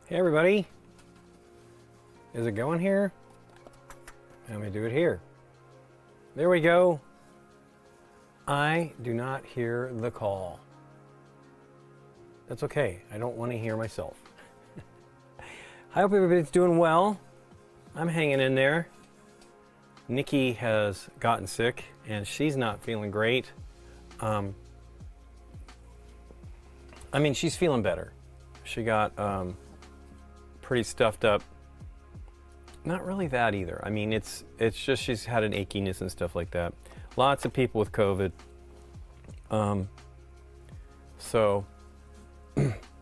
Hey everybody, is it going here? Let me do it here. There we go. I do not hear the call. That's okay, I don't want to hear myself. I hope everybody's doing well. I'm hanging in there. Nikki has gotten sick and she's not feeling great. I mean, she's feeling better. She got pretty stuffed up. Not really that either. I mean, it's just she's had an achiness and stuff like that. Lots of people with COVID. So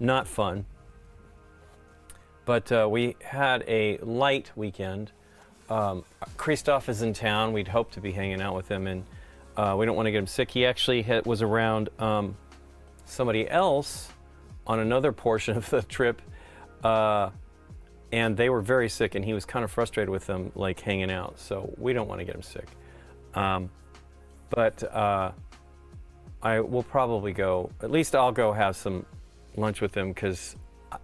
not fun. But we had a light weekend. Christoph is in town. We'd hoped to be hanging out with him, and we don't want to get him sick. He actually was around somebody else on another portion of the trip, and they were very sick, and he was kind of frustrated with them, like hanging out. So we don't want to get him sick. But I will probably go. At least I'll go have some lunch with him because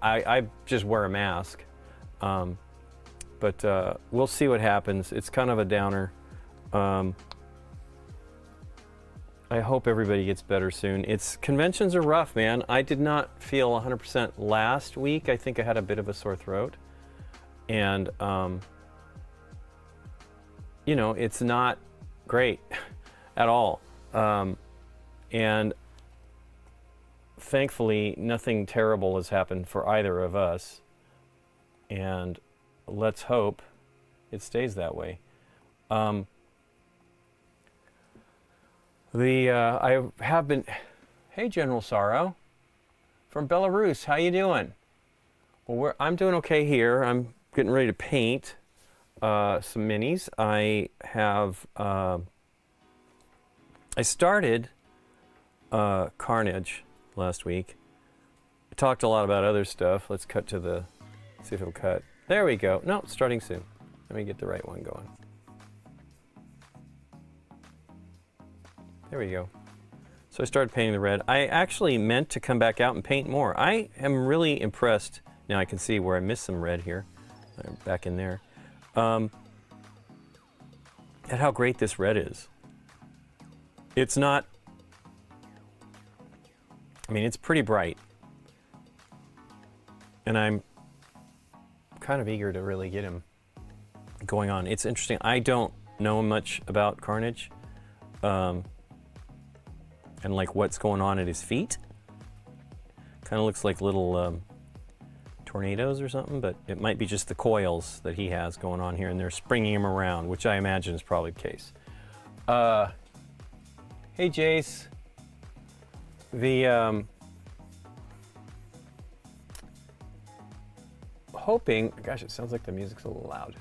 I just wear a mask. But we'll see what happens. It's kind of a downer. I hope everybody gets better soon. Conventions are rough, man. I did not feel 100% last week. I think I had a bit of a sore throat. And, you know, it's not great at all. And thankfully, nothing terrible has happened for either of us. And let's hope it stays that way. I have been. Hey, General Sorrow, from Belarus. How you doing? Well, I'm doing okay here. I'm getting ready to paint some minis. I have. I started Carnage last week. I talked a lot about other stuff. Let's cut to the. See if it'll cut. There we go. No, it's starting soon. Let me get the right one going. There we go. So I started painting the red. I actually meant to come back out and paint more. I am really impressed. Now I can see where I missed some red here. Back in there. At how great this red is. It's not... I mean, it's pretty bright. And I'm kind of eager to really get him going on. It's interesting. I don't know much about Carnage. And like what's going on at his feet. Kind of looks like little tornadoes or something, but it might be just the coils that he has going on here, and they're springing him around, which I imagine is probably the case. Hey, Jace. Hoping, gosh, it sounds like the music's a little loud.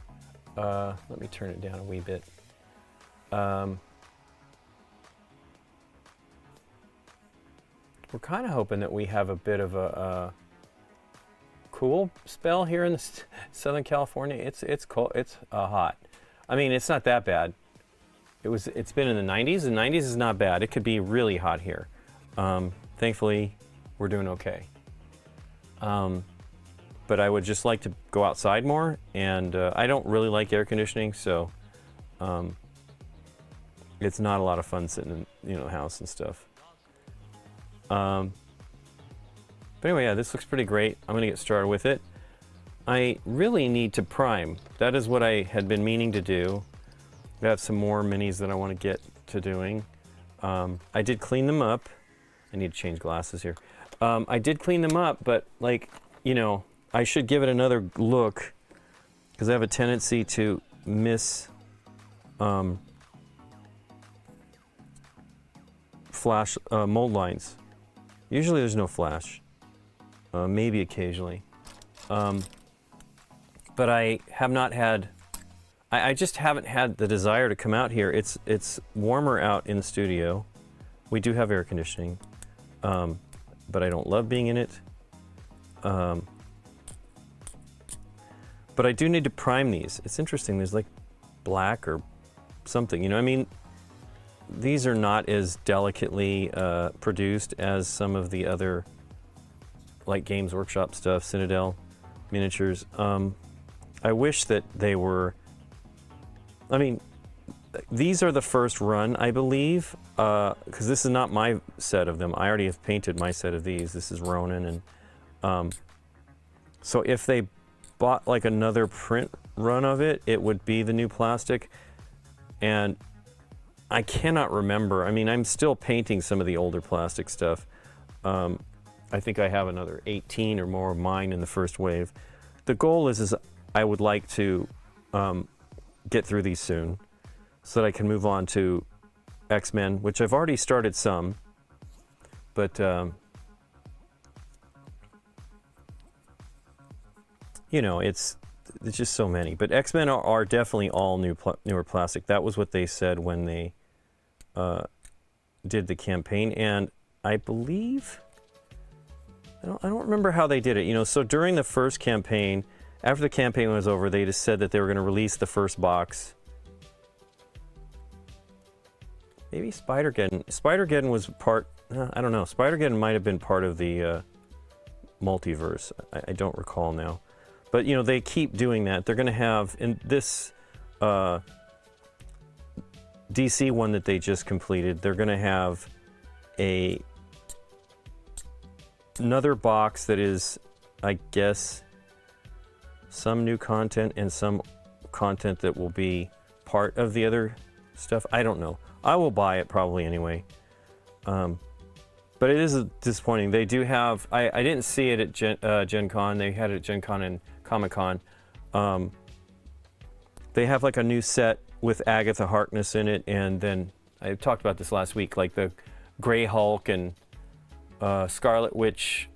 Let me turn it down a wee bit. We're kind of hoping that we have a bit of a cool spell here in Southern California. It's cold. It's hot. I mean, it's not that bad. It's been in the 90s. The 90s is not bad. It could be really hot here. Thankfully, we're doing okay. But I would just like to go outside more, and I don't really like air conditioning, so it's not a lot of fun sitting in the house and stuff. But anyway, yeah, this looks pretty great. I'm gonna get started with it. I really need to prime. That is what I had been meaning to do. I have some more minis that I want to get to doing. I did clean them up. I need to change glasses here. I did clean them up, but like, you know, I should give it another look because I have a tendency to miss flash mold lines. Usually there's no flash, maybe occasionally. But I have not had, I just haven't had the desire to come out here. It's warmer out in the studio. We do have air conditioning, but I don't love being in it. But I do need to prime these. It's interesting, there's like black or something, you know, I mean, these are not as delicately produced as some of the other like Games Workshop stuff, Citadel. miniatures. I wish that they were, I mean, these are the first run, I believe, because this is not my set of them. I already have painted my set of these. This is Ronin, and so if they bought like another print run of it, it would be the new plastic, and I cannot remember. I mean, I'm still painting some of the older plastic stuff. I think I have another 18 or more of mine in the first wave. The goal is I would like to get through these soon so that I can move on to X-Men, which I've already started some, but you know, it's just so many. But X-Men are definitely all newer plastic. That was what they said when they did the campaign, and I believe, I don't remember how they did it. You know, so during the first campaign, after the campaign was over, they just said that they were going to release the first box. Maybe Spider-Geddon. Spider-Geddon was part, I don't know. Spider-Geddon might have been part of the multiverse. I don't recall now. But, you know, they keep doing that. They're going to have, in this DC one that they just completed, they're going to have another box that is, I guess, some new content and some content that will be part of the other stuff. I don't know. I will buy it probably anyway. But it is disappointing. They do have, I didn't see it at Gen Con. They had it at Gen Con and Comic Con. They have like a new set with Agatha Harkness in it, and then I talked about this last week, like the Grey Hulk and Scarlet Witch.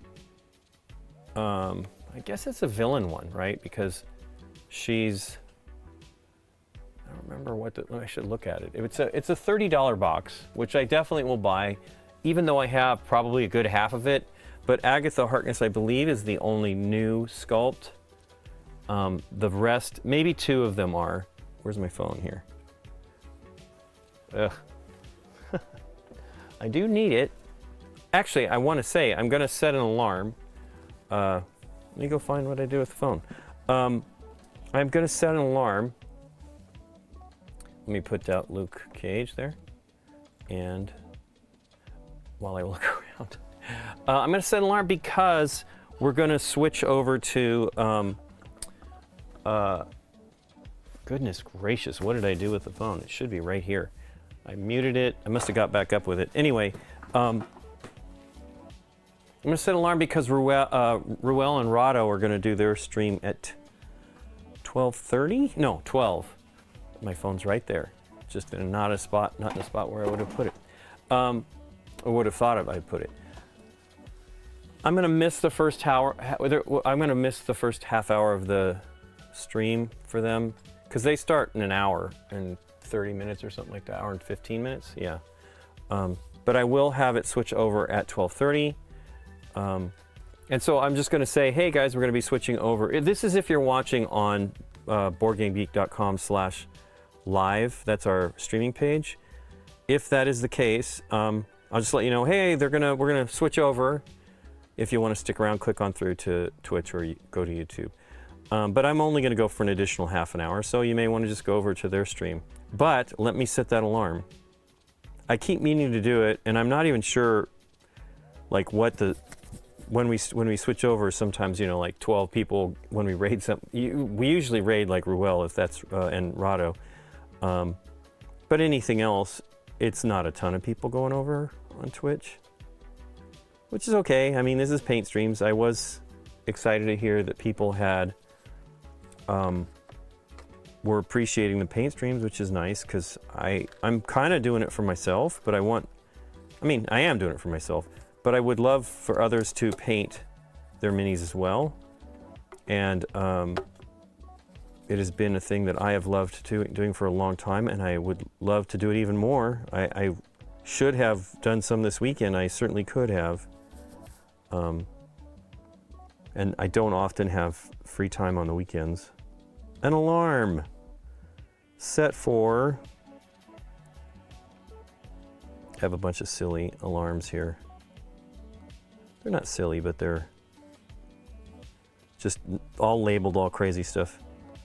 I guess it's a villain one, right? Because she's, I don't remember what I should look at it. It's a $30 box, which I definitely will buy, even though I have probably a good half of it. But Agatha Harkness, I believe, is the only new sculpt. The rest, maybe two of them are. Where's my phone here? Ugh. I do need it. Actually, I want to say, I'm going to set an alarm. Let me go find what I do with the phone. I'm going to set an alarm. Let me put out Luke Cage there. And while I look around, I'm going to set an alarm because we're going to switch over to, goodness gracious, what did I do with the phone? It should be right here. I muted it. I must have got back up with it. Anyway, I'm going to set an alarm because Ruel and Rado are going to do their stream at 12:30? No, 12. My phone's right there. Just in not in a spot where I would have put it. Or would have thought I'd put it. I'm going to miss the first hour. I'm going to miss the first half hour of the stream for them because they start in an hour and 30 minutes or something like that. Hour and 15 minutes, yeah. But I will have it switch over at 12:30. And so I'm just going to say, hey guys, we're going to be switching over. This is if you're watching on BoardGameGeek.com/live. That's our streaming page. If that is the case, I'll just let you know, hey, we're gonna switch over. If you want to stick around, click on through to Twitch or go to YouTube. But I'm only going to go for an additional half an hour, so you may want to just go over to their stream. But let me set that alarm. I keep meaning to do it, and I'm not even sure, like when we switch over. Sometimes, you know, like 12 people when we raid we usually raid like Ruel if that's and Rado. But anything else, it's not a ton of people going over on Twitch, which is okay. I mean, this is paint streams. I was excited to hear that people were appreciating the paint streams, which is nice because I'm kind of doing it for myself, but I am doing it for myself, but I would love for others to paint their minis as well. And it has been a thing that I have loved doing for a long time, and I would love to do it even more. I should have done some this weekend. I certainly could have. And I don't often have free time on the weekends. An alarm set for, I have a bunch of silly alarms here. They're not silly, but they're just all labeled, all crazy stuff.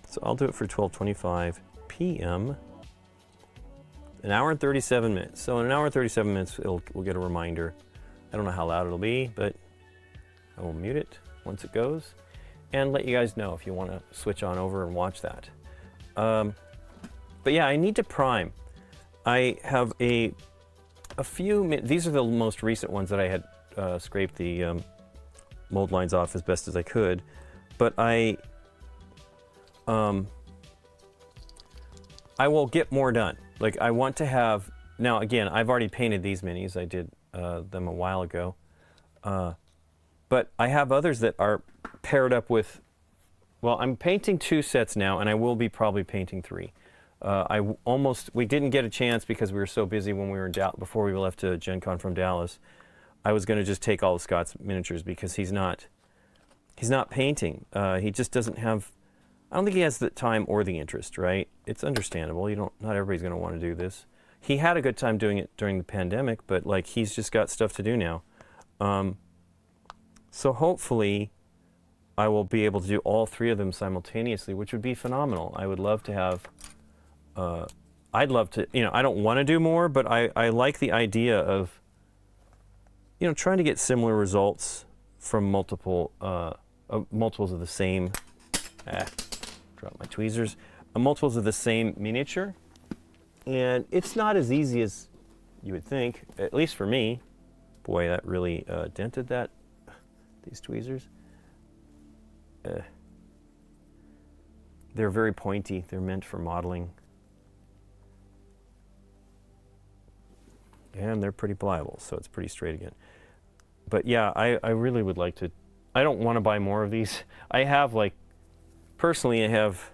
So I'll do it for 12:25 p.m. An hour and 37 minutes. So in an hour and 37 minutes, we'll get a reminder. I don't know how loud it'll be, but I will mute it once it goes and let you guys know if you want to switch on over and watch that. But yeah, I need to prime. I have a few, these are the most recent ones that I had scraped the mold lines off as best as I could, but I will get more done. Like I want to have, now again, I've already painted these minis. I did them a while ago. But I have others that are paired up with, well, I'm painting 2 sets now, and I will be probably painting 3. We didn't get a chance because we were so busy when we were in before we left to Gen Con from Dallas. I was going to just take all of Scott's miniatures because he's not painting. He just doesn't have, I don't think he has the time or the interest, right? It's understandable. Not everybody's going to want to do this. He had a good time doing it during the pandemic, but like he's just got stuff to do now. So hopefully I will be able to do all 3 of them simultaneously, which would be phenomenal. I would love to have, I'd love to, I don't want to do more, but I like the idea of, trying to get similar results from multiples of the same, drop my tweezers, multiples of the same miniature. And it's not as easy as you would think, at least for me. Boy, that really dented these tweezers. They're very pointy. They're meant for modeling. And they're pretty pliable, so it's pretty straight again. But yeah, I really would like to, I don't want to buy more of these. I have personally I have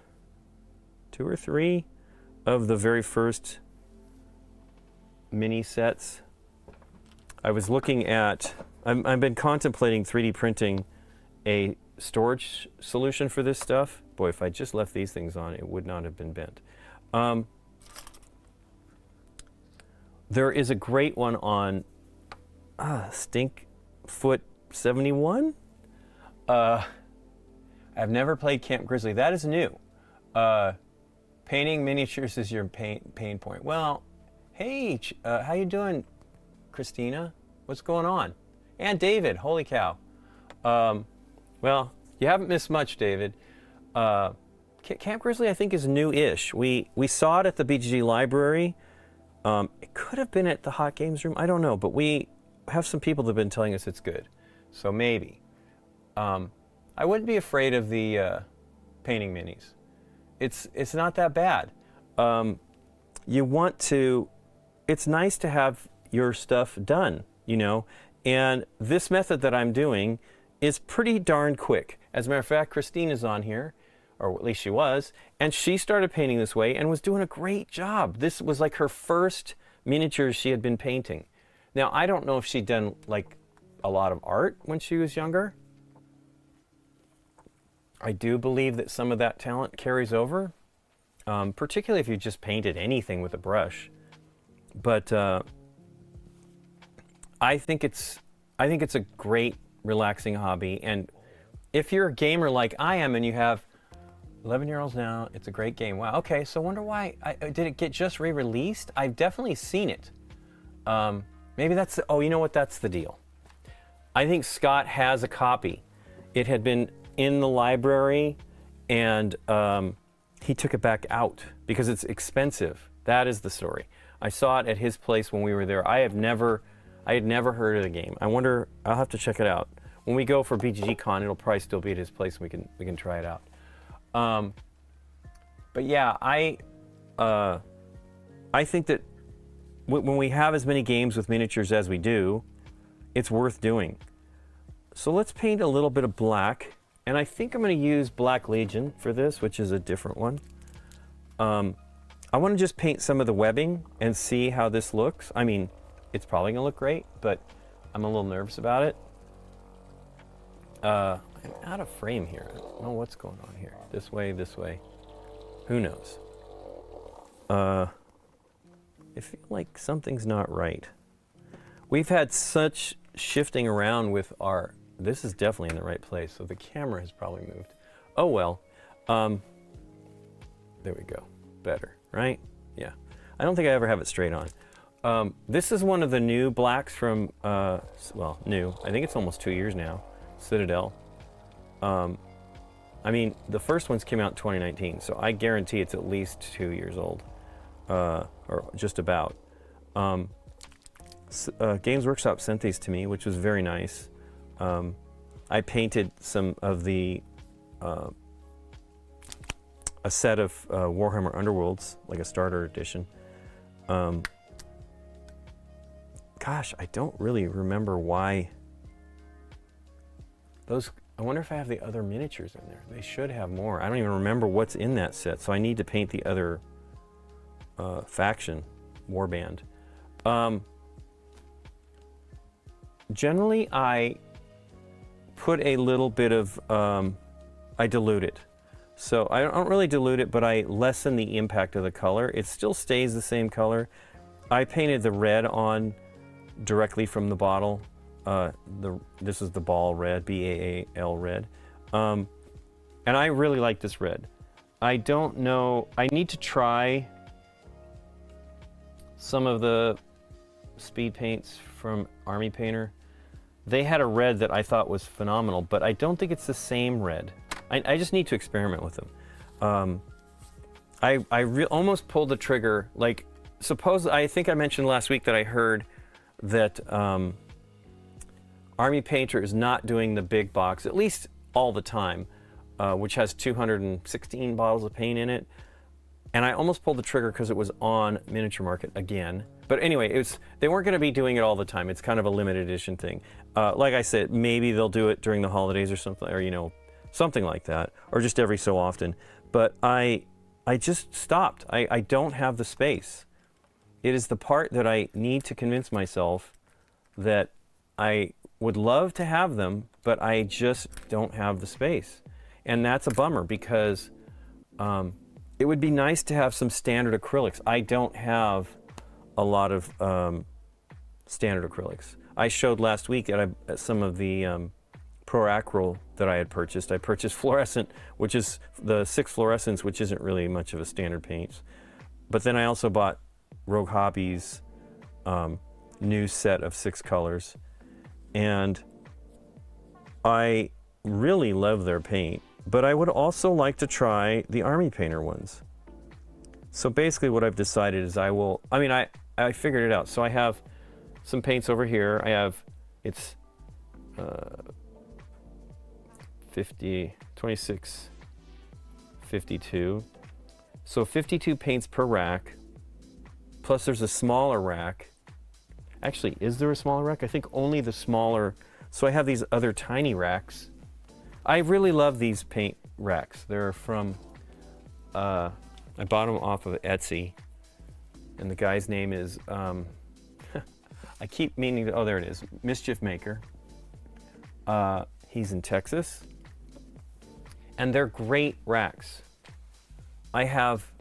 2 or 3 of the very first mini sets. I was looking at, I've been contemplating 3D printing a storage solution for this stuff. Boy, if I just left these things on, it would not have been bent. There is a great one on Stinkfoot 71. I've never played Camp Grizzly. That is new. Painting miniatures is your pain point. Well, hey, how you doing, Christina? What's going on? And David, holy cow. Well, you haven't missed much, David. Camp Grizzly, I think, is new-ish. We saw it at the BGG library. It could have been at the Hot Games room. I don't know, but we have some people that have been telling us it's good. So maybe. I wouldn't be afraid of the painting minis. It's not that bad. You want to, it's nice to have your stuff done, and this method that I'm doing is pretty darn quick. As a matter of fact, Christine is on here, or at least she was, and she started painting this way and was doing a great job. This was like her first miniatures she had been painting. Now, I don't know if she'd done a lot of art when she was younger. I do believe that some of that talent carries over, particularly if you just painted anything with a brush. But I think it's a great, relaxing hobby. And if you're a gamer like I am, and you have 11-year-olds now, it's a great game. Wow. Okay. So I wonder why did it get just re-released? I've definitely seen it. Maybe that's. Oh, you know what? That's the deal. I think Scott has a copy. It had been in the library, and he took it back out because it's expensive. That is the story. I saw it at his place when we were there. I had never heard of the game. I wonder. I'll have to check it out when we go for BGG Con. It'll probably still be at his place. We can try it out. But yeah, I think that when we have as many games with miniatures as we do, it's worth doing. So let's paint a little bit of black. And I think I'm going to use Black Legion for this, which is a different one. I want to just paint some of the webbing and see how this looks. I mean, it's probably going to look great, but I'm a little nervous about it. I'm out of frame here. I don't know what's going on here. This way, this way. Who knows? I feel like something's not right. We've had such shifting around with our this is definitely in the right place. So the camera has probably moved. Oh well. There we go. Better, right? Yeah. I don't think I ever have it straight on. This is one of the new blacks from, well, new. I think it's almost 2 years now. Citadel. I mean, the first ones came out in 2019, so I guarantee it's at least 2 years old, or just about. Games Workshop sent these to me, which was very nice. I painted some of the, a set of Warhammer Underworlds, like a starter edition. Gosh, I don't really remember why those. I wonder if I have the other miniatures in there. They should have more. I don't even remember what's in that set, so I need to paint the other faction, Warband. Generally, I put a little bit of, I dilute it. So I don't really dilute it, but I lessen the impact of the color. It still stays the same color. I painted the red on directly from the bottle. This is the ball red, B-A-A-L red. And I really like this red. I don't know, I need to try some of the speed paints from Army Painter. They had a red that I thought was phenomenal, but I don't think it's the same red. I just need to experiment with them. I almost pulled the trigger, like, I think I mentioned last week that I heard that Army Painter is not doing the big box, at least all the time, which has 216 bottles of paint in it. And I almost pulled the trigger because it was on Miniature Market again. But anyway, they weren't going to be doing it all the time. It's kind of a limited edition thing. Like I said, maybe they'll do it during the holidays or something, or, you know, something like that, or just every so often. But I just stopped. I don't have the space. It is the part that I need to convince myself that I would love to have them, but I just don't have the space. And that's a bummer because it would be nice to have some standard acrylics. I don't have a lot of standard acrylics. I showed last week at some of the Pro Acryl that I had purchased. I purchased fluorescent, which is the 6 fluorescents, which isn't really much of a standard paint. But then I also bought Rogue Hobby's new set of 6 colors. And I really love their paint, but I would also like to try the Army Painter ones. So basically what I've decided is I figured it out. So I have some paints over here. It's 50, 26, 52. So 52 paints per rack, plus there's a smaller rack. Actually, is there a smaller rack? I think only the smaller. So I have these other tiny racks. I really love these paint racks. They're from, I bought them off of Etsy. And the guy's name is, I keep meaning to, oh, there it is, Mischief Maker. He's in Texas. And they're great racks. I have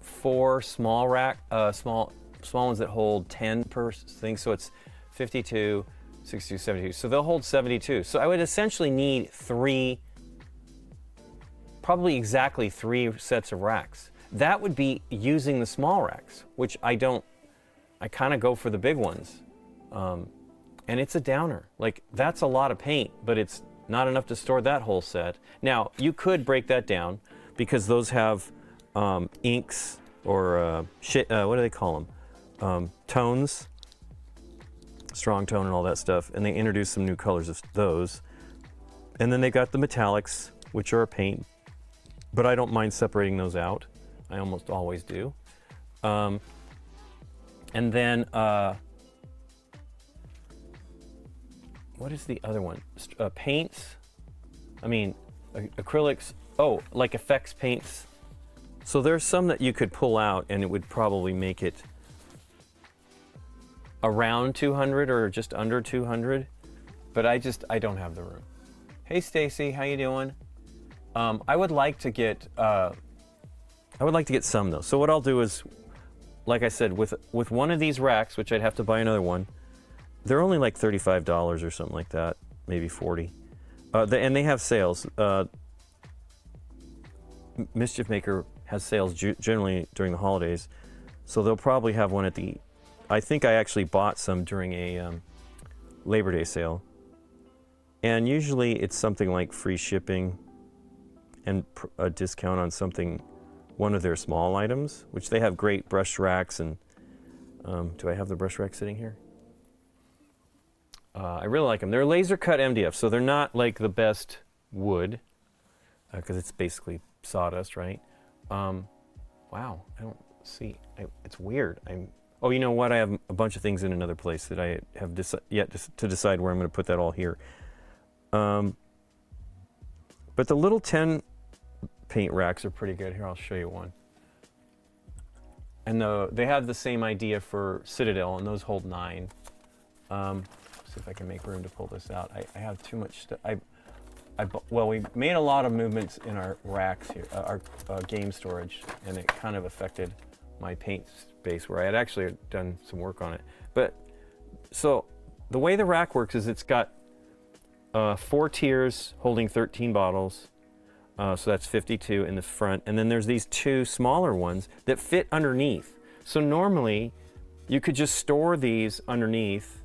4 small small ones that hold 10 per thing, so it's 52, 62, 72. So they'll hold 72. So I would essentially need probably exactly 3 sets of racks. That would be using the small racks, which I don't. I kind of go for the big ones. And it's a downer. Like, that's a lot of paint, but it's not enough to store that whole set. Now, you could break that down because those have inks or what do they call them? Tones, strong tone and all that stuff, and they introduced some new colors of those. And then they got the metallics, which are a paint, but I don't mind separating those out. I almost always do. And then what is the other one? Paints, acrylics, like effects paints. So there's some that you could pull out and it would probably make it around 200 or just under 200, but I don't have the room. Hey Stacy, how you doing? I would like to get some though. So what I'll do is, like I said, with one of these racks, which I'd have to buy another one, they're only like $35 or something like that. maybe 40. And they have sales. Mischief Maker has sales generally during the holidays, so they'll probably have one at the. I think I actually bought some during a Labor Day sale, and usually it's something like free shipping and a discount on something, one of their small items, which they have great brush racks. And do I have the brush rack sitting here? I really like them. They're laser cut MDF, so they're not like the best wood, because it's basically sawdust, right? Wow, I don't see. It's weird. Oh, you know what? I have a bunch of things in another place that I have yet to decide where I'm going to put that all here. But the little 10 paint racks are pretty good. Here, I'll show you one. And they have the same idea for Citadel, and those hold 9. See if I can make room to pull this out. I have too much stuff. Well, we made a lot of movements in our racks here, our game storage, and it kind of affected my paint space where I had actually done some work on it. But so the way the rack works is it's got 4 tiers holding 13 bottles. So that's 52 in the front. And then there's these 2 smaller ones that fit underneath. So normally you could just store these underneath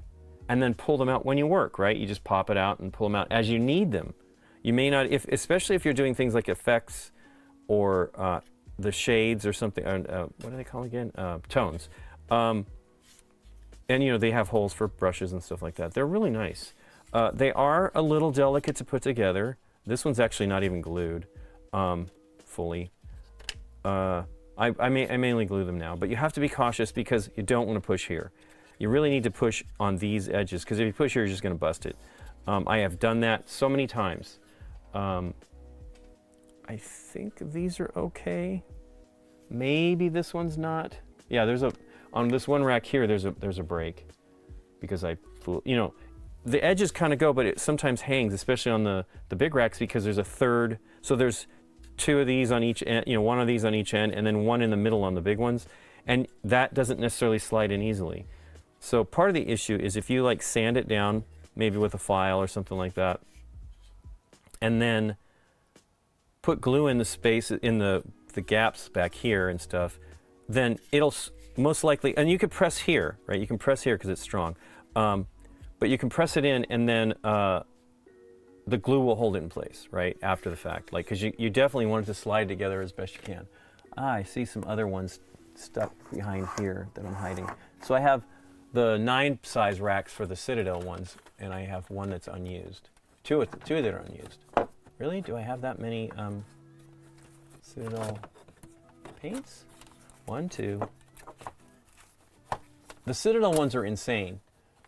and then pull them out when you work, right? You just pop it out and pull them out as you need them. You may not, especially if you're doing things like effects or the shades or something, what do they call again? Tones. And you know, they have holes for brushes and stuff like that. They're really nice. They are a little delicate to put together. This one's actually not even glued fully. I mainly glue them now, but you have to be cautious because you don't want to push here. You really need to push on these edges, because if you push here, you're just going to bust it. I have done that so many times. I think these are okay. Maybe this one's not. Yeah, on this one rack here, there's a break, because you know, the edges kind of go, but it sometimes hangs, especially on the big racks, because there's a third. So there's 2 of these on each end, you know, 1 of these on each end, and then 1 in the middle on the big ones, and that doesn't necessarily slide in easily. So part of the issue is if you like sand it down, maybe with a file or something like that, and then put glue in the space, in the gaps back here and stuff, then it'll most likely, and you could press here, right? You can press here because it's strong. But you can press it in, and then the glue will hold it in place, right, after the fact. Like, because you definitely want it to slide together as best you can. I see some other ones stuck behind here that I'm hiding. So I have the 9 size racks for the Citadel ones, and I have one that's unused. Two that are unused. Really? Do I have that many Citadel paints? 1, 2. The Citadel ones are insane.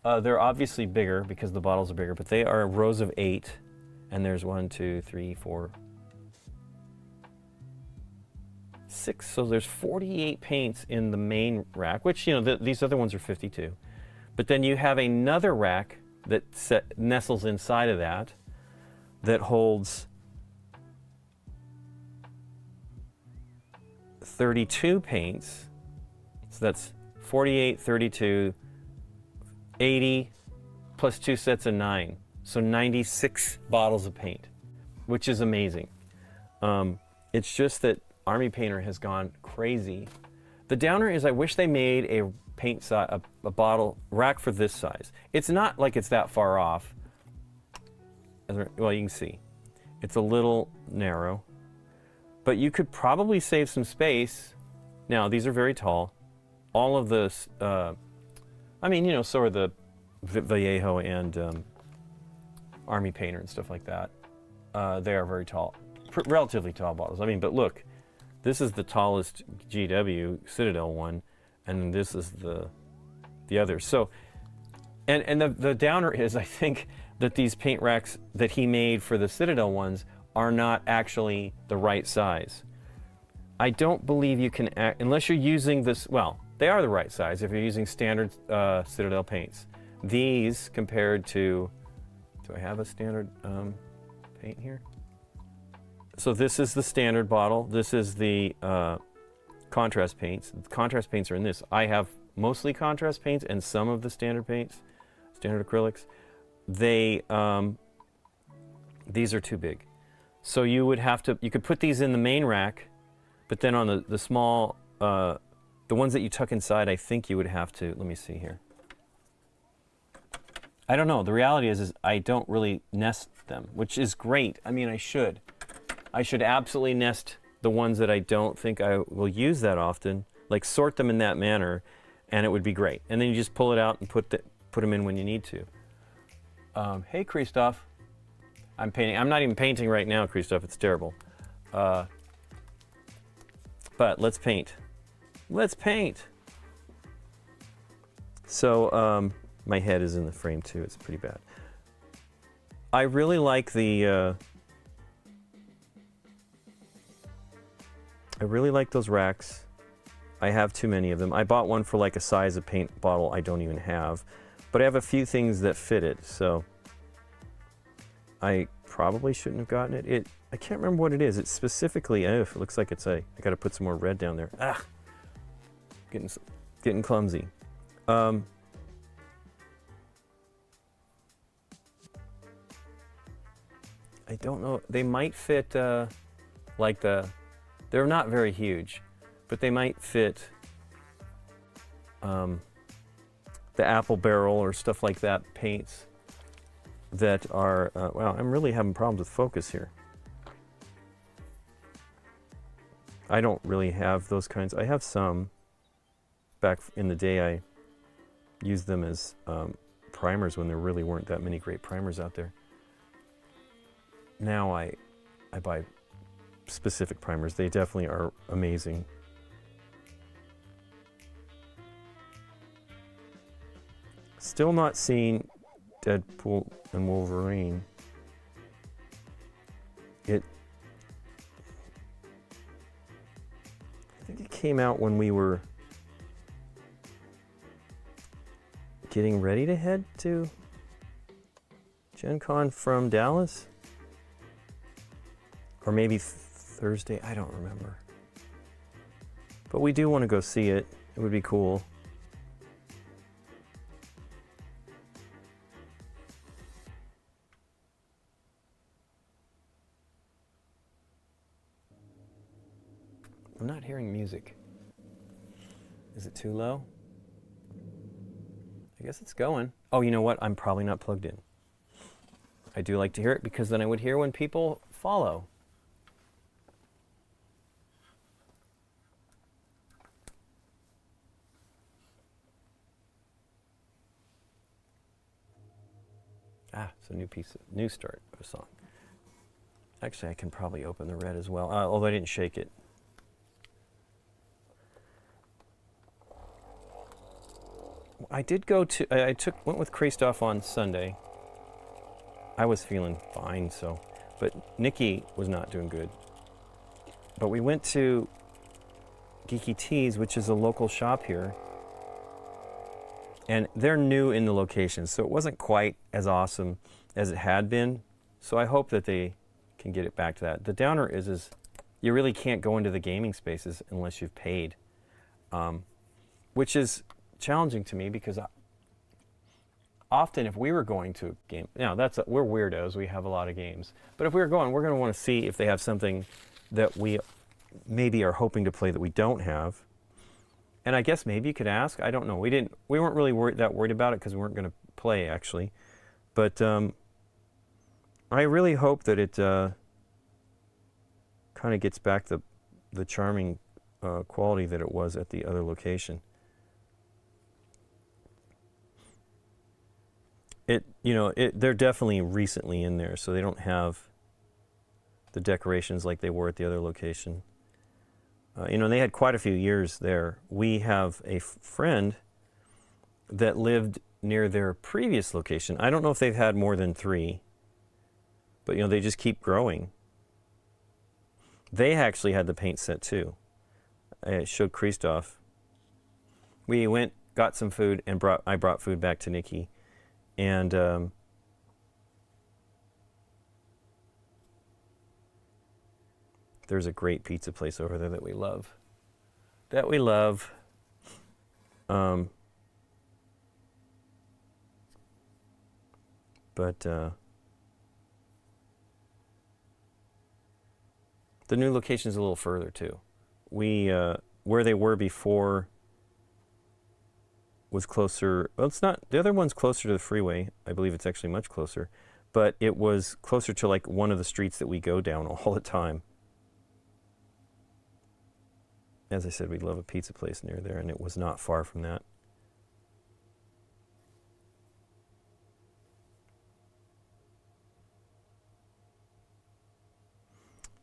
They're obviously bigger because the bottles are bigger, but they are rows of 8, and there's 1, 2, 3, 4, 6. So there's 48 paints in the main rack, which, you know, these other ones are 52. But then you have another rack that nestles inside of that holds 32 paints. So that's 48, 32, 80, plus 2 sets of 9. So 96 bottles of paint, which is amazing. It's just that Army Painter has gone crazy. The downer is I wish they made a paint size, a bottle rack for this size. It's not like it's that far off. Well, you can see. It's a little narrow. But you could probably save some space. Now, these are very tall. All of this, I mean, you know, so are the Vallejo and Army Painter and stuff like that. They are very tall, relatively tall bottles. I mean, but look, this is the tallest GW Citadel one, and this is the other. So, and the downer is, I think, that these paint racks that he made for the Citadel ones are not actually the right size. I don't believe you can, unless you're using this, well, they are the right size if you're using standard Citadel paints. These compared to, do I have a standard paint here? So this is the standard bottle. This is the contrast paints. The contrast paints are in this. I have mostly contrast paints and some of the standard paints, standard acrylics. They These are too big. So you would have to, you could put these in the main rack, but then on the small, the ones that you tuck inside, I think you would have to, let me see here. I don't know. The reality is I don't really nest them, which is great. I mean, I should. I should absolutely nest the ones that I don't think I will use that often, like sort them in that manner, and it would be great. And then you just pull it out and put them in when you need to. Hey, Christoph. I'm painting. I'm not even painting right now, Christoph. It's terrible. But let's paint. Let's paint. So my head is in the frame too. It's pretty bad. I really like the. I really like those racks. I have too many of them. I bought one for like a size of paint bottle I don't even have, but I have a few things that fit it. So I probably shouldn't have gotten it. I can't remember what it is. It's specifically, it looks like it's I got to put some more red down there. Ah, getting clumsy. I don't know. They might fit like they're not very huge, but they might fit the apple barrel or stuff like that paints that are, wow, I'm really having problems with focus here. I don't really have those kinds. I have some. Back in the day, I used them as primers when there really weren't that many great primers out there. Now I buy specific primers. They definitely are amazing. Still not seeing Deadpool and Wolverine. I think it came out when we were getting ready to head to Gen Con from Dallas. Or maybe Thursday, I don't remember. But we do want to go see it. It would be cool. I'm not hearing music. Is it too low? I guess it's going. Oh, you know what? I'm probably not plugged in. I do like to hear it because then I would hear when people follow. Ah, it's a new start of a song. Actually, I can probably open the red as well, although I didn't shake it. I did go to, went with Christoph on Sunday. I was feeling fine, but Nikki was not doing good. But we went to Geeky Tees, which is a local shop here. And they're new in the location, so it wasn't quite as awesome as it had been. So I hope that they can get it back to that. The downer is you really can't go into the gaming spaces unless you've paid, which is challenging to me because often if we were going to a game, we're weirdos, we have a lot of games. But if we were going, we're going to want to see if they have something that we maybe are hoping to play that we don't have. And I guess maybe you could ask. I don't know. We weren't really that worried about it because we weren't going to play actually. But I really hope that it kind of gets back the charming quality that it was at the other location. They're definitely recently in there, so they don't have the decorations like they were at the other location. They had quite a few years there. We have a friend that lived near their previous location. I don't know if they've had more than 3, but they just keep growing. They actually had the paint set too. I showed Christoph. We went, got some food, and I brought food back to Nikki. And there's a great pizza place over there that we love. But The new location is a little further too. We where they were before was closer. Well, it's not. The other one's closer to the freeway. I believe it's actually much closer, but it was closer to like one of the streets that we go down all the time. As I said, we love a pizza place near there, and it was not far from that.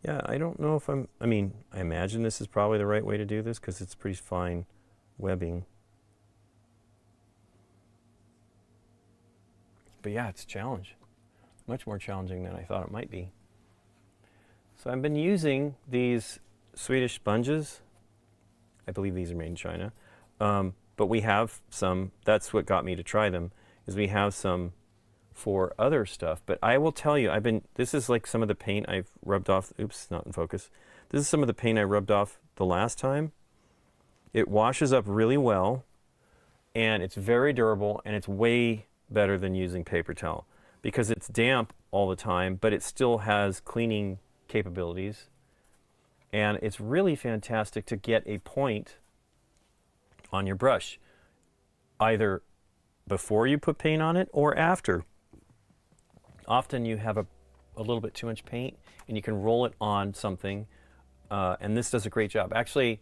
Yeah, I don't know if I mean, I imagine this is probably the right way to do this because it's pretty fine webbing. But yeah, it's a challenge. Much more challenging than I thought it might be. So I've been using these Swedish sponges. I believe these are made in China. But we have some, that's what got me to try them, is we have some for other stuff. But I will tell you, this is like some of the paint I've rubbed off. Oops, not in focus. This is some of the paint I rubbed off the last time. It washes up really well, and it's very durable, and it's way better than using paper towel because it's damp all the time, but it still has cleaning capabilities. And it's really fantastic to get a point on your brush, either before you put paint on it or after. Often you have a little bit too much paint and you can roll it on something, and this does a great job. Actually,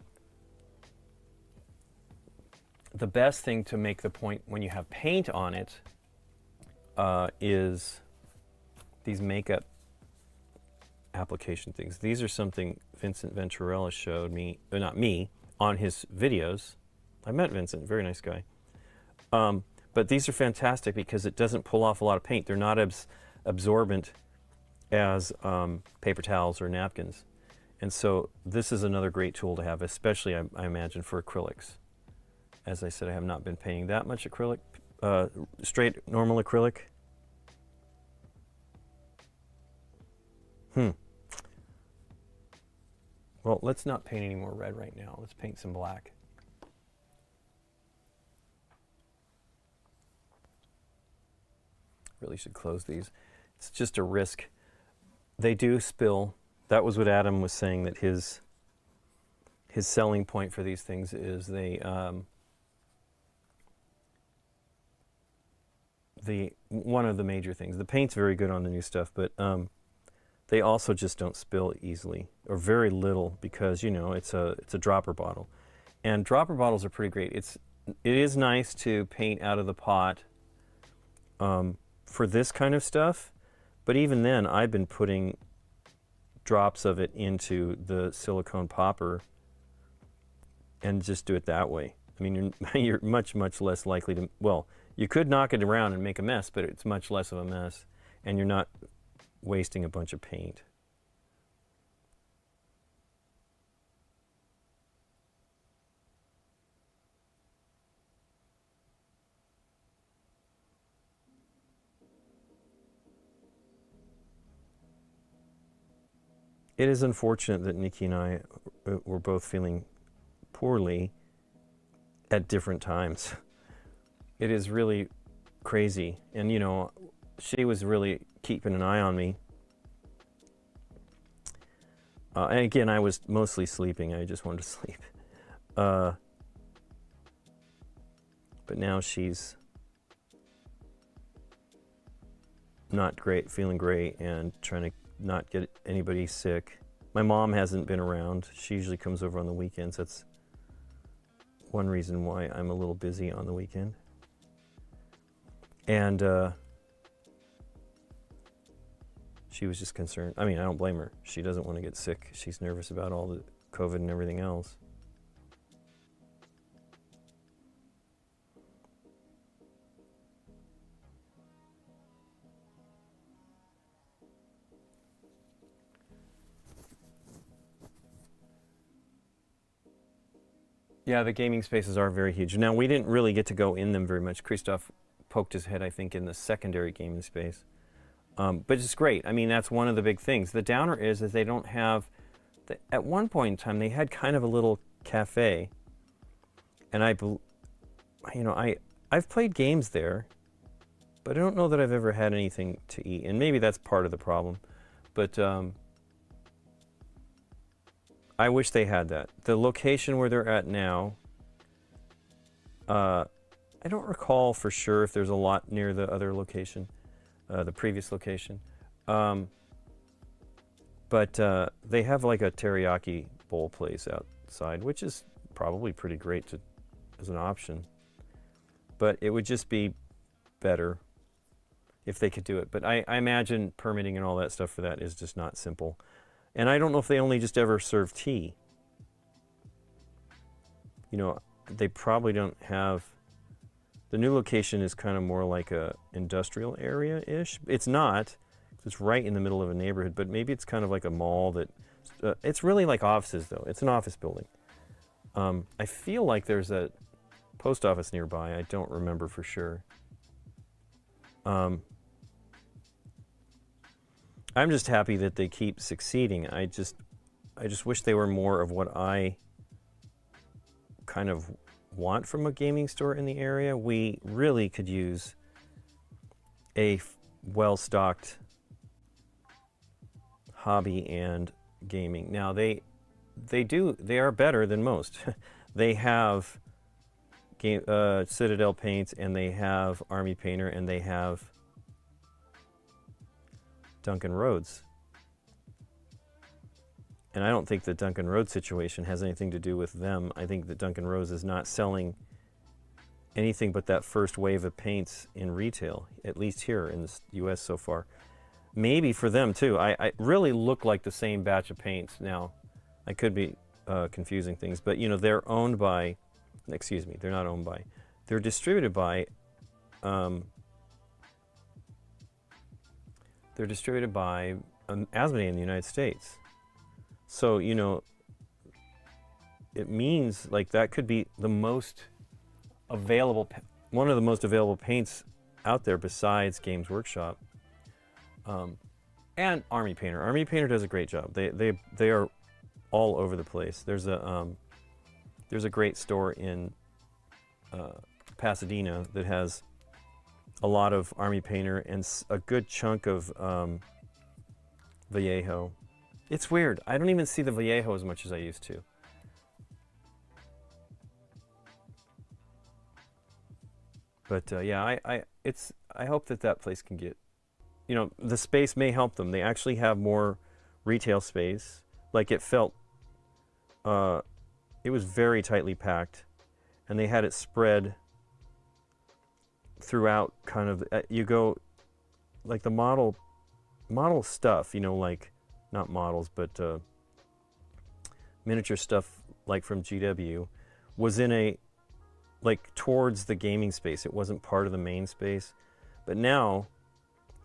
the best thing to make the point when you have paint on it is these makeup application things. These are something Vincent Venturella showed me, not me, on his videos. I met Vincent, very nice guy. But these are fantastic because it doesn't pull off a lot of paint. They're not as absorbent as paper towels or napkins. And so this is another great tool to have, especially I imagine for acrylics. As I said, I have not been painting that much acrylic, straight normal acrylic. Well, let's not paint any more red right now. Let's paint some black. Really should close these. It's just a risk. They do spill. That was what Adam was saying, that his selling point for these things is one of the major things. The paint's very good on the new stuff, but they also just don't spill easily, or very little, because it's a dropper bottle, and dropper bottles are pretty great. It is nice to paint out of the pot for this kind of stuff, but even then I've been putting drops of it into the silicone popper and just do it that way. I mean, you're much less likely to, well, you could knock it around and make a mess, but it's much less of a mess, and you're not wasting a bunch of paint. It is unfortunate that Nikki and I were both feeling poorly at different times. It is really crazy. And she was really keeping an eye on me. And again, I was mostly sleeping. I just wanted to sleep. But now she's not great, feeling great, and trying to not get anybody sick. My mom hasn't been around. She usually comes over on the weekends. That's one reason why I'm a little busy on the weekend. And she was just concerned. I mean, I don't blame her. She doesn't want to get sick. She's nervous about all the COVID and everything else. Yeah, the gaming spaces are very huge. Now, we didn't really get to go in them very much. Christoph poked his head, I think, in the secondary gaming space. But it's great. I mean, that's one of the big things. The downer is they don't have... At one point in time, they had kind of a little cafe. And I've played games there, but I don't know that I've ever had anything to eat. And maybe that's part of the problem. But I wish they had that. The location where they're at now, I don't recall for sure if there's a lot near the other location, the previous location. But they have like a teriyaki bowl place outside, which is probably pretty great as an option. But it would just be better if they could do it. But I imagine permitting and all that stuff for that is just not simple. And I don't know if they only just ever serve tea. You know, they probably don't have... The new location is kind of more like a industrial area-ish. It's not. It's right in the middle of a neighborhood, but maybe it's kind of like a mall that... it's really like offices, though. It's an office building. I feel like there's a post office nearby. I don't remember for sure. I'm just happy that they keep succeeding. I just wish they were more of what I kind of want from a gaming store in the area. We really could use a well-stocked hobby and gaming. Now they are better than most. They have Citadel Paints, and they have Army Painter, and they have Duncan Rhodes. And I don't think the Duncan Rhodes situation has anything to do with them. I think that Duncan Rhodes is not selling anything but that first wave of paints in retail, at least here in the U.S. so far. Maybe for them too. I really look like the same batch of paints now. I could be confusing things, but you know, they're owned by, excuse me, they're not owned by, they're distributed by Asmodee in the United States. So, you know, it means like that could be the most available, one of the most available paints out there besides Games Workshop. And Army Painter. Army Painter does a great job. They are all over the place. There's a great store in Pasadena that has a lot of Army Painter and a good chunk of Vallejo. It's weird. I don't even see the Vallejo as much as I used to. But yeah, I hope that place can get, you know, the space may help them. They actually have more retail space. Like it felt, it was very tightly packed, and they had it spread throughout. Kind of, you go, like the model stuff, you know, like not models, but miniature stuff, like from GW, was in a, like towards the gaming space. It wasn't part of the main space, but now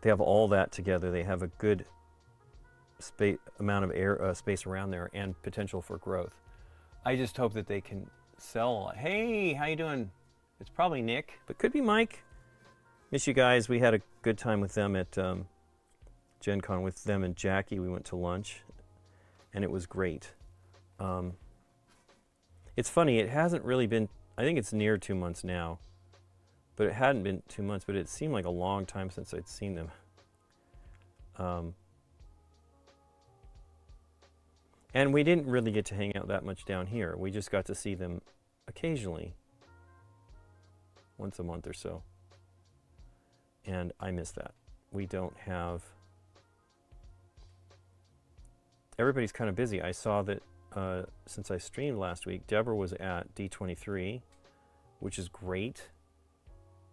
they have all that together. They have a good amount of space around there and potential for growth. I just hope that they can sell a lot. Hey, how you doing? It's probably Nick, but could be Mike. Miss you guys. We had a good time with them at Gen Con with them and Jackie. We went to lunch, and it was great. It's funny, it hasn't really been, I think it's near 2 months now, but it hadn't been 2 months, but it seemed like a long time since I'd seen them. And we didn't really get to hang out that much down here. We just got to see them occasionally, once a month or so. And I miss that. We don't have... Everybody's kind of busy. I saw that since I streamed last week, Deborah was at D23, which is great.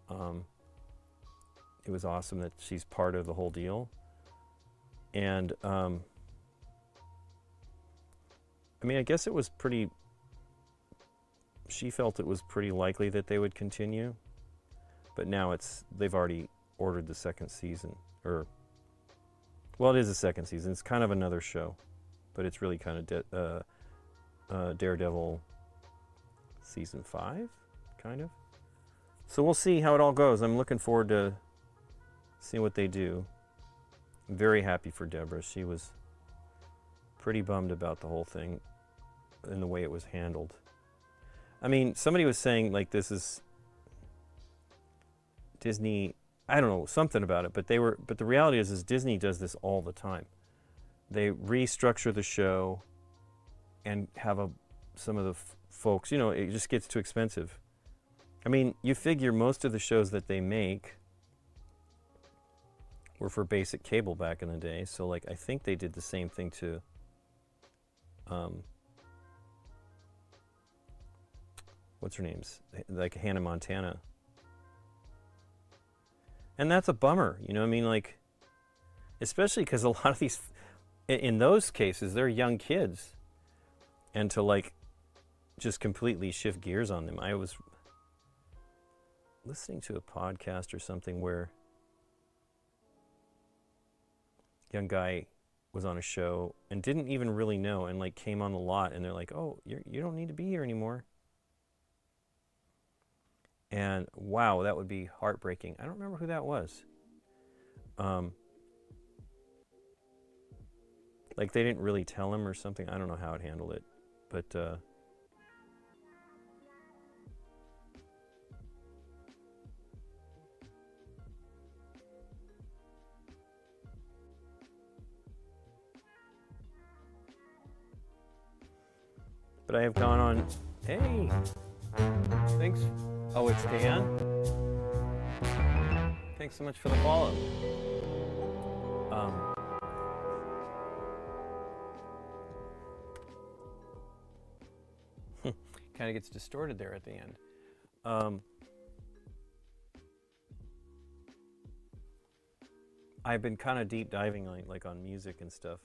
It was awesome that she's part of the whole deal. And I mean, I guess it was pretty, she felt it was pretty likely that they would continue, but now they've already ordered the second season, or, well, it is a second season. It's kind of another show, but it's really kind of Daredevil season 5, kind of. So we'll see how it all goes. I'm looking forward to seeing what they do. I'm very happy for Deborah. She was pretty bummed about the whole thing and the way it was handled. I mean, somebody was saying like this is Disney, I don't know, something about it, but the reality is Disney does this all the time. They restructure the show and have some of the folks, it just gets too expensive. I mean, you figure most of the shows that they make were for basic cable back in the day. So like, I think they did the same thing to what's her name's, like Hannah Montana. And that's a bummer, I mean, like, especially because a lot of these, in those cases, they're young kids. And to like just completely shift gears on them. I was listening to a podcast or something where a young guy was on a show and didn't even really know, and like came on the lot, and they're like, "Oh, you don't need to be here anymore." And wow, that would be heartbreaking. I don't remember who that was. Like they didn't really tell him or something. I don't know how it handled it, but I have gone on. Hey, thanks. Oh, it's Dan. Thanks so much for the follow. Kind of gets distorted there at the end. I've been kind of deep diving like on music and stuff.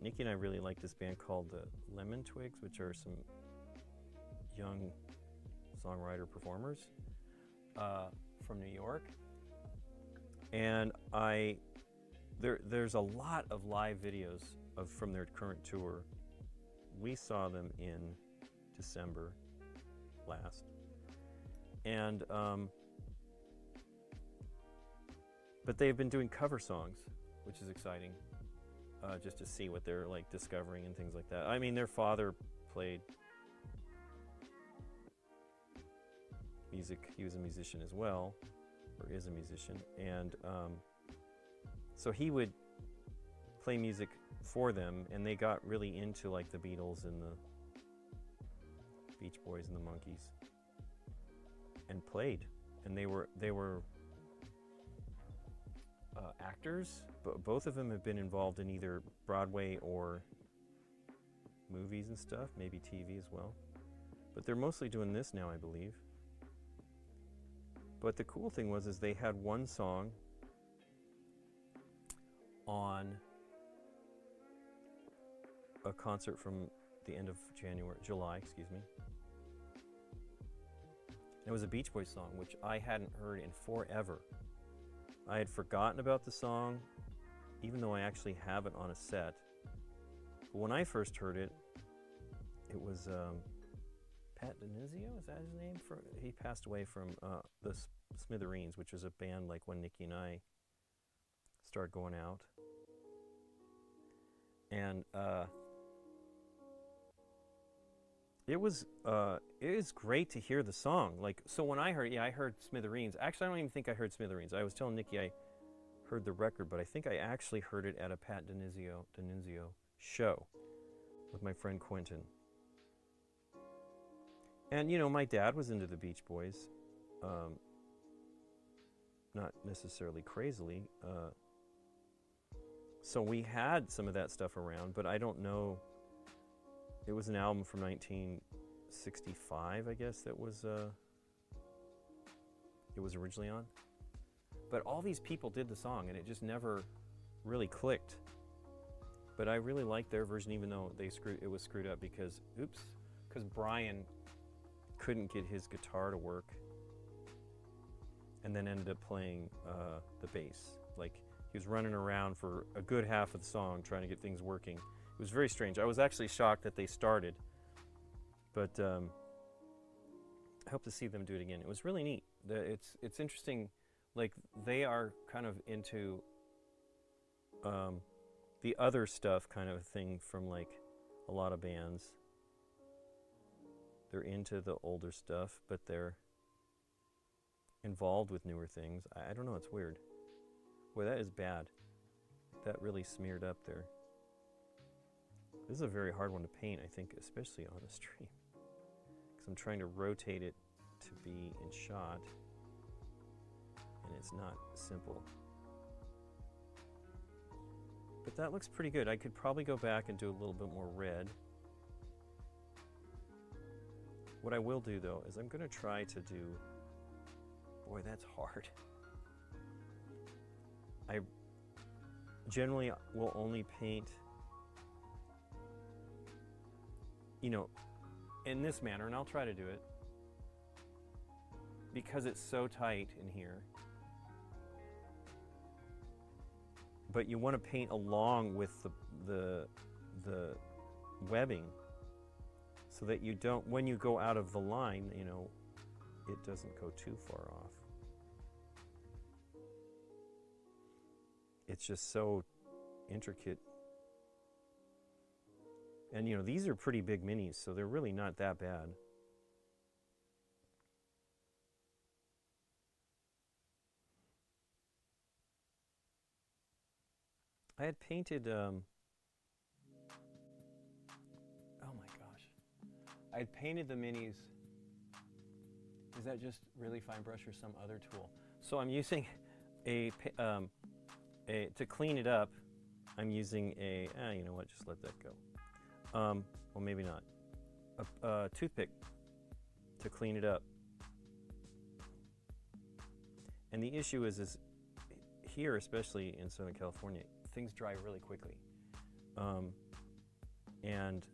Nikki and I really like this band called the Lemon Twigs, which are some young songwriter performers from New York. And there's a lot of live videos from their current tour. We saw them in December last. And but they've been doing cover songs, which is exciting. Just to see what they're like discovering and things like that. I mean, their father played music. He was a musician as well, or is a musician, and so he would play music for them, and they got really into like the Beatles and the Beach Boys and the Monkees, and played. And they were actors, but both of them have been involved in either Broadway or movies and stuff, maybe TV as well. But they're mostly doing this now, I believe. But the cool thing was they had one song on a concert from the end of July, excuse me. It was a Beach Boys song, which I hadn't heard in forever. I had forgotten about the song, even though I actually have it on a set. But when I first heard it, it was Pat Denizio, is that his name? He passed away from the Smithereens, which was a band like when Nikki and I started going out. And it was great to hear the song. Like, so when I heard it, I heard Smithereens. Actually, I don't even think I heard Smithereens. I was telling Nikki I heard the record, but I think I actually heard it at a Pat Denizio show with my friend Quentin. And, my dad was into the Beach Boys. Not necessarily crazily. So we had some of that stuff around, but I don't know. It was an album from 1965, I guess, that was it was originally on. But all these people did the song, and it just never really clicked. But I really liked their version, even though it was screwed up because Brian couldn't get his guitar to work, and then ended up playing the bass. Like, he was running around for a good half of the song trying to get things working. It was very strange. I was actually shocked that they started, but I hope to see them do it again. It was really neat. It's interesting. Like, they are kind of into the other stuff kind of thing from like a lot of bands. They're into the older stuff, but they're involved with newer things. I don't know. It's weird. Boy, that is bad. That really smeared up there. This is a very hard one to paint, I think, especially on a stream, because I'm trying to rotate it to be in shot, and it's not simple. But that looks pretty good. I could probably go back and do a little bit more red. What I will do, though, is I'm going to try to do... Boy, that's hard. I generally will only paint, you know, in this manner, and I'll try to do it, because it's so tight in here. But you want to paint along with the webbing, so that you don't, when you go out of the line, you know, it doesn't go too far off. It's just so intricate. And you know, these are pretty big minis, so they're really not that bad. I had painted, oh my gosh. I had painted the minis. Is that just really fine brush or some other tool? So I'm using to clean it up, I'm using you know what, just let that go. Well, maybe not. A toothpick to clean it up. And the issue is here, especially in Southern California, things dry really quickly. And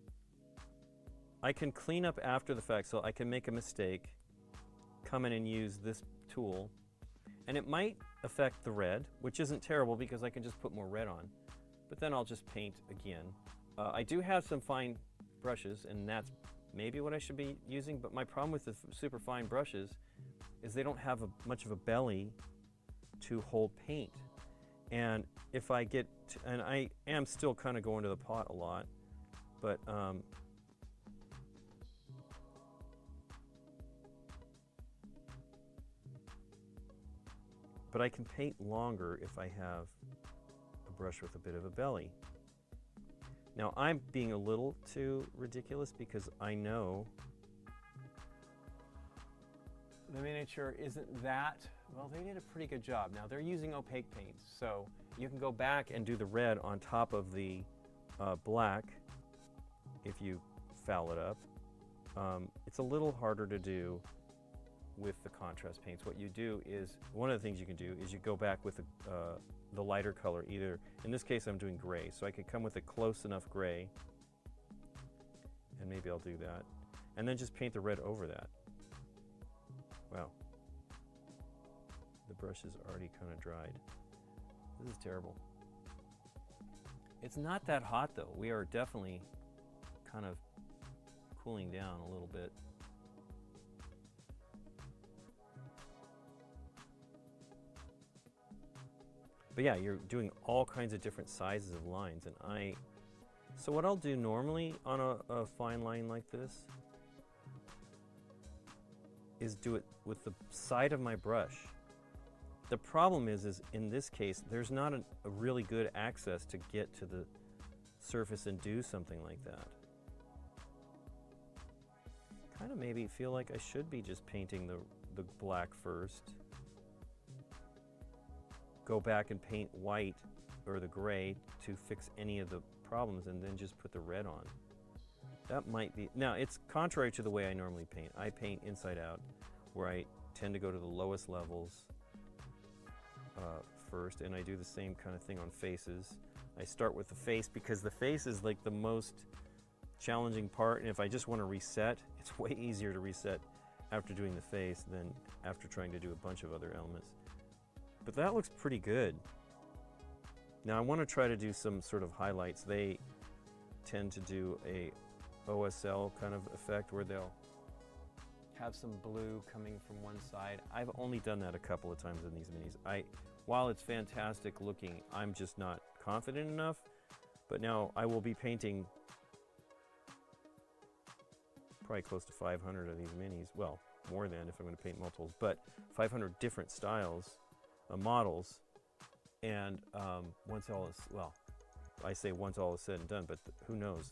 I can clean up after the fact, so I can make a mistake, come in and use this tool, and it might affect the red, which isn't terrible because I can just put more red on, but then I'll just paint again. I do have some fine brushes, and that's maybe what I should be using, but my problem with the super fine brushes is they don't have much of a belly to hold paint. And if I get, and I am still kind of going to the pot a lot, but I can paint longer if I have a brush with a bit of a belly. Now I'm being a little too ridiculous because I know the miniature isn't that, well, they did a pretty good job. Now they're using opaque paints, so you can go back and do the red on top of the black if you foul it up. It's a little harder to do with the contrast paints. What you do is, one of the things you can do is you go back with the lighter color, either, in this case I'm doing gray, so I could come with a close enough gray, and maybe I'll do that, and then just paint the red over that. Wow. The brush is already kind of dried. This is terrible. It's not that hot though. We are definitely kind of cooling down a little bit. But yeah, you're doing all kinds of different sizes of lines, and so what I'll do normally on a fine line like this is do it with the side of my brush. The problem is in this case, there's not a really good access to get to the surface and do something like that. Kind of maybe feel like I should be just painting the black first. Go back and paint white or the gray to fix any of the problems, and then just put the red on. That might be, now it's contrary to the way I normally paint. I paint inside out, where I tend to go to the lowest levels first, and I do the same kind of thing on faces. I start with the face because the face is like the most challenging part, and if I just want to reset, it's way easier to reset after doing the face than after trying to do a bunch of other elements. But that looks pretty good. Now I want to try to do some sort of highlights. They tend to do a OSL kind of effect where they'll have some blue coming from one side. I've only done that a couple of times in these minis. While it's fantastic looking, I'm just not confident enough. But now I will be painting probably close to 500 of these minis. Well, more than if I'm going to paint multiples, but 500 different styles, models. And once all is, well, I say once all is said and done, but who knows?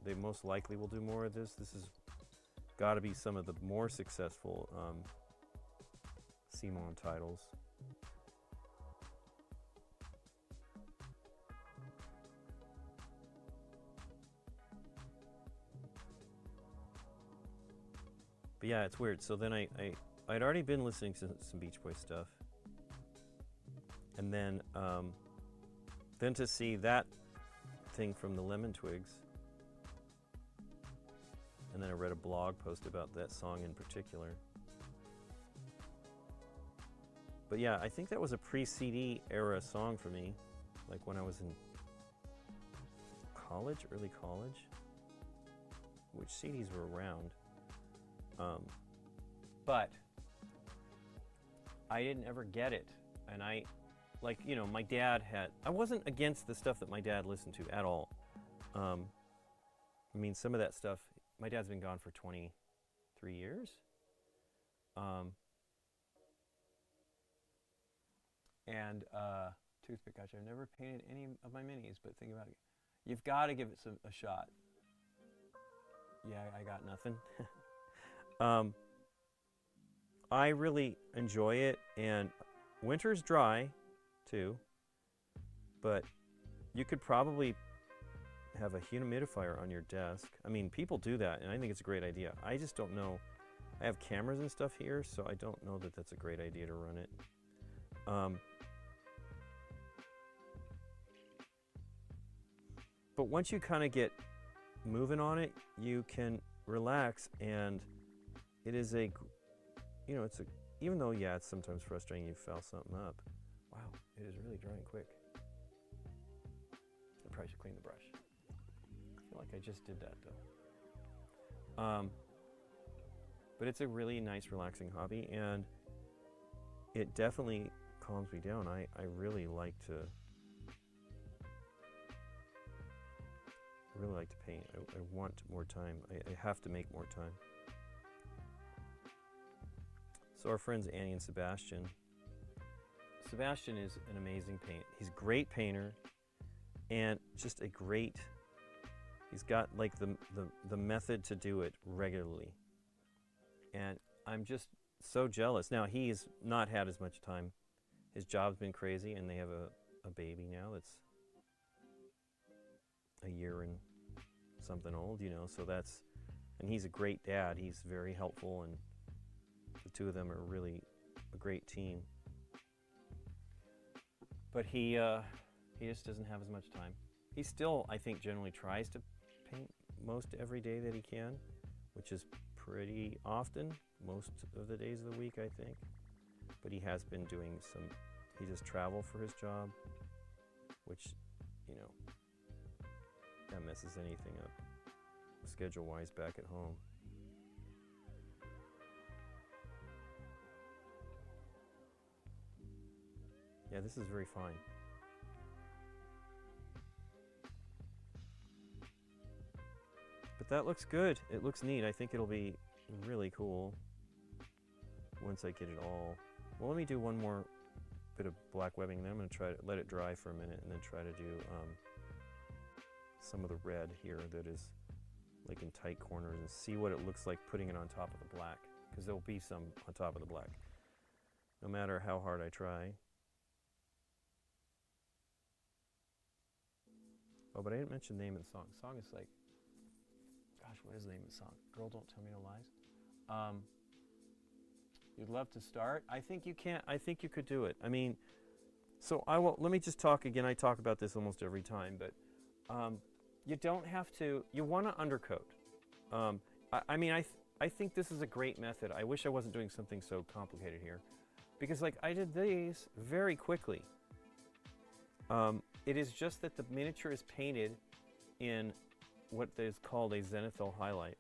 They most likely will do more of this. This has got to be some of the more successful CMON titles. But yeah, it's weird. So then I'd already been listening to some Beach Boys stuff, and then to see that thing from the Lemon Twigs, and then I read a blog post about that song in particular. But yeah, I think that was a pre-CD era song for me, like when I was in college, early college, which CDs were around. But I didn't ever get it, and my dad had. I wasn't against the stuff that my dad listened to at all. I mean, some of that stuff. My dad's been gone for 23 years. Toothpick Gotcha. I've never painted any of my minis, but think about it. You've got to give it a shot. Yeah, I got nothing. I really enjoy it, and winter's dry too, but you could probably have a humidifier on your desk. I mean, people do that, and I think it's a great idea. I just don't know. I have cameras and stuff here, so I don't know that that's a great idea to run it. But once you kind of get moving on it, you can relax, and it is even though, yeah, it's sometimes frustrating, you foul something up. Wow, it is really drying quick. I probably should clean the brush. I feel like I just did that though. But it's a really nice, relaxing hobby, and it definitely calms me down. I really like to paint. I want more time. I have to make more time. So our friends Annie and Sebastian. Sebastian is an amazing painter. He's a great painter, and just a great. He's got like the method to do it regularly, and I'm just so jealous. Now he's not had as much time. His job's been crazy, and they have a baby now that's a year and something old, So that's, and he's a great dad. He's very helpful, and the two of them are really a great team. But he just doesn't have as much time. He still, I think, generally tries to paint most every day that he can, which is pretty often, most of the days of the week, I think. But he has been doing he does travel for his job, which, that messes anything up schedule-wise back at home. Yeah, this is very fine. But that looks good. It looks neat. I think it'll be really cool once I get it all. Well, let me do one more bit of black webbing, then I'm going to try to let it dry for a minute and then try to do some of the red here that is like in tight corners, and see what it looks like putting it on top of the black, because there'll be some on top of the black no matter how hard I try. Oh, but I didn't mention the name of the song. The song is like, gosh, what is the name of the song? Girl, Don't Tell Me No Lies. You'd love to start? I think you can. I think you could do it. I mean, so let me just talk again. I talk about this almost every time, but you don't have to. You want to undercoat. I think this is a great method. I wish I wasn't doing something so complicated here, because like I did these very quickly. It is just that the miniature is painted in what is called a zenithal highlight.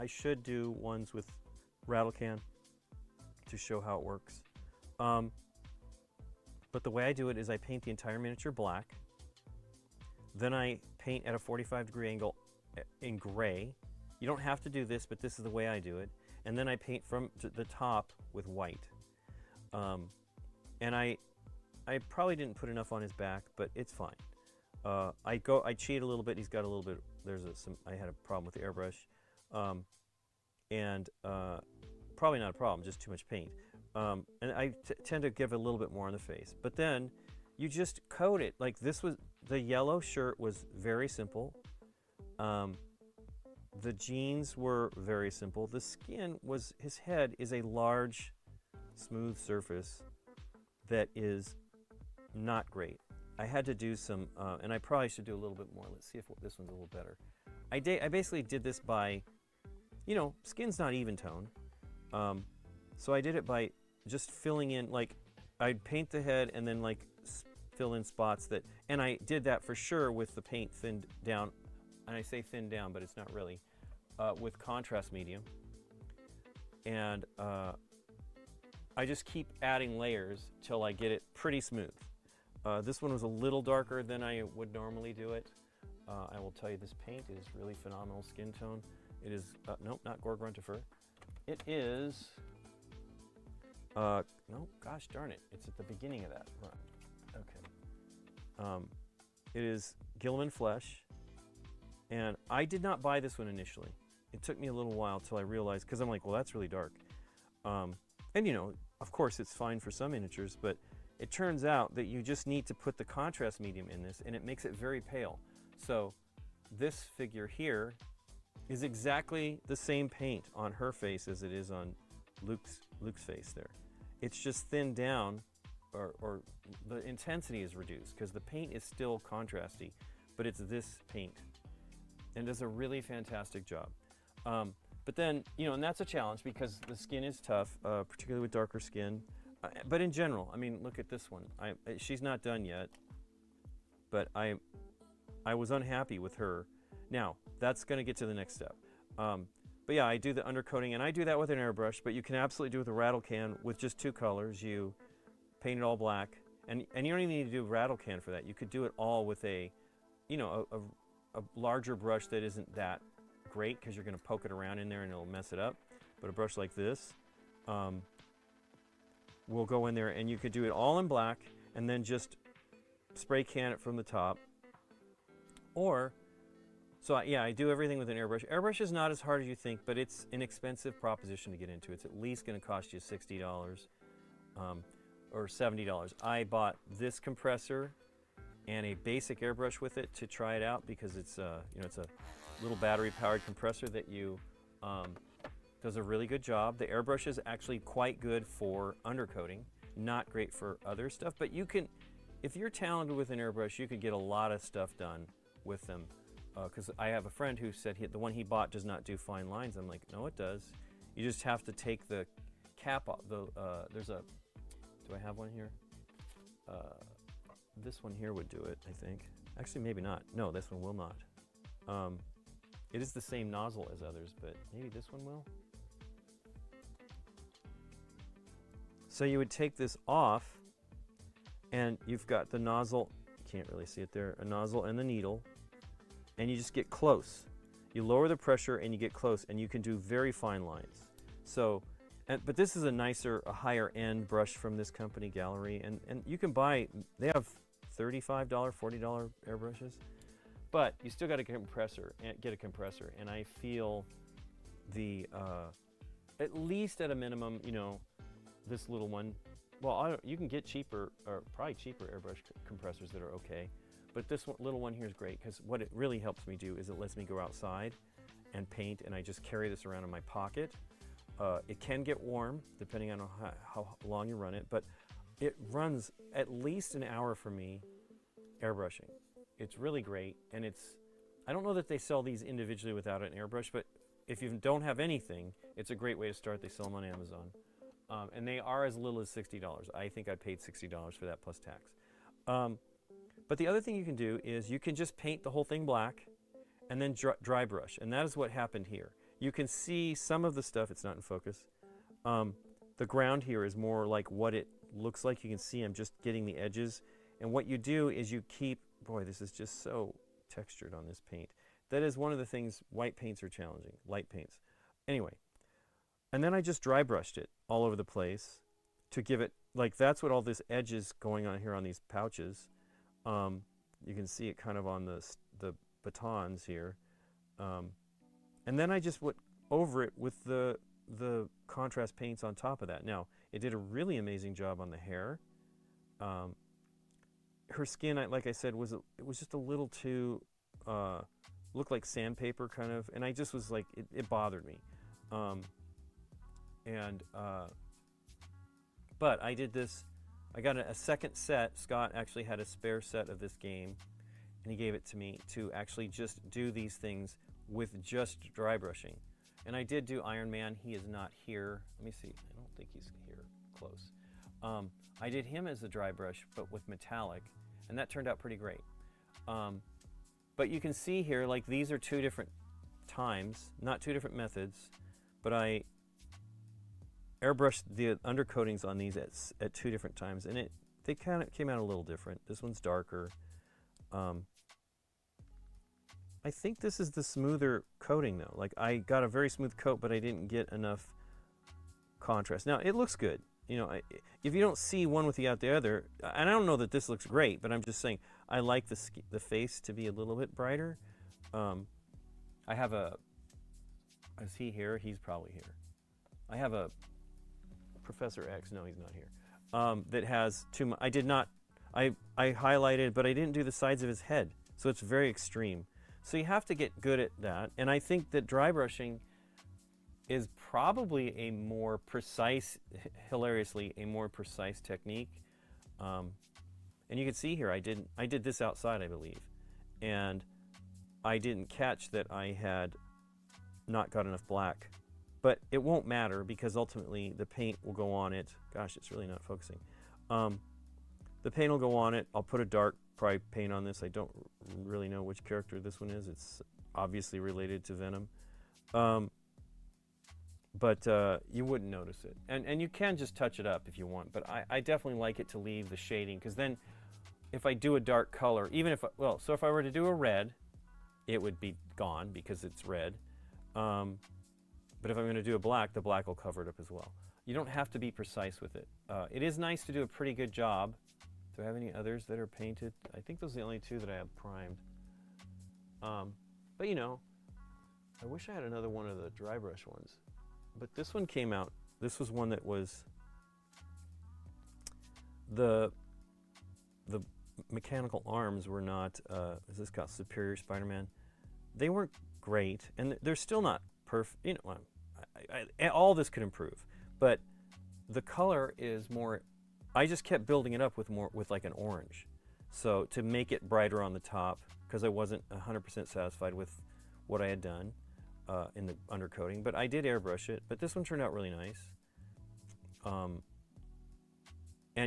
I should do ones with rattle can to show how it works. But the way I do it is I paint the entire miniature black. Then I paint at a 45-degree angle in gray. You don't have to do this, but this is the way I do it. And then I paint from the top with white. And I probably didn't put enough on his back, but it's fine. I cheat a little bit. He's got a little bit. I had a problem with the airbrush, and probably not a problem, just too much paint. And I tend to give a little bit more on the face. But then you just coat it. Like the yellow shirt was very simple. The jeans were very simple. The skin was, his head is a large, smooth surface that is not great. I had to do some, and I probably should do a little bit more. Let's see if this one's a little better. I basically did this by, skin's not even tone. So I did it by just filling in, like, I'd paint the head and then like fill in spots and I did that for sure with the paint thinned down, and I say thinned down, but it's not really, with contrast medium. And I just keep adding layers till I get it pretty smooth. This one was a little darker than I would normally do it. I will tell you, this paint is really phenomenal skin tone. It is, nope, not Gorgruntifer. It is, no, gosh darn it, it's at the beginning of that run. Okay. It is Gilliman Flesh, and I did not buy this one initially. It took me a little while till I realized, because I'm like, well, that's really dark. And of course it's fine for some miniatures, but it turns out that you just need to put the contrast medium in this, and it makes it very pale. So this figure here is exactly the same paint on her face as it is on Luke's face there. It's just thinned down, or the intensity is reduced, because the paint is still contrasty, but it's this paint, and does a really fantastic job. But then, and that's a challenge because the skin is tough, particularly with darker skin. But in general, I mean, look at this one. She's not done yet, but I was unhappy with her. Now, that's going to get to the next step. But yeah, I do the undercoating, and I do that with an airbrush, but you can absolutely do it with a rattle can with just two colors. You paint it all black, and you don't even need to do rattle can for that. You could do it all with a larger brush that isn't that great, because you're going to poke it around in there and it'll mess it up. But a brush like this will go in there, and you could do it all in black and then just spray can it from the top. Or, so yeah, I do everything with an airbrush. Airbrush is not as hard as you think, but it's an expensive proposition to get into. It's at least going to cost you $60 or $70. I bought this compressor and a basic airbrush with it to try it out, because it's it's a little battery-powered compressor that does a really good job. The airbrush is actually quite good for undercoating, not great for other stuff, but you can, if you're talented with an airbrush, you could get a lot of stuff done with them. Because I have a friend who said the one he bought does not do fine lines. I'm like, no, it does. You just have to take the cap off. There's a, do I have one here? This one here would do it, I think. Actually, maybe not. No, this one will not. It is the same nozzle as others, but maybe this one will. So you would take this off, and you've got the nozzle, you can't really see it there, a nozzle and the needle, and you just get close. You lower the pressure and you get close, and you can do very fine lines. So, but this is a higher end brush from this company, Gallery, and you can buy, they have $35, $40 airbrushes, but you still got to get a compressor, and I feel at least at a minimum, this little one, well, you can get cheaper, or probably cheaper airbrush compressors that are okay, but this little one here is great, because what it really helps me do is it lets me go outside and paint, and I just carry this around in my pocket. It can get warm depending on how long you run it, but it runs at least an hour for me airbrushing. It's really great, and I don't know that they sell these individually without an airbrush, but if you don't have anything, it's a great way to start. They sell them on Amazon. And they are as little as $60. I think I paid $60 for that plus tax. But the other thing you can do is you can just paint the whole thing black and then dry brush, and that is what happened here. You can see some of the stuff, it's not in focus. The ground here is more like what it looks like. You can see I'm just getting the edges. And what you do is you keep, boy, this is just so textured on this paint. That is one of the things, white paints are challenging, light paints. Anyway, and then I just dry brushed it all over the place to give it like that's what all this edge is going on here on these pouches. You can see it kind of on the batons here. And then I just went over it with the contrast paints on top of that. Now, it did a really amazing job on the hair. Her skin, like I said, it was just a little too, looked like sandpaper kind of, and I just was like, it bothered me. But I did this, I got a second set. Scott actually had a spare set of this game, and he gave it to me to actually just do these things with just dry brushing. And I did do Iron Man. He is not here. Let me see. I don't think he's here close. I did him as a dry brush, but with metallic, and that turned out pretty great. But you can see here, like these are two different times, not two different methods, but I airbrushed the undercoatings on these at two different times, and they kind of came out a little different. This one's darker. I think this is the smoother coating though. Like I got a very smooth coat, but I didn't get enough contrast. Now it looks good. You know, if you don't see one without the other, and I don't know that this looks great, but I'm just saying I like the face to be a little bit brighter. I have is he here? He's probably here. I have a Professor X. No, he's not here. That has too much. I highlighted, but I didn't do the sides of his head, so it's very extreme. So you have to get good at that, and I think that dry brushing is probably a more precise, hilariously, a more precise technique. And you can see here, I did this outside, I believe, and I didn't catch that I had not got enough black, but it won't matter because ultimately the paint will go on it. Gosh, it's really not focusing. The paint will go on it. I'll put a dark probably paint on this. I don't really know which character this one is. It's obviously related to Venom. But you wouldn't notice it. And you can just touch it up if you want, but I definitely like it to leave the shading, because then if I do a dark color, even if, so if I were to do a red, it would be gone because it's red. But if I'm going to do a black, the black will cover it up as well. You don't have to be precise with it. It is nice to do a pretty good job. Do I have any others that are painted? I think those are the only two that I have primed. But you know, I wish I had another one of the dry brush ones. But this one came out, this was one that was the mechanical arms were not, is this got Superior Spider-Man? They weren't great, and they're still not perfect. You know, all this could improve, but the color is more, I just kept building it up with like an orange. So to make it brighter on the top, because I wasn't 100% satisfied with what I had done in the undercoating, but I did airbrush it, but this one turned out really nice. And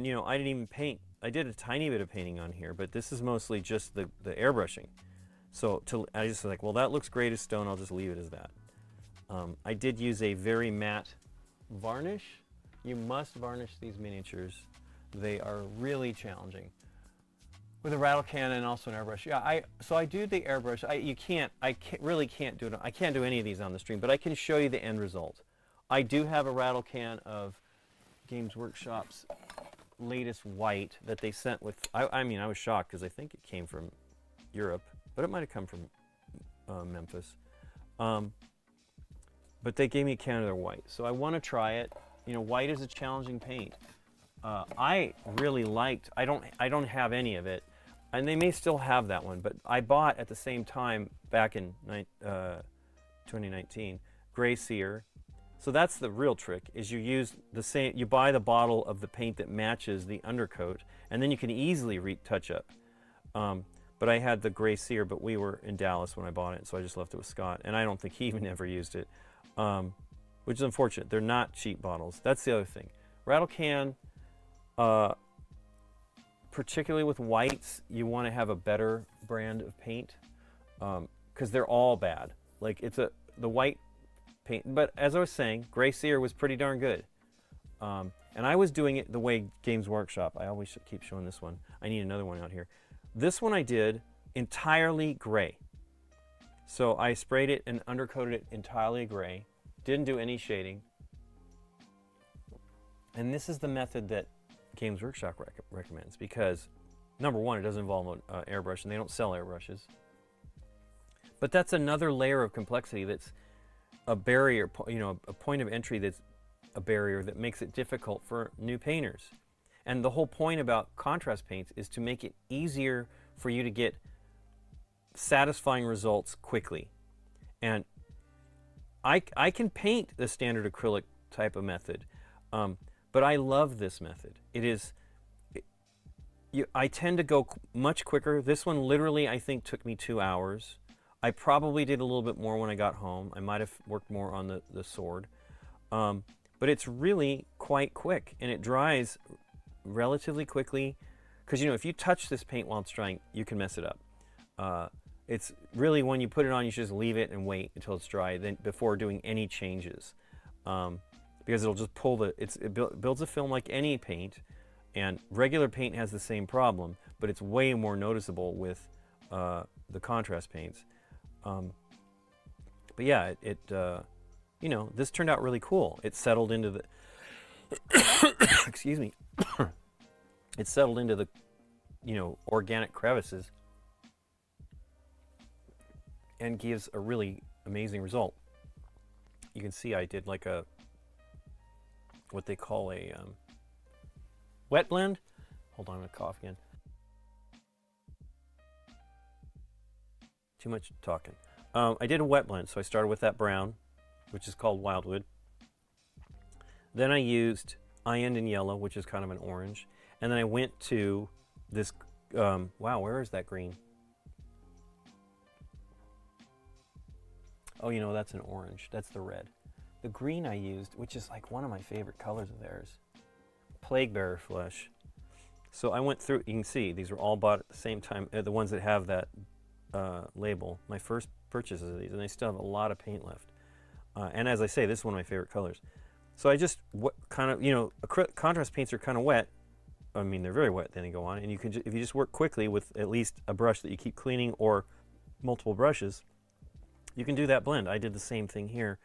you know, I didn't even paint. I did a tiny bit of painting on here, but this is mostly just the airbrushing. So I just was like, well, that looks great as stone, I'll just leave it as that. I did use a very matte varnish. You must varnish these miniatures. They are really challenging. With a rattle can and also an airbrush. Yeah, so I do the airbrush. I really can't do it. I can't do any of these on the stream, but I can show you the end result. I do have a rattle can of Games Workshop's latest white that they sent with, I mean, I was shocked because I think it came from Europe, but it might have come from Memphis. But they gave me a can of their white, so I want to try it. You know, white is a challenging paint. I really liked, I don't have any of it, and they may still have that one, but I bought at the same time back in 2019 Gray Sear. So that's the real trick, is you use the same, you buy the bottle of the paint that matches the undercoat, and then you can easily retouch up. But I had the Gray Sear, but we were in Dallas when I bought it, so I just left it with Scott, and I don't think he even ever used it, which is unfortunate. They're not cheap bottles. That's the other thing. Rattle can, particularly with whites, you want to have a better brand of paint, because they're all bad. Like the white paint, but as I was saying, Gray Sear was pretty darn good. And I was doing it the way Games Workshop, I always keep showing this one. I need another one out here. This one I did entirely gray. So I sprayed it and undercoated it entirely gray. Didn't do any shading. And this is the method that Games Workshop recommends, because number one, it doesn't involve an airbrush, and they don't sell airbrushes. But that's another layer of complexity that's a barrier, a point of entry that's a barrier that makes it difficult for new painters. And the whole point about contrast paints is to make it easier for you to get satisfying results quickly. And I can paint the standard acrylic type of method, but I love this method. I tend to go much quicker. This one literally, I think, took me 2 hours. I probably did a little bit more when I got home. I might have worked more on the sword. But it's really quite quick, and it dries relatively quickly. Because, if you touch this paint while it's drying, you can mess it up. It's really, when you put it on, you should just leave it and wait until it's dry before doing any changes. Because it'll just pull it builds a film like any paint, and regular paint has the same problem, but it's way more noticeable with the contrast paints. But yeah, this turned out really cool. It settled into the excuse me. It settled into the organic crevices and gives a really amazing result. You can see I did like what they call a wet blend. Hold on, I'm gonna cough again. Too much talking. I did a wet blend, so I started with that brown, which is called Wildwood. Then I used Cyan and Yellow, which is kind of an orange. And then I went to this, wow, where is that green? Oh, that's an orange. That's the red. The green I used, which is like one of my favorite colors of theirs, Plague Bearer Flesh. So I went through, you can see, these were all bought at the same time, the ones that have that label. My first purchases of these, and they still have a lot of paint left. And as I say, this is one of my favorite colors. So I just contrast paints are kind of wet. I mean, they're very wet, then they go on. And you can, if you just work quickly with at least a brush that you keep cleaning or multiple brushes, you can do that blend. I did the same thing here,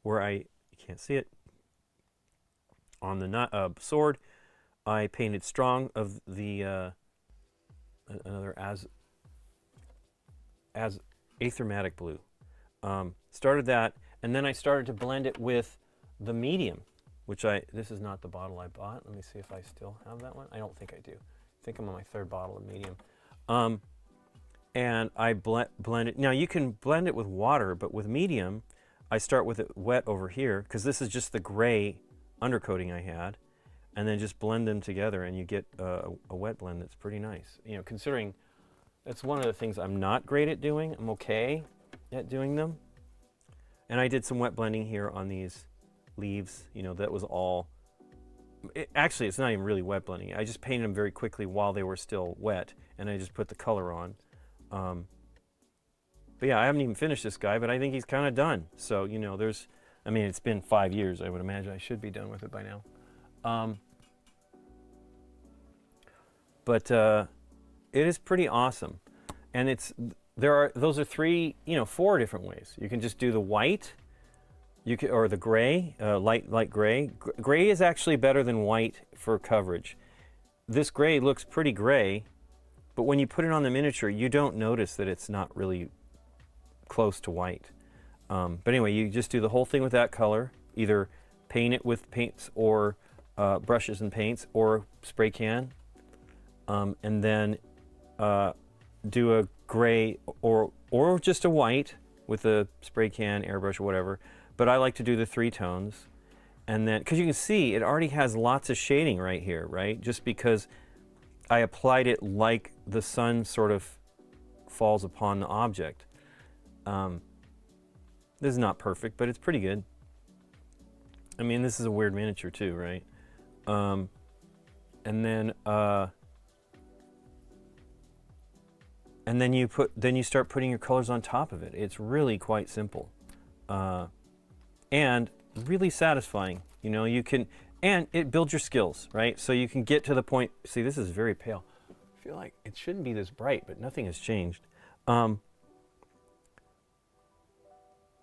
where you can't see it, on the sword, I painted strong of the another as Aethermatic blue. Started that, and then I started to blend it with the medium, which this is not the bottle I bought. Let me see if I still have that one. I don't think I do. I think I'm on my 3rd bottle of medium. And I blend it. Now you can blend it with water, but with medium, I start with it wet over here, because this is just the gray undercoating I had, and then just blend them together, and you get a wet blend that's pretty nice. Considering that's one of the things I'm not great at doing. I'm okay at doing them. And I did some wet blending here on these leaves. That was all. Actually, it's not even really wet blending. I just painted them very quickly while they were still wet, and I just put the color on. But yeah, I haven't even finished this guy, but I think he's kind of done. So, it's been 5 years. I would imagine I should be done with it by now. But it is pretty awesome. And those are 4 different ways. You can just do the white, or the gray, light gray. Gray is actually better than white for coverage. This gray looks pretty gray, but when you put it on the miniature, you don't notice that it's not really close to white. But anyway, you just do the whole thing with that color. Either paint it with paints or brushes and paints, or spray can, and then do a gray or just a white with a spray can, airbrush, or whatever. But I like to do the 3 tones, and then, because you can see it already has lots of shading right here, right? Just because I applied it like the sun sort of falls upon the object. This is not perfect, but it's pretty good. I mean, this is a weird miniature too, right? And then you start putting your colors on top of it. It's really quite simple, and really satisfying. And it builds your skills, right? So you can get to the point. See, this is very pale. I feel like it shouldn't be this bright, but nothing has changed.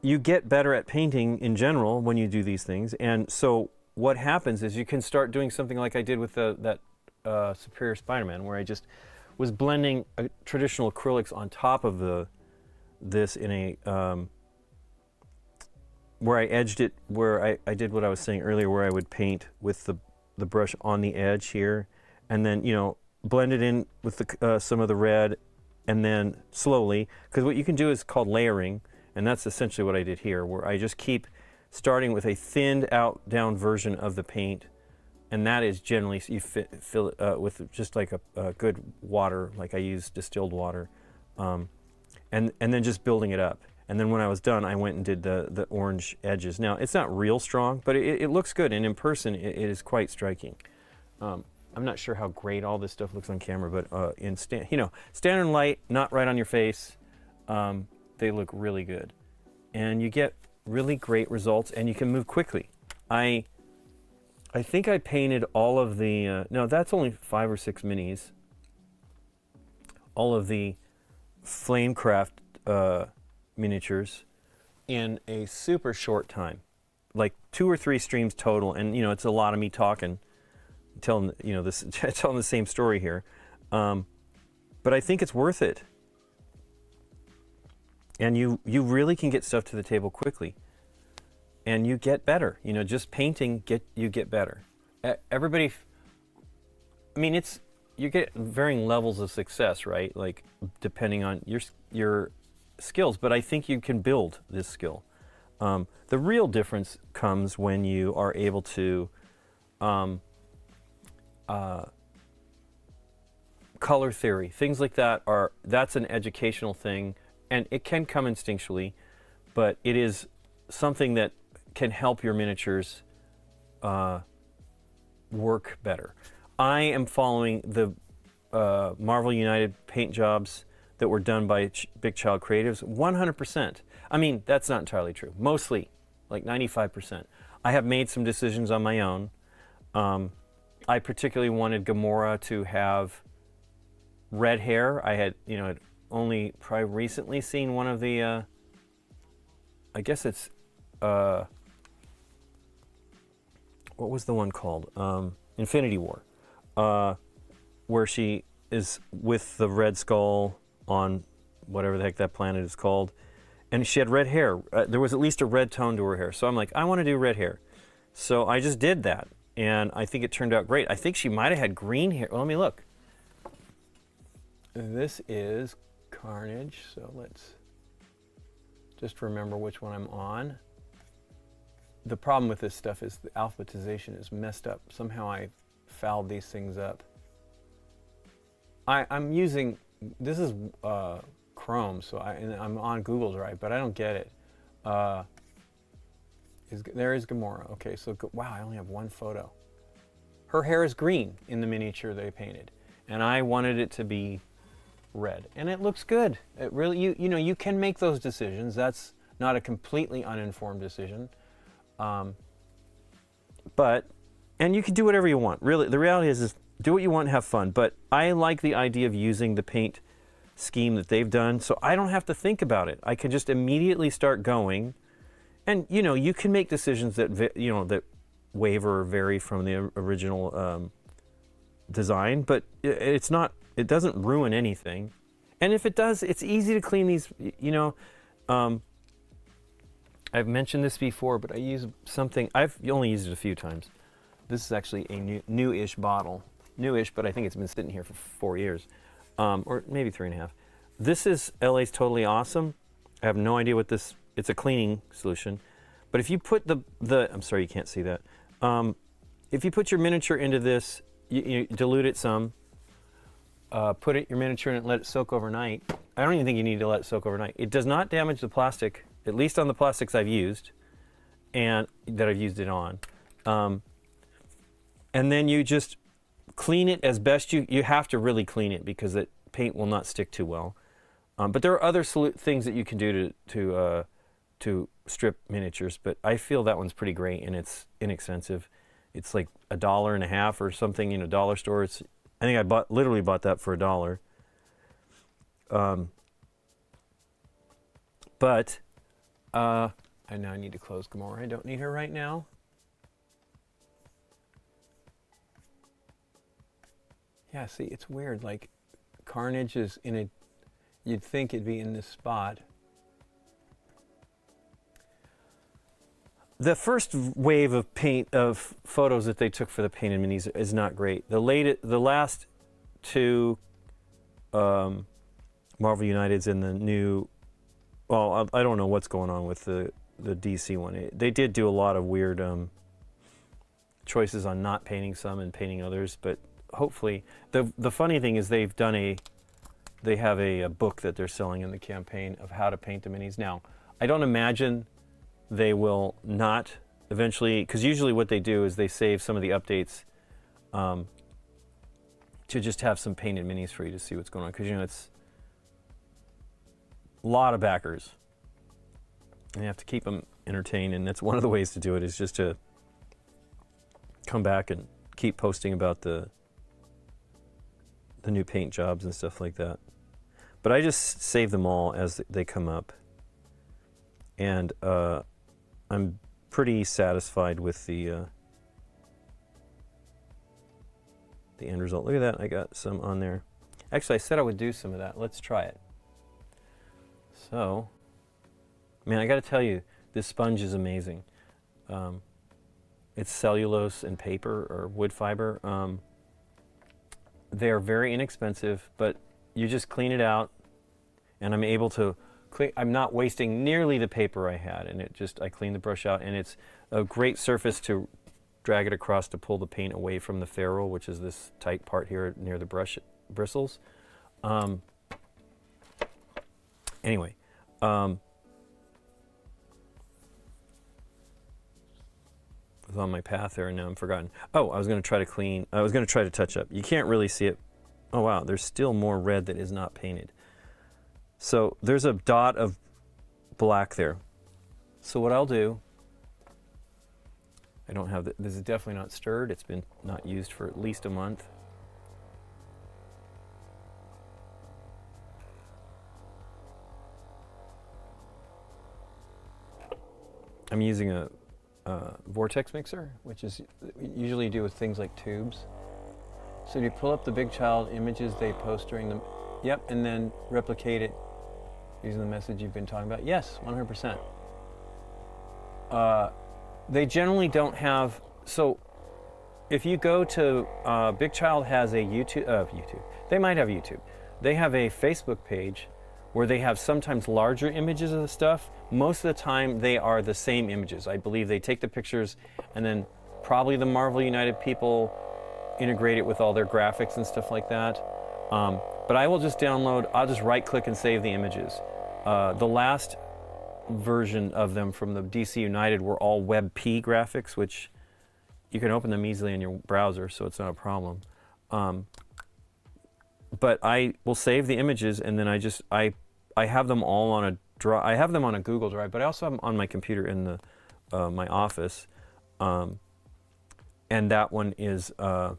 You get better at painting in general when you do these things, and so what happens is you can start doing something like I did with that Superior Spider-Man, where I just was blending traditional acrylics on top of this in a where I edged it, where I did what I was saying earlier, where I would paint with the brush on the edge here, and then, you know, blend it in with some of the red, and then slowly, because what you can do is called layering, and that's essentially what I did here, where I just keep starting with a thinned out down version of the paint, and that is generally, you fill it with just like a good water, like I use distilled water, and then just building it up. And then when I was done, I went and did the orange edges. Now, it's not real strong, but it looks good, and in person, it is quite striking. I'm not sure how great all this stuff looks on camera, but in standard light, not right on your face, they look really good. And you get really great results, and you can move quickly. I think I painted all of the, no, that's only 5 or 6 minis. All of the Flamecraft miniatures in a super short time, like 2 or 3 streams total. And, you know, it's a lot of me talking, telling, you know, telling the same story here. But I think it's worth it. And you really can get stuff to the table quickly. And you get better. You know, just painting, you get better. Everybody, I mean, you get varying levels of success, right? Like, depending on your skills. But I think you can build this skill. The real difference comes when you are able to color theory, things like that that's an educational thing, and it can come instinctually, but it is something that can help your miniatures work better. I am following the Marvel United paint jobs that were done by Big Child Creatives 100%. I mean, that's not entirely true. Mostly, like 95%. I have made some decisions on my own. I particularly wanted Gamora to have red hair. I had, you know, only probably recently seen one of the, I guess it's, what was the one called? Infinity War, where she is with the Red Skull on whatever the heck that planet is called, and she had red hair. There was at least a red tone to her hair, so I'm like, I want to do red hair. So I just did that, and I think it turned out great. I think she might have had green hair. Well, let me look. This is Carnage, so let's just remember which one I'm on. The problem with this stuff is the alphabetization is messed up. Somehow I fouled these things up. I'm using, this is Chrome, so I'm on Google Drive, but I don't get it. There is Gamora. Okay, so wow, I only have one photo. Her hair is green in the miniature they painted, and I wanted it to be red, and it looks good. It really, you know, you can make those decisions. That's not a completely uninformed decision. But, and you can do whatever you want. Really, the reality is do what you want and have fun. But I like the idea of using the paint scheme that they've done, so I don't have to think about it. I can just immediately start going. And, you know, you can make decisions that, you know, that waver or vary from the original design, but it's not, it doesn't ruin anything. And if it does, it's easy to clean these, you know. I've mentioned this before, but I use something, I've only used it a few times. This is actually a new-ish bottle. New-ish, but I think it's been sitting here for 4 years, or maybe 3.5. This is LA's Totally Awesome. I have no idea what this, it's a cleaning solution. But if you put I'm sorry, you can't see that. If you put your miniature into this, you dilute it some, put your miniature in it, let it soak overnight. I don't even think you need to let it soak overnight. It does not damage the plastic, at least on the plastics I've used, and that I've used it on. And then you just clean it as best you have to really clean it because the paint will not stick too well. But there are other things that you can do to strip miniatures, but I feel that one's pretty great and it's inexpensive. It's like $1.50 or something in a dollar store. I think I literally bought that for $1. But I now need to close Gamora. I don't need her right now. Yeah, see, it's weird. Like, Carnage is in a, you'd think it'd be in this spot. The first wave of photos that they took for the painted minis is not great. The last two Marvel Uniteds and the new, well, I don't know what's going on with the DC one. They did do a lot of weird choices on not painting some and painting others, but hopefully, the funny thing is they have a book that they're selling in the campaign of how to paint the minis. Now, I don't imagine they will not eventually, because usually what they do is they save some of the updates to just have some painted minis for you to see what's going on, because you know it's a lot of backers and you have to keep them entertained, and that's one of the ways to do it, is just to come back and keep posting about the new paint jobs and stuff like that. But I just save them all as they come up, and I'm pretty satisfied with the end result. Look at that, I got some on there. Actually, I said I would do some of that. Let's try it. So, man, I got to tell you, this sponge is amazing. It's cellulose and paper or wood fiber. They are very inexpensive, but you just clean it out, and I'm able to I'm not wasting nearly the paper I had, and I clean the brush out, and it's a great surface to drag it across to pull the paint away from the ferrule, which is this tight part here near the brush bristles. Anyway, I was on my path there, and now I'm forgotten. Oh, I was going to try to touch up. You can't really see it. Oh wow, there's still more red that is not painted. So there's a dot of black there. So what I'll do, I don't have, this is definitely not stirred. It's been not used for at least a month. I'm using a vortex mixer, which is usually do with things like tubes. So you pull up the big child images they post during the, yep, and then replicate it using the message you've been talking about. Yes, 100%. They generally don't have, so if you go to, Big Child has a YouTube, they might have YouTube. They have a Facebook page where they have sometimes larger images of the stuff. Most of the time they are the same images. I believe they take the pictures and then probably the Marvel United people integrate it with all their graphics and stuff like that. But I will just download, I'll just right click and save the images. The last version of them from the DC United were all WebP graphics, which you can open them easily in your browser, so it's not a problem. But I will save the images, and then I have them all on a drive. I have them on a Google Drive, but I also have them on my computer in the my office. And that one is, wonder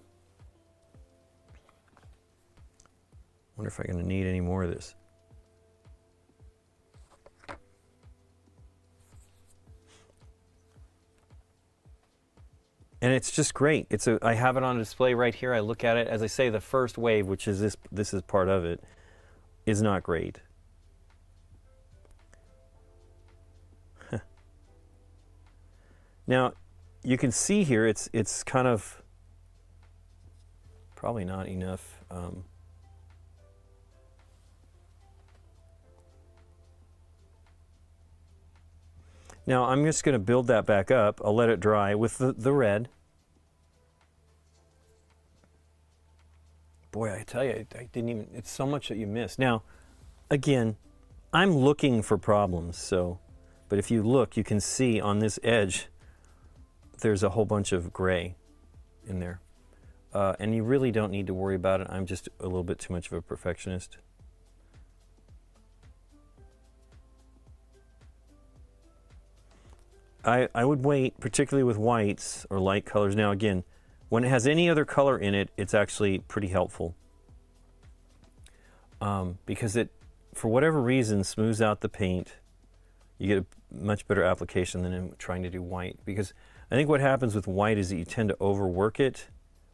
if I'm going to need any more of this. And it's just great. I have it on display right here. I look at it. As I say, the first wave, which is this is part of it, is not great. Now, you can see here, it's kind of probably not enough. Now, I'm just going to build that back up. I'll let it dry with the red. Boy, I tell you, I didn't even, it's so much that you missed. Now, again, I'm looking for problems, so, but if you look, you can see on this edge, there's a whole bunch of gray in there. And you really don't need to worry about it. I'm just a little bit too much of a perfectionist. I would wait, particularly with whites or light colors. Now again, when it has any other color in it, it's actually pretty helpful. Because it, for whatever reason, smooths out the paint. You get a much better application than in trying to do white. Because I think what happens with white is that you tend to overwork it.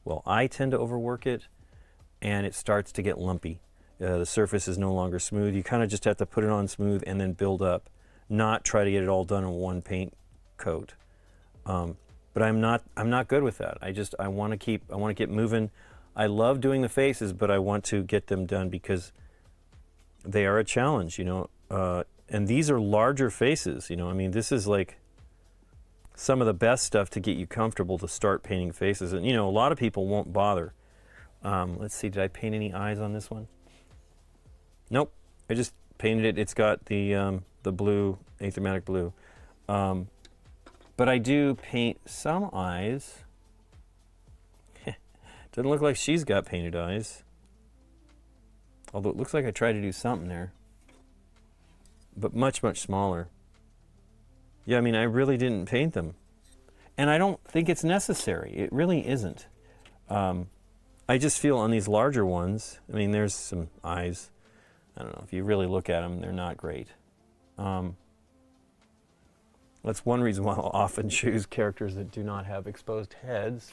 Well, I tend to overwork it. and it starts to get lumpy. The surface is no longer smooth. You kind of just have to put it on smooth and then build up, not try to get it all done in one paint coat. But I'm not good with that. I want to get moving. I love doing the faces, but I want to get them done because they are a challenge, you know. And these are larger faces, you know. I mean, this is like some of the best stuff to get you comfortable to start painting faces. And you know, a lot of people won't bother. Let's see, did I paint any eyes on this one? Nope, I just painted it. It's got the blue, achromatic blue. But I do paint some eyes. Doesn't look like she's got painted eyes. Although it looks like I tried to do something there. But much, much smaller. Yeah, I mean, I really didn't paint them. And I don't think it's necessary. It really isn't. I just feel on these larger ones, I mean, there's some eyes. I don't know, if you really look at them, they're not great. That's one reason why I'll often choose characters that do not have exposed heads,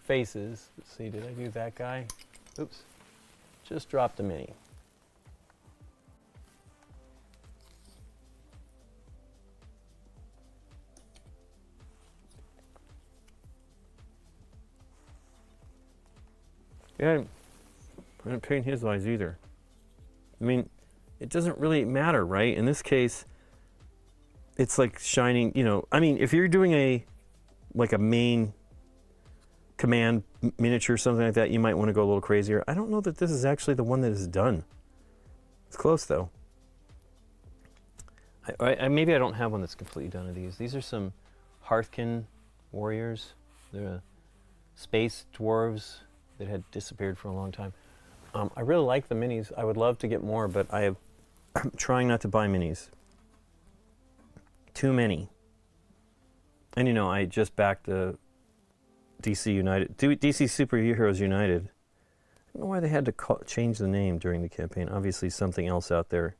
faces. Let's see, did I do that guy? Oops, just dropped a mini. Yeah, I didn't paint his eyes either. I mean, it doesn't really matter, right? In this case, it's like shining, you know, I mean, if you're doing like a main command miniature or something like that, you might want to go a little crazier. I don't know that this is actually the one that is done. It's close though. Maybe I don't have one that's completely done of these. These are some Hearthkin warriors. They're space dwarves that had disappeared for a long time. I really like the minis. I would love to get more, but I'm trying not to buy minis. Too many. And you know, I just backed the DC United, DC Superheroes United. I don't know why they had to change the name during the campaign. Obviously something else out there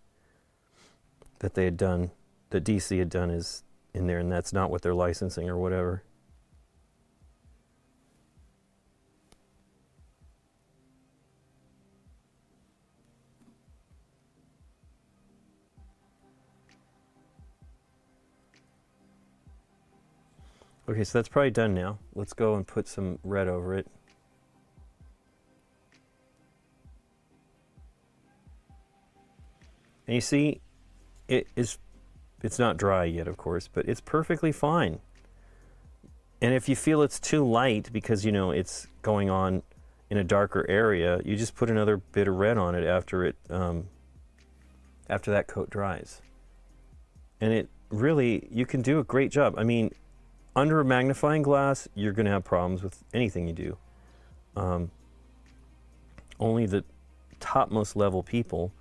that they had done, that DC had done is in there, and that's not what they're licensing or whatever. Okay, so that's probably done now. Let's go and put some red over it. And you see, it's not dry yet, of course, but it's perfectly fine. And if you feel it's too light because, you know, it's going on in a darker area, you just put another bit of red on it after that coat dries. And it really, you can do a great job. I mean, under a magnifying glass, you're going to have problems with anything you do. Only the topmost level people,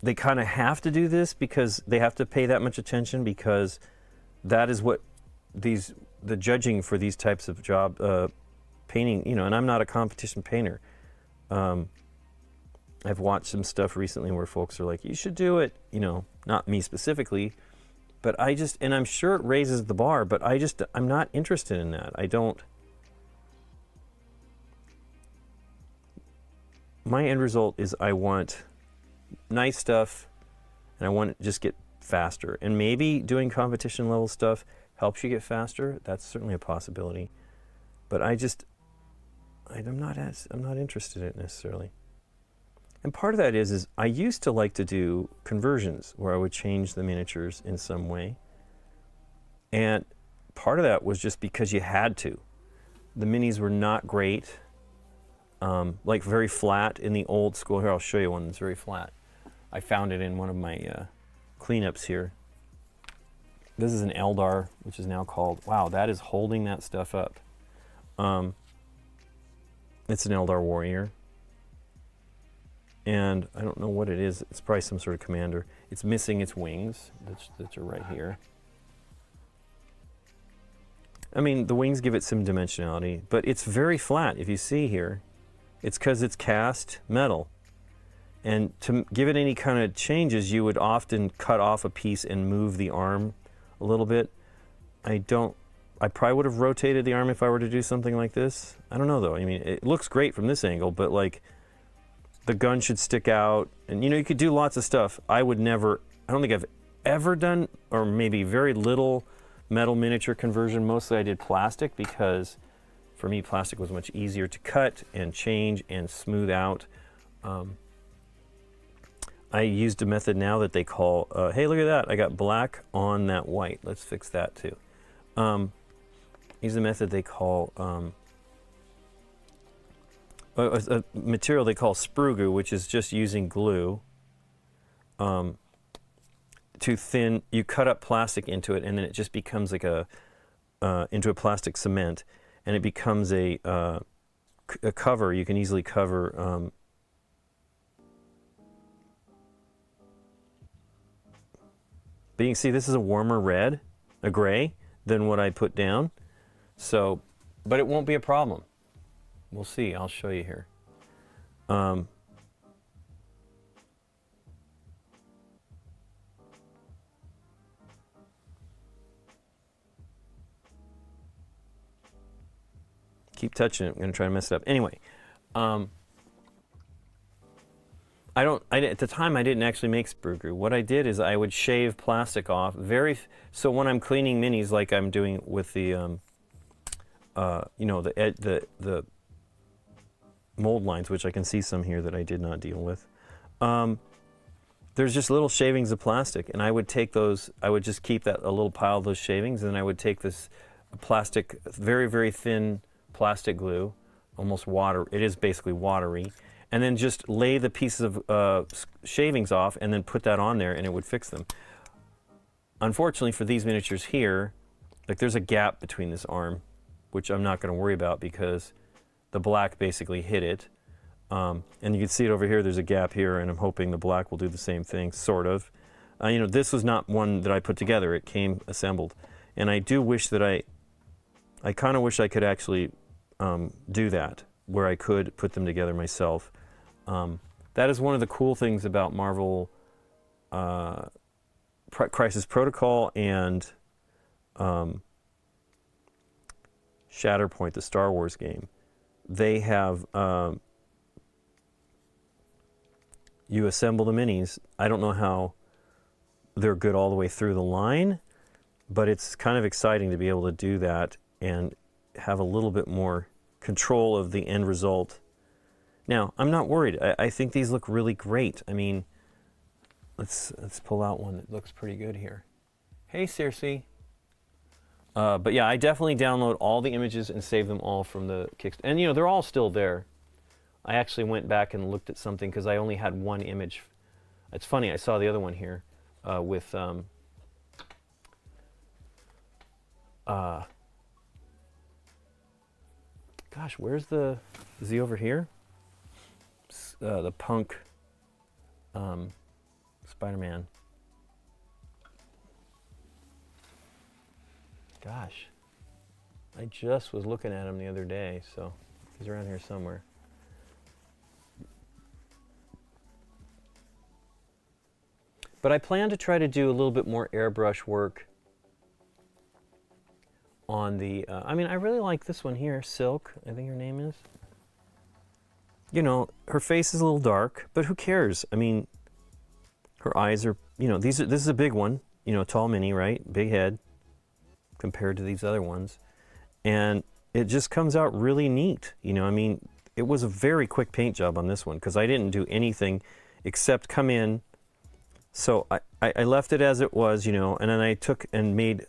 they kind of have to do this because they have to pay that much attention, because that is what the judging for these types of job painting, you know, and I'm not a competition painter. I've watched some stuff recently where folks are like, you should do it, you know, not me specifically, but and I'm sure it raises the bar, but I'm not interested in that. My end result is I want nice stuff, and I want to just get faster. And maybe doing competition level stuff helps you get faster. That's certainly a possibility. But I'm not interested in it necessarily. And part of that is I used to like to do conversions where I would change the miniatures in some way. And part of that was just because you had to. The minis were not great, like very flat in the old school. Here, I'll show you one that's very flat. I found it in one of my cleanups here. This is an Eldar, which is now called, wow, that is holding that stuff up. It's an Eldar warrior. And I don't know what it is. It's probably some sort of commander. It's missing its wings that are right here. I mean, the wings give it some dimensionality, but it's very flat. If you see here, it's because it's cast metal. And to give it any kind of changes, you would often cut off a piece and move the arm a little bit. I I probably would have rotated the arm if I were to do something like this. I don't know though. I mean, it looks great from this angle, but like the gun should stick out, and you could do lots of stuff. I would never, I don't think I've ever done, or maybe very little metal miniature conversion. Mostly I did plastic because for me plastic was much easier to cut and change and smooth out. I used a method now that they call, hey, look at that, I got black on that white. Let's fix that too. Use a method they call, a material they call sprue glue, which is just using glue to thin. You cut up plastic into it, and then it just becomes like into a plastic cement, and it becomes a cover. You can easily cover. But you can see this is a warmer red, a gray, than what I put down. So, but it won't be a problem. We'll see. I'll show you here. Keep touching it. I'm going to try to mess it up. Anyway, at the time I didn't actually make sprue glue. What I did is I would shave plastic off so when I'm cleaning minis like I'm doing with the the mold lines, which I can see some here that I did not deal with. There's just little shavings of plastic, and I would take those, I would just keep a little pile of those shavings, and then I would take this plastic, very, very thin plastic glue, almost water, it is basically watery, and then just lay the pieces of shavings off and then put that on there, and it would fix them. Unfortunately for these miniatures here, like there's a gap between this arm, which I'm not going to worry about because the black basically hit it. And you can see it over here, there's a gap here, and I'm hoping the black will do the same thing, sort of. This was not one that I put together, it came assembled. And I do wish that I kind of wish I could actually do that, where I could put them together myself. That is one of the cool things about Marvel Crisis Protocol and Shatterpoint, the Star Wars game. They have, you assemble the minis. I don't know how they're good all the way through the line, but it's kind of exciting to be able to do that and have a little bit more control of the end result. Now, I'm not worried. I think these look really great. I mean, let's pull out one that looks pretty good here. Hey, Circe. But yeah, I definitely download all the images and save them all from the Kickstarter. And they're all still there. I actually went back and looked at something because I only had one image. It's funny, I saw the other one here with gosh, where's is he over here? The punk Spider-Man. Gosh, I just was looking at him the other day, so he's around here somewhere. But I plan to try to do a little bit more airbrush work on the, I really like this one here, Silk, I think her name is. Her face is a little dark, but who cares? I mean, her eyes are, this is a big one, tall mini, right? Big head compared to these other ones. And it just comes out really neat. It was a very quick paint job on this one because I didn't do anything except come in. So I left it as it was, and then I took and made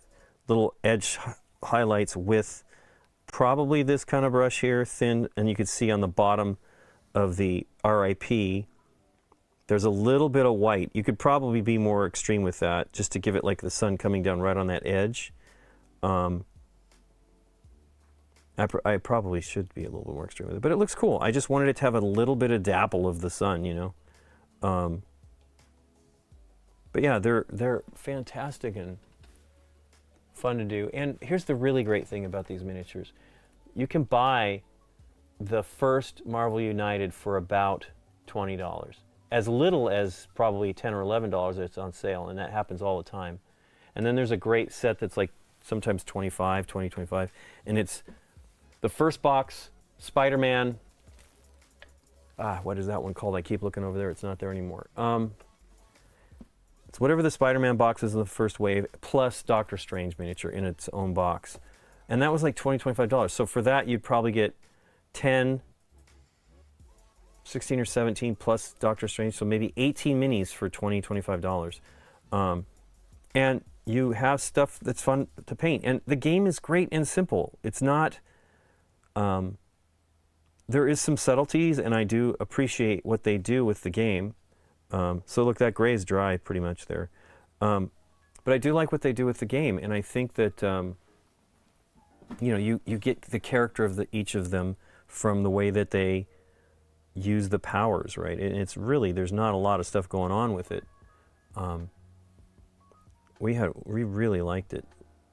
little edge highlights with probably this kind of brush here, thin, and you could see on the bottom of the RIP, there's a little bit of white. You could probably be more extreme with that, just to give it like the sun coming down right on that edge. I probably should be a little bit more extreme with it, but it looks cool. I just wanted it to have a little bit of dapple of the sun, But yeah, they're fantastic and fun to do. And here's the really great thing about these miniatures. You can buy the first Marvel United for about $20. As little as probably $10 or $11 it's on sale, and that happens all the time. And then there's a great set that's like sometimes 25, 20, 25. And it's the first box, Spider-Man. What is that one called? I keep looking over there. It's not there anymore. It's whatever the Spider-Man box is in the first wave, plus Doctor Strange miniature in its own box. And that was like $20, $25. So for that, you'd probably get 10, 16 or 17 plus Doctor Strange, so maybe 18 minis for $20, $25. And you have stuff that's fun to paint. And the game is great and simple. It's not, there is some subtleties, and I do appreciate what they do with the game. So look, that gray is dry pretty much there. But I do like what they do with the game, and I think that, you get the character of each of them from the way that they use the powers, right? And it's really, there's not a lot of stuff going on with it. We really liked it.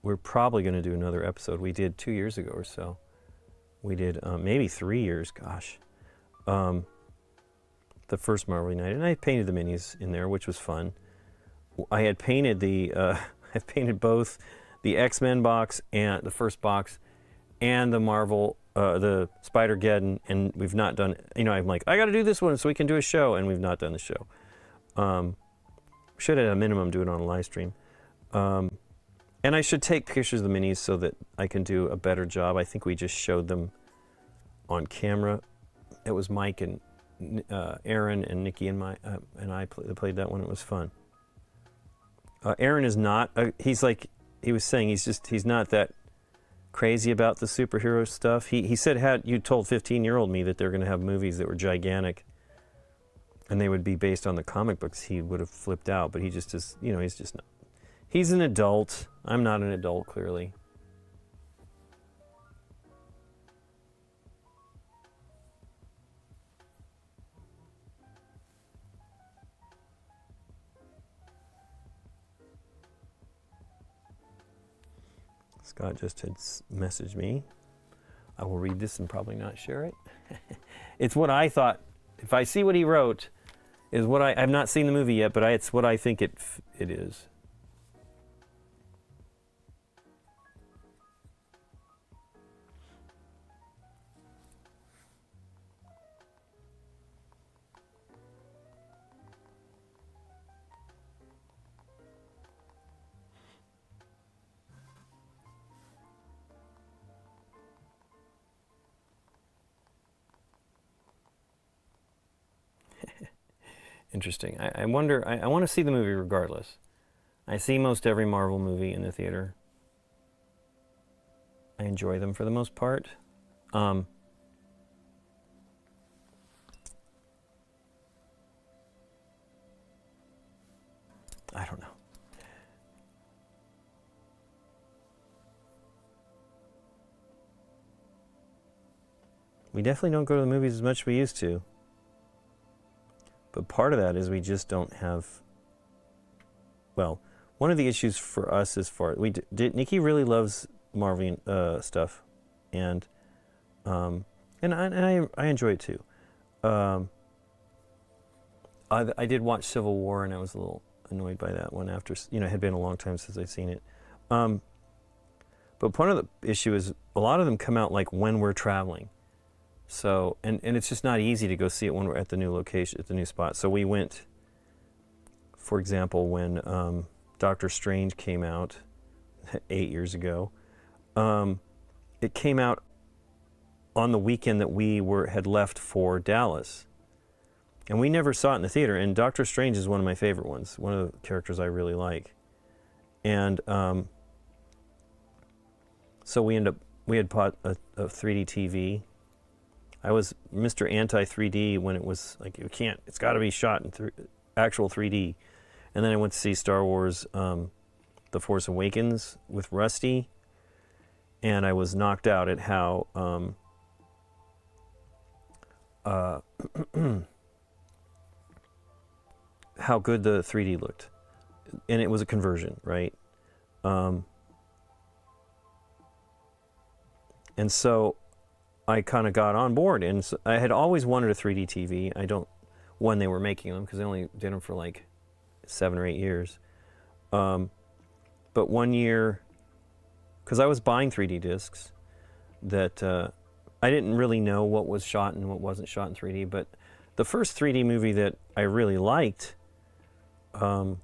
We're probably going to do another episode. We did 2 years ago or so. We did maybe 3 years, gosh. The first Marvel United, and I painted the minis in there, which was fun. I had painted I painted both the X-Men box and the first box, and the Marvel, the Spider-Geddon, and we've not done. I'm like, I got to do this one so we can do a show, and we've not done the show. Should at a minimum do it on a live stream, and I should take pictures of the minis so that I can do a better job. I think we just showed them on camera. It was Mike and Aaron and Nikki and I played that one. It was fun. Aaron is not. He's like he was saying. He's not that crazy about the superhero stuff. He said, had you told 15-year-old me that they're going to have movies that were gigantic and they would be based on the comic books, he would have flipped out. But he just is. He's just not. He's an adult. I'm not an adult, clearly. Scott just had messaged me. I will read this and probably not share it. It's what I thought. If I see what he wrote, is what I've not seen the movie yet, but it's what I think it is. Interesting. I wonder, I want to see the movie regardless. I see most every Marvel movie in the theater. I enjoy them for the most part. I don't know. We definitely don't go to the movies as much as we used to. But part of that is we just don't have. Well, one of the issues for us is Nikki really loves Marvel stuff, and I enjoy it too. I did watch Civil War, and I was a little annoyed by that one after it had been a long time since I'd seen it. But part of the issue is a lot of them come out like when we're traveling. So, and it's just not easy to go see it when we're at the new location, at the new spot. So we went, for example, when Doctor Strange came out 8 years ago. It came out on the weekend that we had left for Dallas. And we never saw it in the theater. And Doctor Strange is one of my favorite ones, one of the characters I really like. And so we had bought a 3D TV. I was Mr. Anti-3D when it was like, it's got to be shot in actual 3D. And then I went to see Star Wars The Force Awakens with Rusty, and I was knocked out at how how good the 3D looked. And it was a conversion, right? And so I kind of got on board, and so I had always wanted a 3D TV. When they were making them, because they only did them for like 7 or 8 years. But one year, because I was buying 3D discs that I didn't really know what was shot and what wasn't shot in 3D, but the first 3D movie that I really liked, well,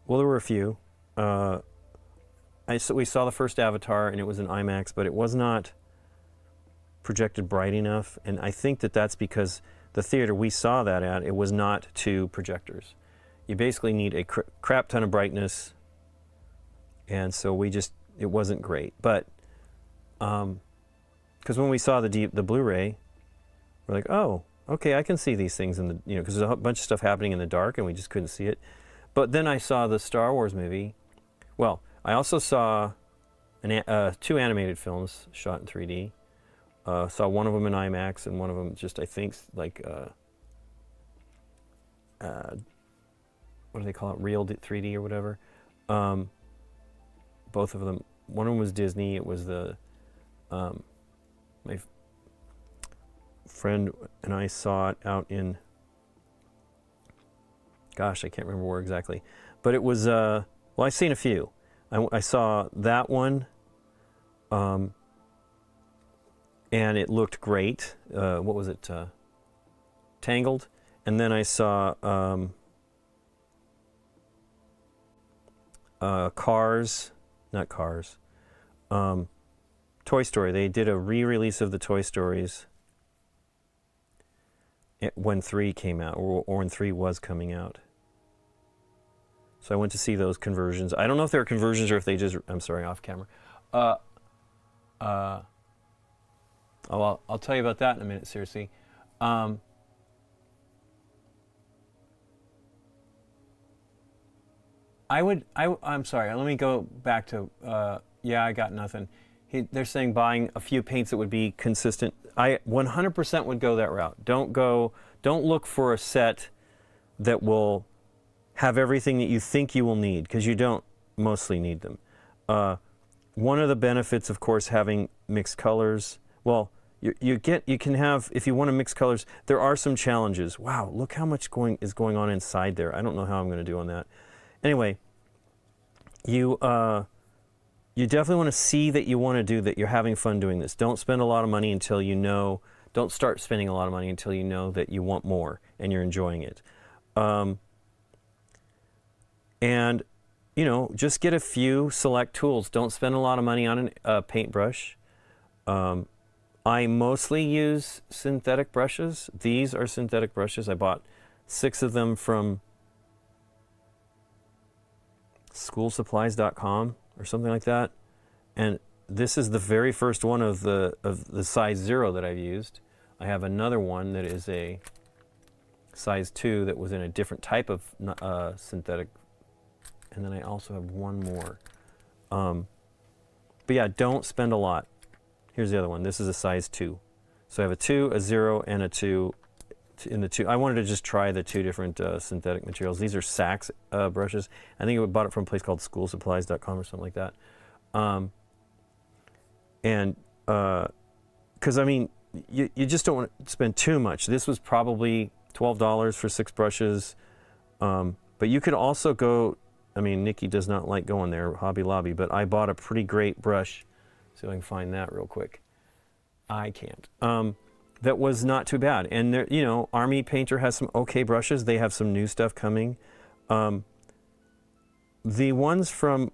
there were a few. We saw the first Avatar, and it was in IMAX, but it was not projected bright enough, and I think that that's because the theater we saw that at, it was not 2 projectors. You basically need a crap ton of brightness, and so it wasn't great. But because when we saw the Blu-ray, we're like, oh, okay, I can see these things in the, because there's a bunch of stuff happening in the dark, and we just couldn't see it. But then I saw the Star Wars movie. Well, I also saw 2 animated films shot in 3D. Saw one of them in IMAX and one of them just, I think, like, what do they call it, real 3D or whatever. Both of them, one of them was Disney. It was my friend and I saw it out in, gosh, I can't remember where exactly. But it was, well, I've seen a few. I saw that one, and it looked great. What was it? Tangled. And then I saw Toy Story. They did a re-release of the Toy Stories when 3 came out, or when 3 was coming out. So I went to see those conversions. I don't know if they were conversions or if they just, I'm sorry, off camera. I'll tell you about that in a minute, seriously. I'm sorry, let me go back to, yeah, I got nothing. They're saying buying a few paints that would be consistent. I 100% would go that route. Don't look for a set that will have everything that you think you will need, because you don't mostly need them. One of the benefits, of course, having mixed colors, well, you can have, if you want to mix colors, there are some challenges. Wow, look how much is going on inside there. I don't know how I'm going to do on that. Anyway, you definitely want to see that you want to do that, you're having fun doing this. Don't spend a lot of money until you know, don't start spending a lot of money until you know that you want more and you're enjoying it. And, just get a few select tools. Don't spend a lot of money on a paintbrush. I mostly use synthetic brushes. These are synthetic brushes. I bought 6 of them from schoolsupplies.com or something like that. And this is the very first one of the size 0 that I've used. I have another one that is a size 2 that was in a different type of synthetic. And then I also have one more. But yeah, don't spend a lot. Here's the other one. This is a size 2. So I have a 2, a 0, and a 2 in the 2. I wanted to just try the 2 different synthetic materials. These are Saks brushes. I think I bought it from a place called schoolsupplies.com or something like that. Because, I mean, you just don't want to spend too much. This was probably $12 for 6 brushes. But you could also go, I mean, Nikki does not like going there, Hobby Lobby, but I bought a pretty great brush. See if I can find that real quick. I can't. That was not too bad. And there, Army Painter has some okay brushes. They have some new stuff coming. The ones from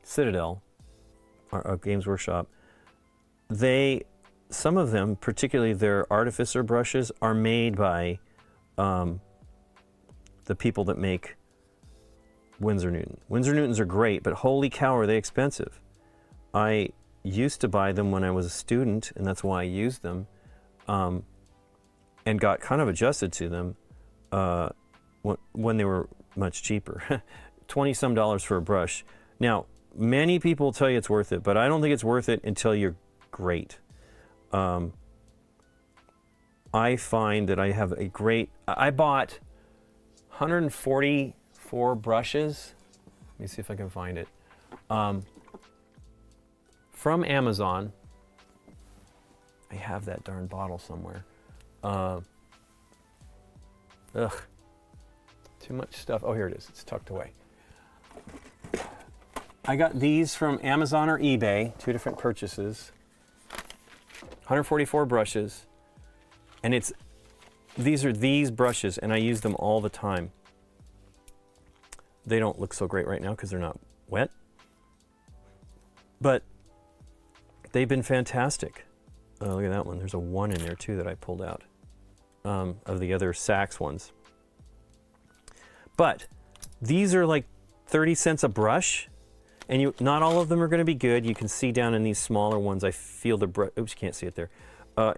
Citadel, Games Workshop, some of them, particularly their Artificer brushes, are made by the people that make Winsor Newton. Winsor Newtons are great, but holy cow, are they expensive. I used to buy them when I was a student, and that's why I used them, and got kind of adjusted to them when they were much cheaper. $20-some for a brush. Now, many people tell you it's worth it, but I don't think it's worth it until you're great. I find that I have I bought 144 brushes. Let me see if I can find it. From Amazon. I have that darn bottle somewhere. Too much stuff. Oh, here it is. It's tucked away. I got these from Amazon or eBay, 2 different purchases. 144 brushes. And these are these brushes, and I use them all the time. They don't look so great right now because they're not wet. But they've been fantastic. Look at that one. There's a 1 in there too that I pulled out of the other Saks ones. But these are like 30 cents a brush, and not all of them are going to be good. You can see down in these smaller ones, I feel the oops, you can't see it there.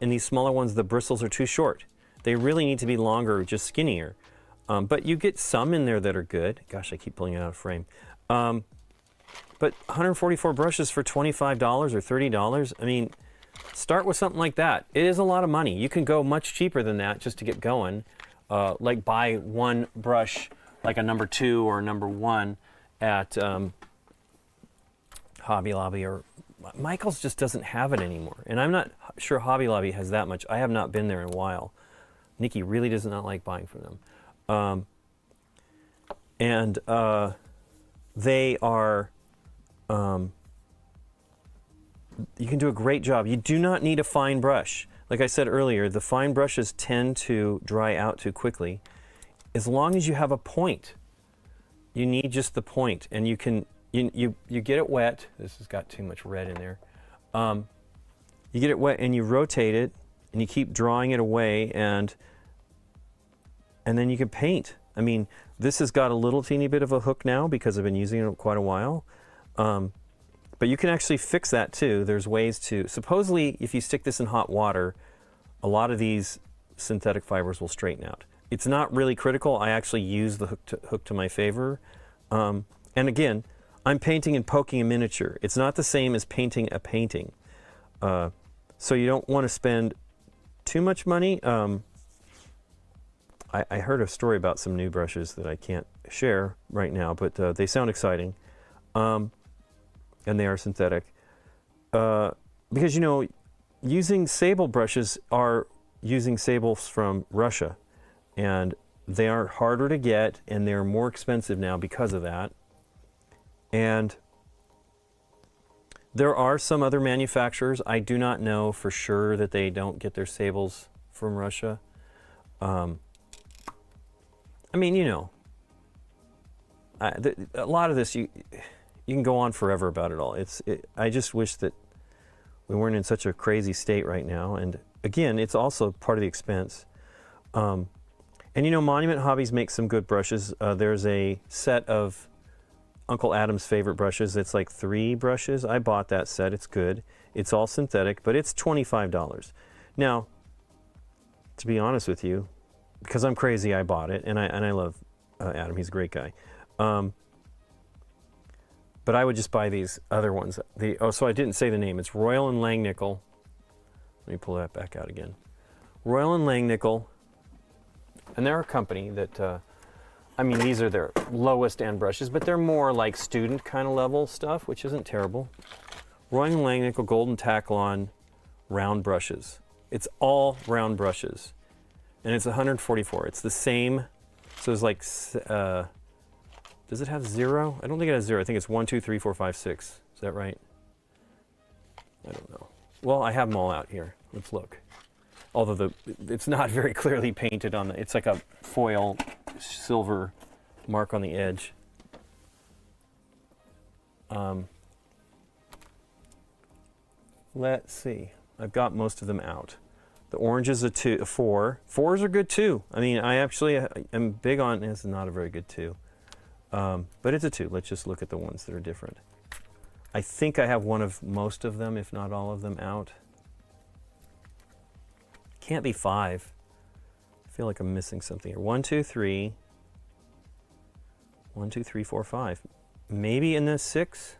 In these smaller ones, the bristles are too short. They really need to be longer, just skinnier. But you get some in there that are good. Gosh, I keep pulling it out of frame. But 144 brushes for $25 or $30, I mean, start with something like that. It is a lot of money. You can go much cheaper than that just to get going. Like buy one brush, like a number 2 or a number 1 at Hobby Lobby, or Michael's just doesn't have it anymore. And I'm not sure Hobby Lobby has that much. I have not been there in a while. Nikki really does not like buying from them. They are, you can do a great job. You do not need a fine brush. Like I said earlier, the fine brushes tend to dry out too quickly. As long as you have a point, you need just the point, and you can, you get it wet. This has got too much red in there. You get it wet and you rotate it, and you keep drawing it away, and then you can paint. I mean, this has got a little teeny bit of a hook now because I've been using it quite a while. But you can actually fix that too. There's ways to, supposedly if you stick this in hot water, a lot of these synthetic fibers will straighten out. It's not really critical. I actually use the hook to my favor. And again, I'm painting and poking a miniature. It's not the same as painting a painting. So you don't want to spend too much money. I heard a story about some new brushes that I can't share right now, but they sound exciting. And they are synthetic. Because, you know, using sable brushes are using sables from Russia. And they are harder to get, and they're more expensive now because of that. And there are some other manufacturers. I do not know for sure that they don't get their sables from Russia. I mean, you know, a lot of this, you can go on forever about it all. I just wish that we weren't in such a crazy state right now. And again, it's also part of the expense. And you know, Monument Hobbies makes some good brushes. There's a set of Uncle Adam's favorite brushes. It's like 3 brushes. I bought that set. It's good. It's all synthetic, but it's $25. Now, to be honest with you, because I'm crazy, I bought it, and I love Adam. He's a great guy. But I would just buy these other ones. So I didn't say the name. It's Royal and Langnickel. Let me pull that back out again. Royal and Langnickel. And they're a company that, I mean, these are their lowest end brushes, but they're more like student kind of level stuff, which isn't terrible. Royal and Langnickel Golden Taklon round brushes. It's all round brushes. And it's 144. It's the same. So it's like, does it have 0? I don't think it has 0. I think it's 1, 2, 3, 4, 5, 6. Is that right? I don't know. Well, I have them all out here. Let's look. Although it's not very clearly painted on it's like a foil silver mark on the edge. Let's see. I've got most of them out. The orange is a 4. 4s are good too. I mean, I actually am big on, it's not a very good 2. But it's a 2. Let's just look at the ones that are different. I think I have one of most of them, if not all of them, out. Can't be 5. I feel like I'm missing something here. 1, 2, 3. 1, 2, 3, 4, 5. Maybe in the 6.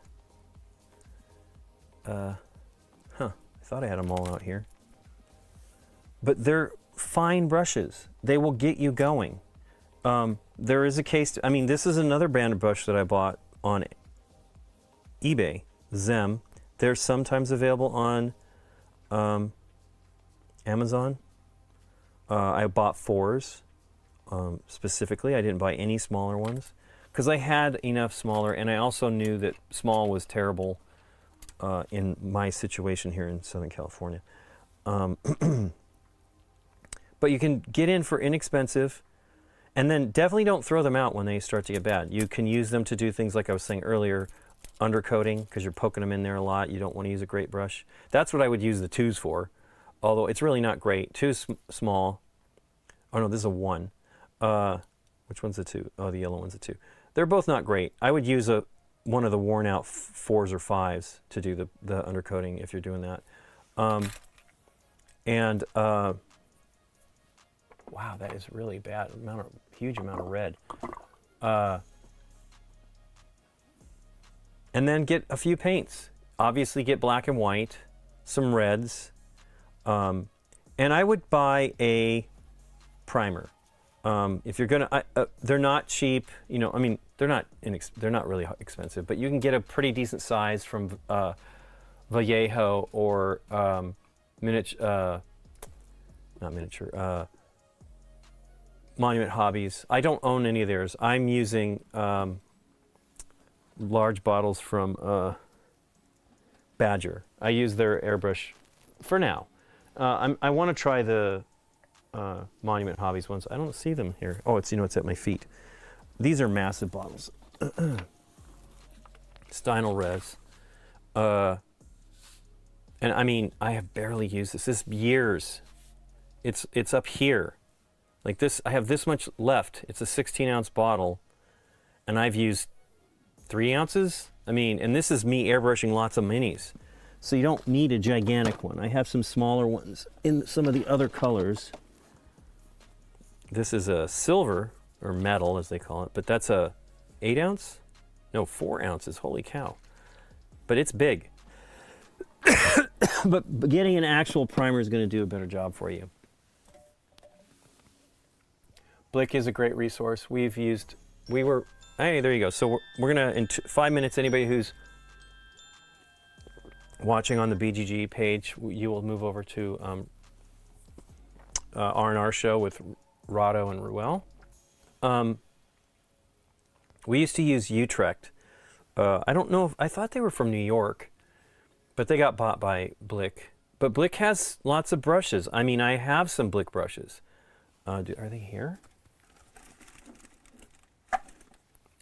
I thought I had them all out here. But they're fine brushes. They will get you going. There is a case, I mean, this is another brand of brush that I bought on eBay, Zem. They're sometimes available on Amazon. I bought 4s specifically. I didn't buy any smaller ones because I had enough smaller, and I also knew that small was terrible in my situation here in Southern California. But you can get in for inexpensive, and then definitely don't throw them out when they start to get bad. You can use them to do things like I was saying earlier, undercoating, because you're poking them in there a lot. You don't want to use a great brush. That's what I would use the 2s for, although it's really not great. 2's small. Oh no, this is a 1. Which one's a 2? Oh, the yellow one's a 2. They're both not great. I would use one of the worn out 4s or 5s to do the undercoating if you're doing that. Wow, that is really bad. Huge amount of red. And then get a few paints. Obviously get black and white, some reds, and I would buy a primer. If you're gonna, they're not cheap. You know, I mean, they're not really expensive, but you can get a pretty decent size from Vallejo or Monument Hobbies. I don't own any of theirs. I'm using large bottles from Badger. I use their airbrush for now. I want to try the Monument Hobbies ones. I don't see them here. Oh, it's at my feet. These are massive bottles. Steinel Res. And I mean, I have barely used this. This is years. It's up here. Like this, I have this much left. It's a 16-ounce bottle, and I've used 3 ounces. I mean, and this is me airbrushing lots of minis. So you don't need a gigantic one. I have some smaller ones in some of the other colors. This is a silver, or metal as they call it, but that's a 8 ounce? No, 4 ounces, holy cow. But it's big. but getting an actual primer is gonna do a better job for you. Blick is a great resource. Hey, there you go. So we're gonna, in 5 minutes, anybody who's watching on the BGG page, you will move over to R&R show with Rado and Ruel. We used to use Utrecht. I don't know I thought they were from New York, but they got bought by Blick. But Blick has lots of brushes. I mean, I have some Blick brushes. Are they here?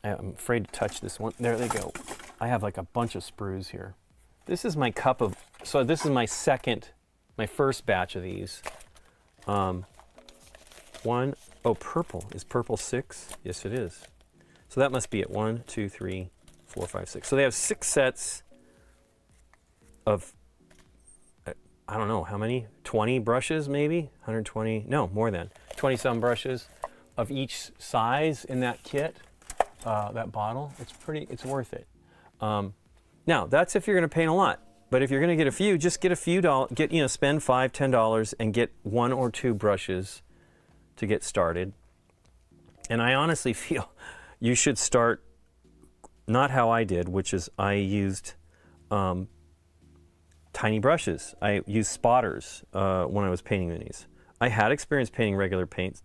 I'm afraid to touch this one. There they go. I have like a bunch of sprues here. This is my cup of, so this is my first batch of these. Purple. Is purple 6? Yes, it is. So that must be it. 1, 2, 3, 4, 5, 6. So they have 6 sets of, I don't know, how many? 20 brushes maybe? 120? No, more than. 20-some brushes of each size in that kit. That bottle, it's worth it. Now that's if you're going to paint a lot, but if you're going to get a few, just get a few dollars. Spend $5, $10 and get 1 or 2 brushes to get started. And I honestly feel you should start not how I did, which is I used tiny brushes. I used spotters when I was painting minis. I had experience painting regular paint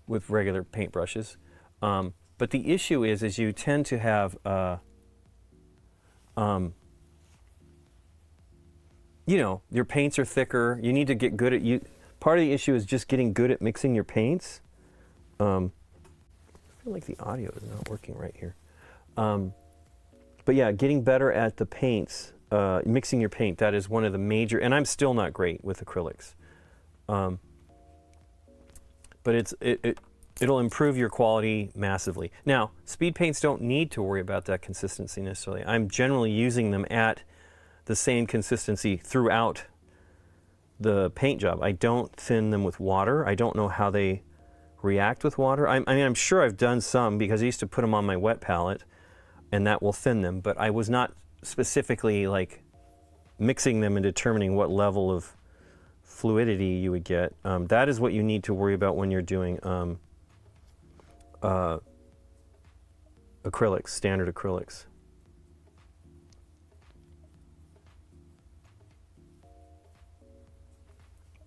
with regular paint brushes. But the issue is you tend to have, your paints are thicker. You need to get good at Part of the issue is just getting good at mixing your paints. I feel like the audio is not working right here. But yeah, getting better at the paints, mixing your paint, that is one of the major, and I'm still not great with acrylics. But it'll improve your quality massively. Now, speed paints don't need to worry about that consistency necessarily. I'm generally using them at the same consistency throughout the paint job. I don't thin them with water. I don't know how they react with water. I'm sure I've done some because I used to put them on my wet palette and that will thin them, but I was not specifically like mixing them and determining what level of fluidity you would get. That is what you need to worry about when you're doing acrylics, standard acrylics.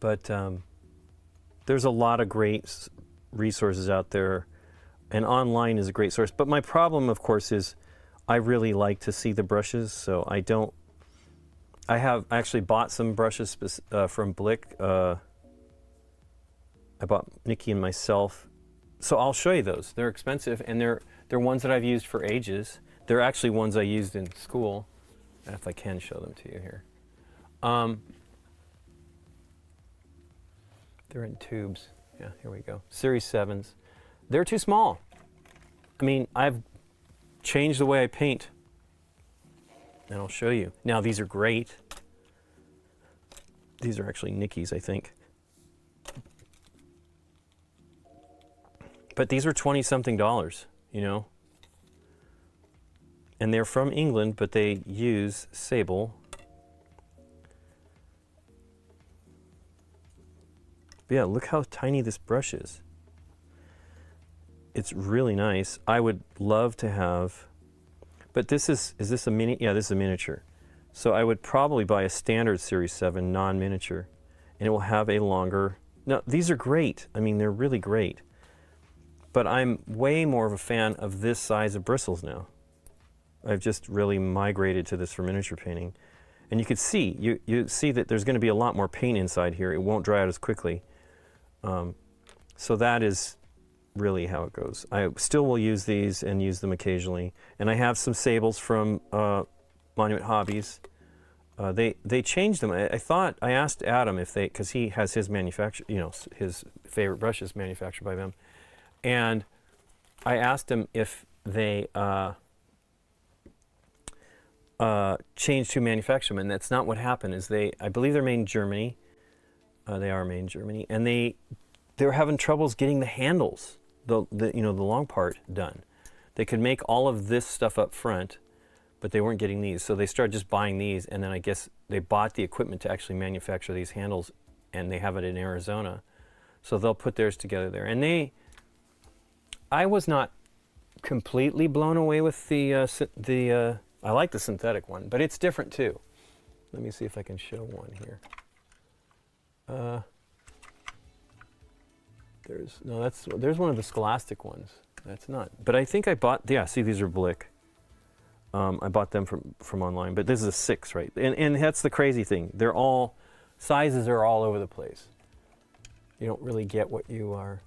But there's a lot of great resources out there, and online is a great source. But my problem, of course, is I really like to see the brushes, so I don't. I actually bought some brushes from Blick. I bought Nikki and myself, so I'll show you those. They're expensive, and they're ones that I've used for ages. They're actually ones I used in school. If I can show them to you here. They're in tubes. Yeah, here we go. Series 7s. They're too small. I mean, I've changed the way I paint. And I'll show you. Now, these are great. These are actually Nikki's, I think. But these were $20-something, you know. And they're from England, but they use sable. But yeah, look how tiny this brush is. It's really nice. I would love to have, but is this a mini? Yeah, this is a miniature. So I would probably buy a standard Series 7 non-miniature, and it will have a longer, no, these are great. I mean, they're really great. But I'm way more of a fan of this size of bristles now. I've just really migrated to this for miniature painting. And you can see, you see that there's going to be a lot more paint inside here. It won't dry out as quickly. So that is really how it goes. I still will use these and use them occasionally. And I have some sables from Monument Hobbies. They changed them. I thought, I asked Adam if they, because he has his manufacture, you know, his favorite brushes manufactured by them. And I asked him if they changed who manufactured them, and that's not what happened. Is I believe they're made in Germany. They are made in Germany, and they were having troubles getting the handles, the long part done. They could make all of this stuff up front, but they weren't getting these, so they started just buying these, and then I guess they bought the equipment to actually manufacture these handles, and they have it in Arizona, so they'll put theirs together there. And I was not completely blown away with I like the synthetic one, but it's different too. Let me see if I can show one here. There's one of the Scholastic ones. That's not. But I think I bought. Yeah, see, these are Blick. I bought them from online. But this is a 6, right? And that's the crazy thing. They're all sizes are all over the place. You don't really get what you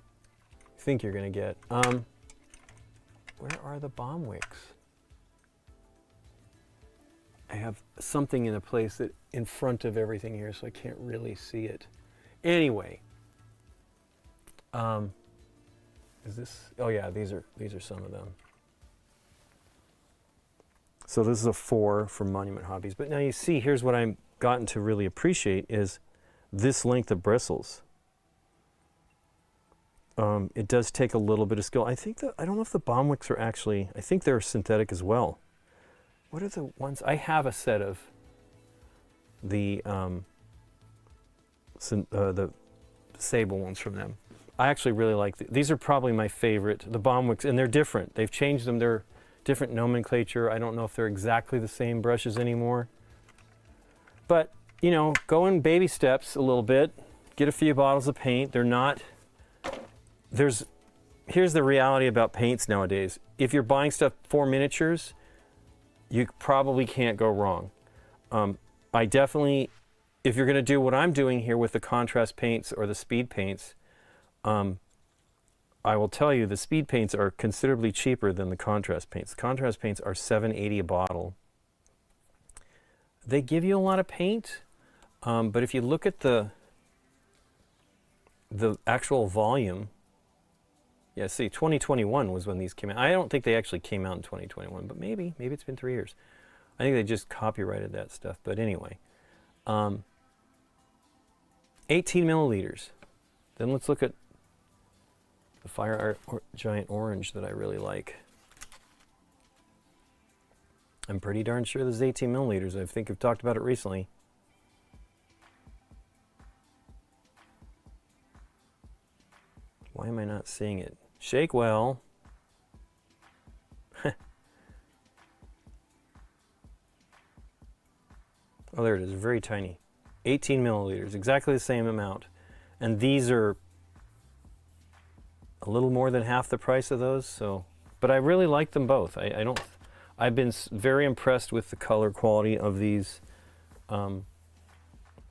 think you're going to get. Where are the bomb wicks? I have something in a place that in front of everything here, so I can't really see it. Anyway, is this? Oh yeah, these are some of them. So this is a 4 from Monument Hobbies. But now you see, here's what I've gotten to really appreciate is this length of bristles. It does take a little bit of skill. I don't know if the bomb wicks are actually. I think they're synthetic as well. What are the ones? I have a set of the sable ones from them. I actually really like these. Are probably my favorite. The bomb wicks, and they're different. They've changed them. They're different nomenclature. I don't know if they're exactly the same brushes anymore. But you know, go in baby steps a little bit. Get a few bottles of paint. They're not. Here's the reality about paints nowadays. If you're buying stuff for miniatures, you probably can't go wrong. I definitely, if you're going to do what I'm doing here with the contrast paints or the speed paints, I will tell you the speed paints are considerably cheaper than the contrast paints. The contrast paints are $7.80 a bottle. They give you a lot of paint, but if you look at the actual volume, yeah, see, 2021 was when these came out. I don't think they actually came out in 2021, but maybe it's been 3 years. I think they just copyrighted that stuff. But anyway, 18 milliliters. Then let's look at the Fire Art Giant Orange that I really like. I'm pretty darn sure this is 18 milliliters. I think I've talked about it recently. Why am I not seeing it? Shake well. Oh, there it is, very tiny. 18 milliliters, exactly the same amount. And these are a little more than half the price of those. So, but I really like them both. I don't. I've been very impressed with the color quality of these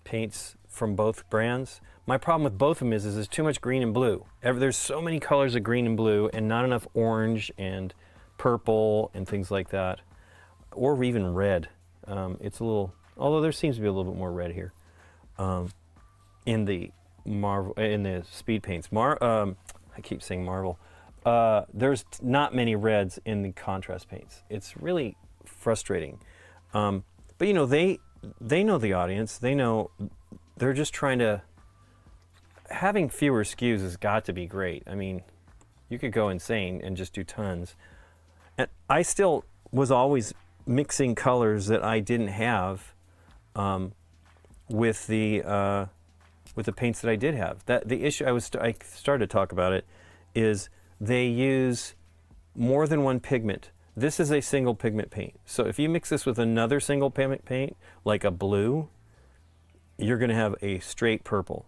paints from both brands. My problem with both of them is there's too much green and blue. There's so many colors of green and blue, and not enough orange and purple and things like that, or even red. It's a little, although there seems to be a little bit more red here in the speed paints. I keep saying Marvel. There's not many reds in the contrast paints. It's really frustrating. But you know, they know the audience. They know they're just trying to. Having fewer SKUs has got to be great. I mean, you could go insane and just do tons. And I still was always mixing colors that I didn't have with the paints that I did have. That the issue I started to talk about it is they use more than one pigment. This is a single pigment paint. So if you mix this with another single pigment paint, like a blue, you're going to have a straight purple.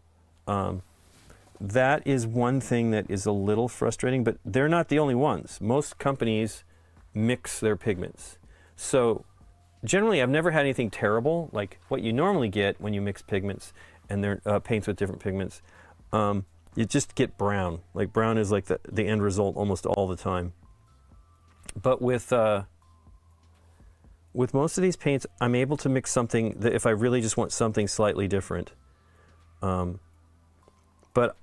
That is one thing that is a little frustrating, but they're not the only ones. Most companies mix their pigments. So generally, I've never had anything terrible, like what you normally get when you mix pigments and they're paints with different pigments. You just get brown. Like brown is like the end result almost all the time. But with most of these paints, I'm able to mix something that if I really just want something slightly different. But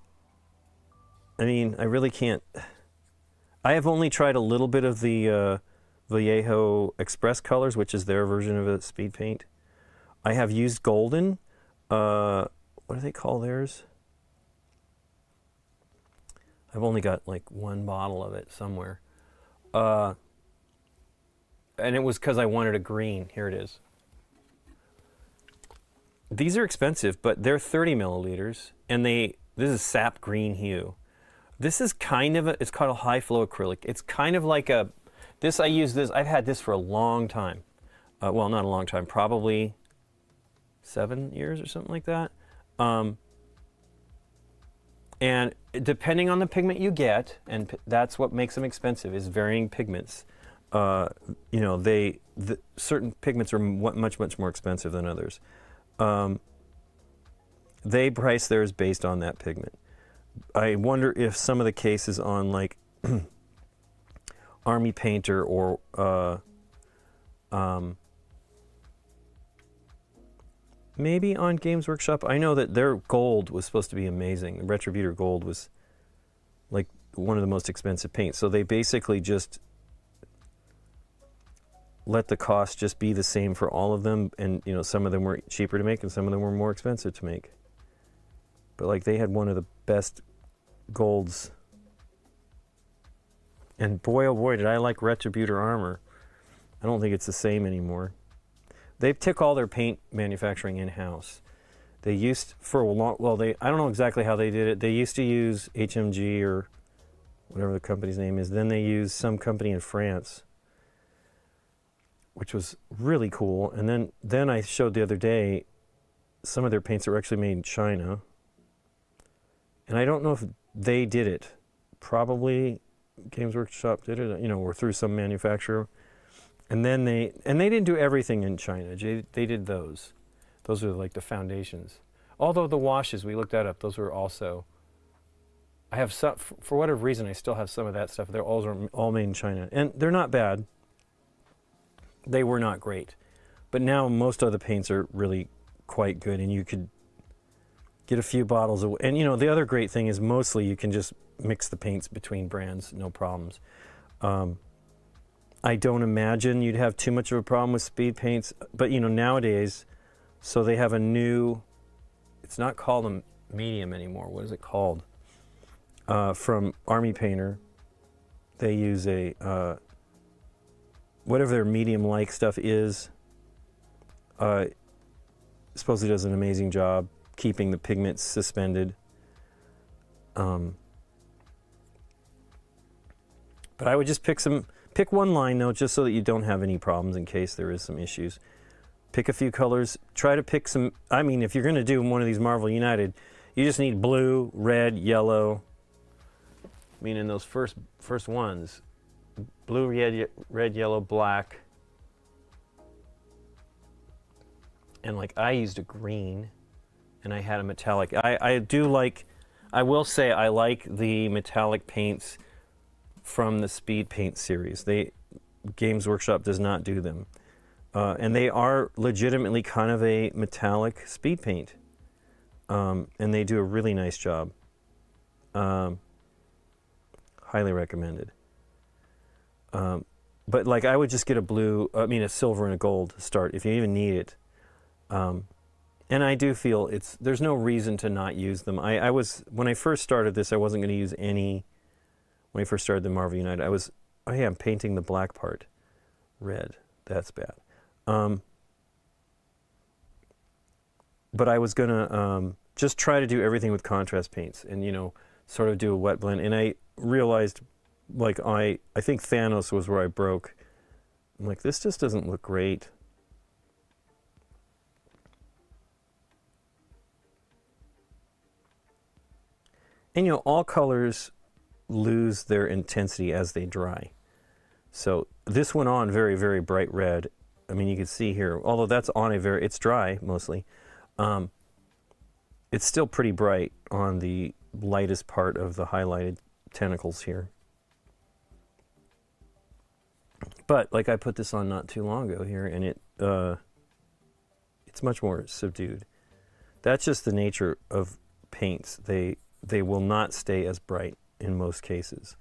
I mean, I really can't. I have only tried a little bit of the Vallejo Express colors, which is their version of a speed paint. I have used Golden. What do they call theirs? I've only got like one bottle of it somewhere. And it was because I wanted a green. Here it is. These are expensive, but they're 30 milliliters, and this is sap green hue. This is kind of it's called a high flow acrylic. It's kind of like I've had this for a long time. Well, not a long time, probably 7 years or something like that. And depending on the pigment you get, and that's what makes them expensive, is varying pigments. You know, certain pigments are much more expensive than others. They price theirs based on that pigment. I wonder if some of the cases on like Army Painter or maybe on Games Workshop. I know that their gold was supposed to be amazing. The Retributor Gold was like one of the most expensive paints. So they basically just let the cost just be the same for all of them, and you know, some of them were cheaper to make and some of them were more expensive to make. But like they had one of the best golds. And boy, oh boy, did I like Retributor Armor. I don't think it's the same anymore. They took all their paint manufacturing in-house. They used for a long, I don't know exactly how they did it. They used to use HMG or whatever the company's name is. Then they used some company in France, which was really cool. And then I showed the other day some of their paints that were actually made in China. And I don't know if they did it. Probably Games Workshop did it, you know, or through some manufacturer. And then they didn't do everything in China. They did those. Those are like the foundations. Although the washes, we looked that up, those were also, I have some, for whatever reason, I still have some of that stuff. They're all made in China. And they're not bad. They were not great. But now most of the paints are really quite good, and you could get a few bottles of, and you know, the other great thing is mostly you can just mix the paints between brands, no problems. I don't imagine you'd have too much of a problem with speed paints, but you know, nowadays, so they have a new, it's not called a medium anymore. What is it called? From Army Painter, they use a, whatever their medium-like stuff is, supposedly does an amazing job keeping the pigments suspended. But I would just pick one line though, just so that you don't have any problems in case there is some issues. Pick a few colors, try to pick some, I mean, if you're gonna do one of these Marvel United, you just need blue, red, yellow, mean, in those first ones, blue, red, yellow, black, and like I used a green, and I had a metallic. I do like, I will say I like the metallic paints from the Speed Paint series. Games Workshop does not do them. And they are legitimately kind of a metallic speed paint. And they do a really nice job. Highly recommended. But like I would just get a silver and a gold to start if you even need it. And I do feel there's no reason to not use them. When I first started this, I wasn't going to use any. When I first started the Marvel United, I'm painting the black part red. That's bad. But I was going to just try to do everything with contrast paints and, sort of do a wet blend. And I realized, like, I think Thanos was where I broke. I'm like, this just doesn't look great. And, all colors lose their intensity as they dry. So this went on very, very bright red. I mean, you can see here, although that's on it's dry mostly. It's still pretty bright on the lightest part of the highlighted tentacles here. But like I put this on not too long ago here, and it's much more subdued. That's just the nature of paints. They will not stay as bright in most cases.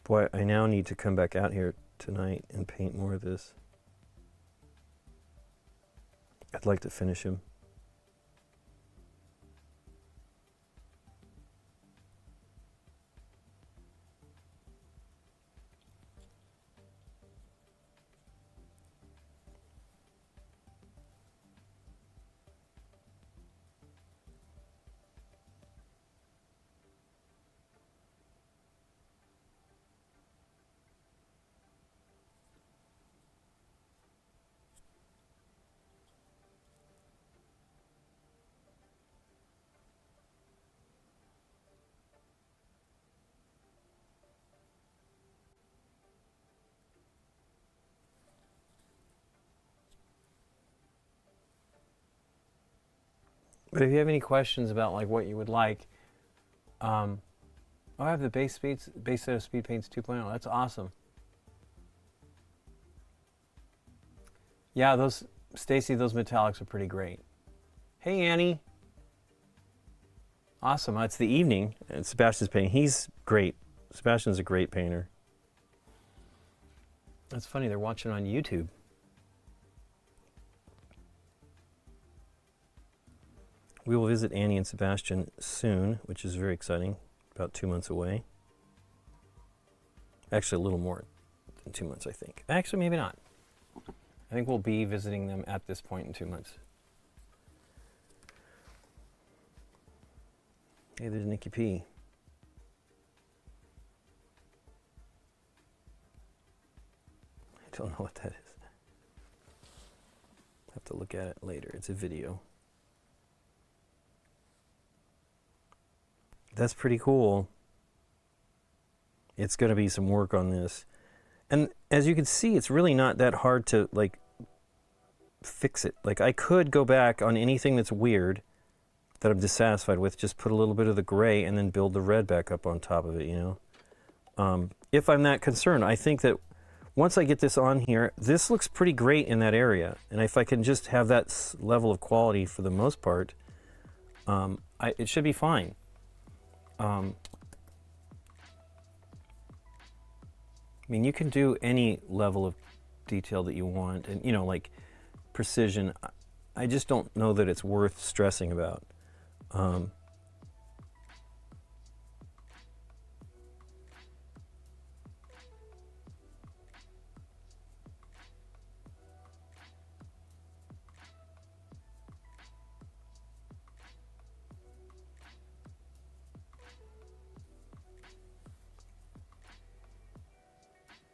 Boy, I now need to come back out here tonight and paint more of this. I'd like to finish him. But if you have any questions about like what you would like, I have the base set of Speed Paints 2.0. That's awesome. Yeah, Stacy, those metallics are pretty great. Hey, Annie. Awesome. It's the evening, and Sebastian's painting. He's great. Sebastian's a great painter. That's funny. They're watching on YouTube. We will visit Annie and Sebastian soon, which is very exciting. About 2 months away. Actually, a little more than 2 months, I think. Actually, maybe not. I think we'll be visiting them at this point in 2 months. Hey, there's Nikki P. I don't know what that is. I have to look at it later. It's a video. That's pretty cool. It's going to be some work on this. And as you can see, it's really not that hard to like fix it. Like I could go back on anything that's weird that I'm dissatisfied with, just put a little bit of the gray and then build the red back up on top of it, If I'm that concerned, I think that once I get this on here, this looks pretty great in that area. And if I can just have that level of quality for the most part, it should be fine. I mean, you can do any level of detail that you want, and like precision. I just don't know that it's worth stressing about.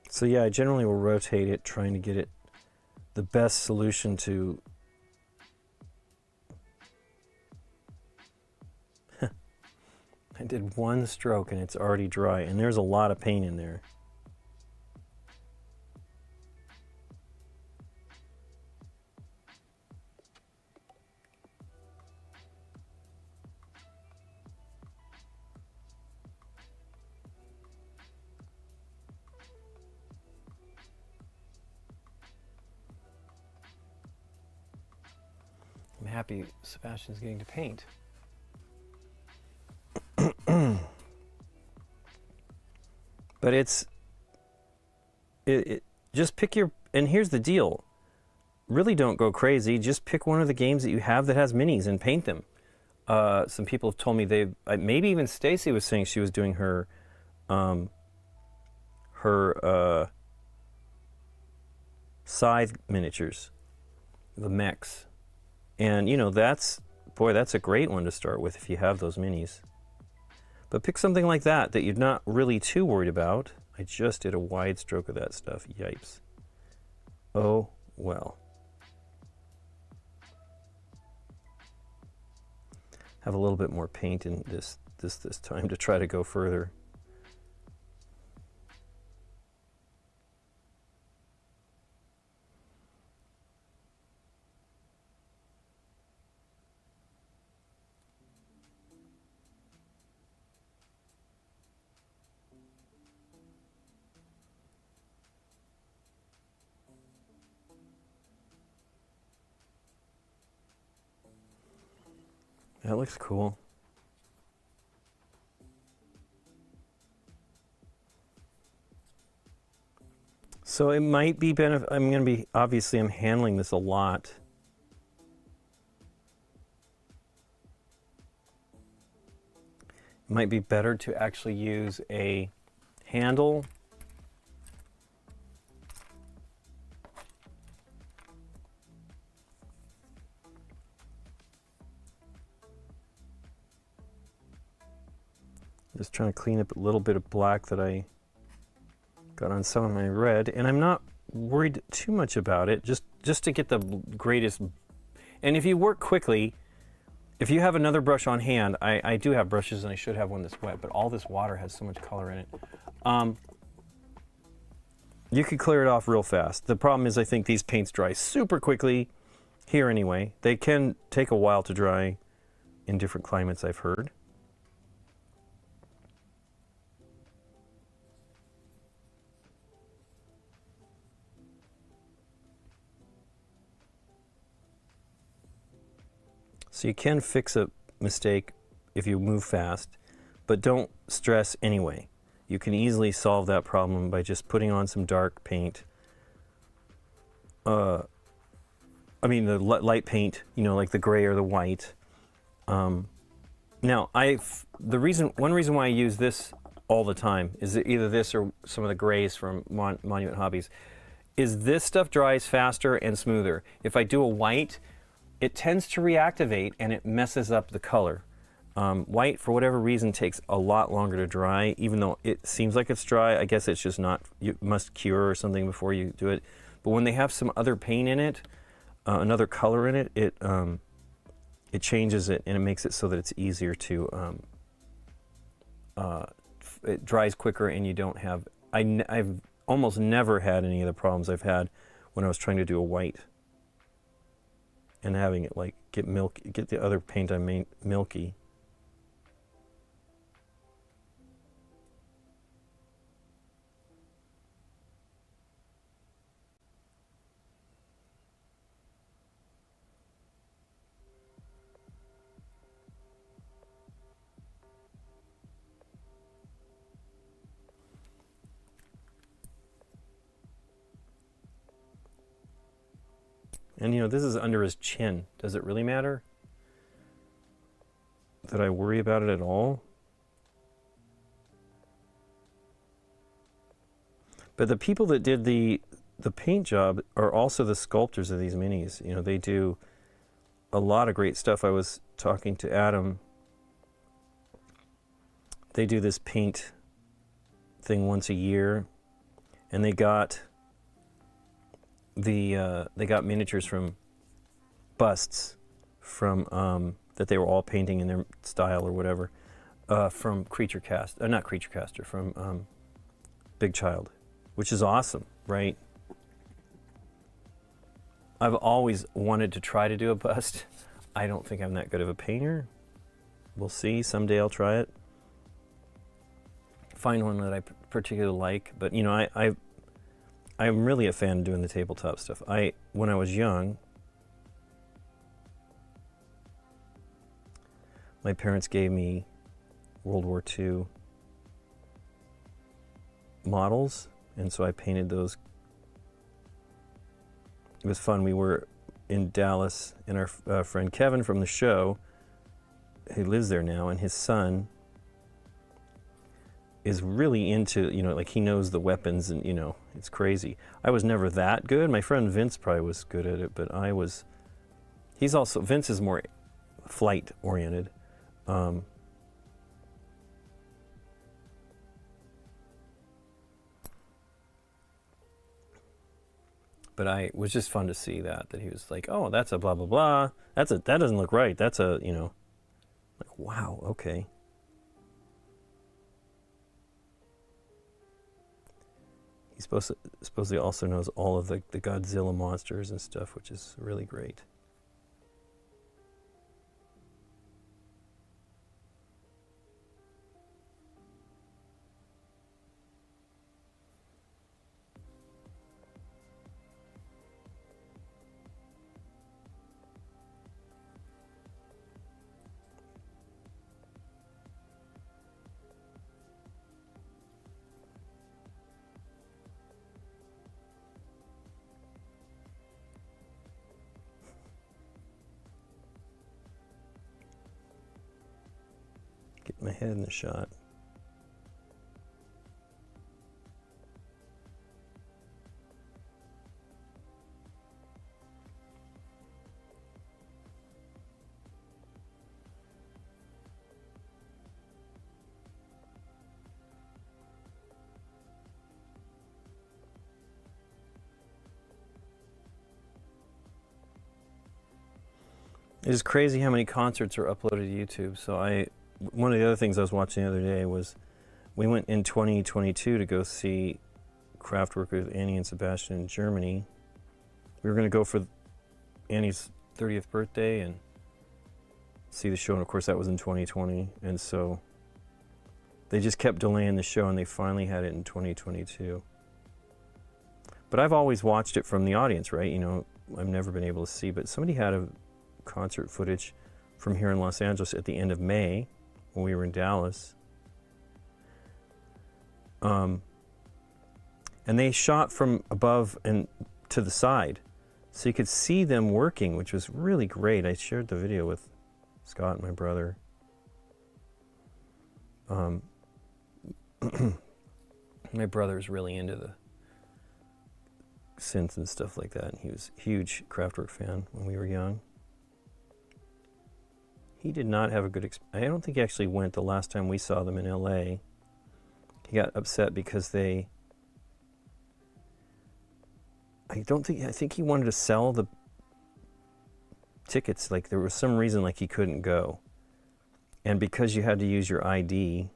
So yeah, I generally will rotate it, trying to get it the best solution to did one stroke and it's already dry, and there's a lot of paint in there. I'm happy Sebastian's getting to paint. But just pick your, and here's the deal. Really don't go crazy. Just pick one of the games that you have that has minis and paint them. Some people have told me maybe even Stacy was saying she was doing her scythe miniatures, the mechs. And you know, that's a great one to start with if you have those minis. But pick something like that you're not really too worried about. I just did a wide stroke of that stuff. Yipes. Oh, well. Have a little bit more paint in this time to try to go further. That looks cool. So it might be obviously I'm handling this a lot. It might be better to actually use a handle. Just trying to clean up a little bit of black that I got on some of my red, and I'm not worried too much about it, just to get the greatest. And if you work quickly, if you have another brush on hand, I do have brushes and I should have one that's wet, but all this water has so much color in it. You could clear it off real fast. The problem is I think these paints dry super quickly here anyway. They can take a while to dry in different climates, I've heard. So you can fix a mistake if you move fast, but don't stress anyway. You can easily solve that problem by just putting on some dark paint. The light paint, you know, like the gray or the white. Now, one reason why I use this all the time is either this or some of the grays from Monument Hobbies, is this stuff dries faster and smoother. If I do a white, it tends to reactivate and it messes up the color. White, for whatever reason, takes a lot longer to dry, even though it seems like it's dry. I guess it's just not, you must cure or something before you do it. But when they have some other paint in it, another color in it, it changes it and it makes it so that it's easier to, it dries quicker and you don't have, I've almost never had any of the problems I've had when I was trying to do a white. And having it like get the other paint I made milky. And you know, this is under his chin. Does it really matter that I worry about it at all? But the people that did the paint job are also the sculptors of these minis. You know, they do a lot of great stuff. I was talking to Adam. They do this paint thing once a year, and they got miniatures from busts from that they were all painting in their style or whatever from not Creature Caster, from Big Child, which is awesome, right? I've always wanted to try to do a bust. I don't think I'm that good of a painter. We'll see. Someday I'll try it. Find one that I particularly like. But, you know, I'm really a fan of doing the tabletop stuff. When I was young, my parents gave me World War II models, and so I painted those. It was fun. We were in Dallas, and our friend Kevin from the show, who lives there now, and his son is really into, you know, like he knows the weapons, and, you know, it's crazy. I was never that good. My friend Vince probably was good at it, but Vince is more flight oriented. But it was just fun to see that he was like, oh, that's a blah, blah, blah. That doesn't look right. That's a, you know, like, wow, okay. He supposedly also knows all of the Godzilla monsters and stuff, which is really great. Get my head in the shot. It is crazy how many concerts are uploaded to YouTube. So one of the other things I was watching the other day was we went in 2022 to go see Kraftwerk with Annie and Sebastian in Germany. We were going to go for Annie's 30th birthday and see the show, and of course that was in 2020, and so they just kept delaying the show, and they finally had it in 2022. But I've always watched it from the audience, right? You know, I've never been able to see, but somebody had a concert footage from here in Los Angeles at the end of May when we were in Dallas. And they shot from above and to the side, so you could see them working, which was really great. I shared the video with Scott and my brother. My brother's really into the synths and stuff like that, and he was a huge Kraftwerk fan when we were young. He did not have a good experience. I don't think he actually went the last time we saw them in LA. He got upset because I think he wanted to sell the tickets. Like there was some reason like he couldn't go. And because you had to use your ID,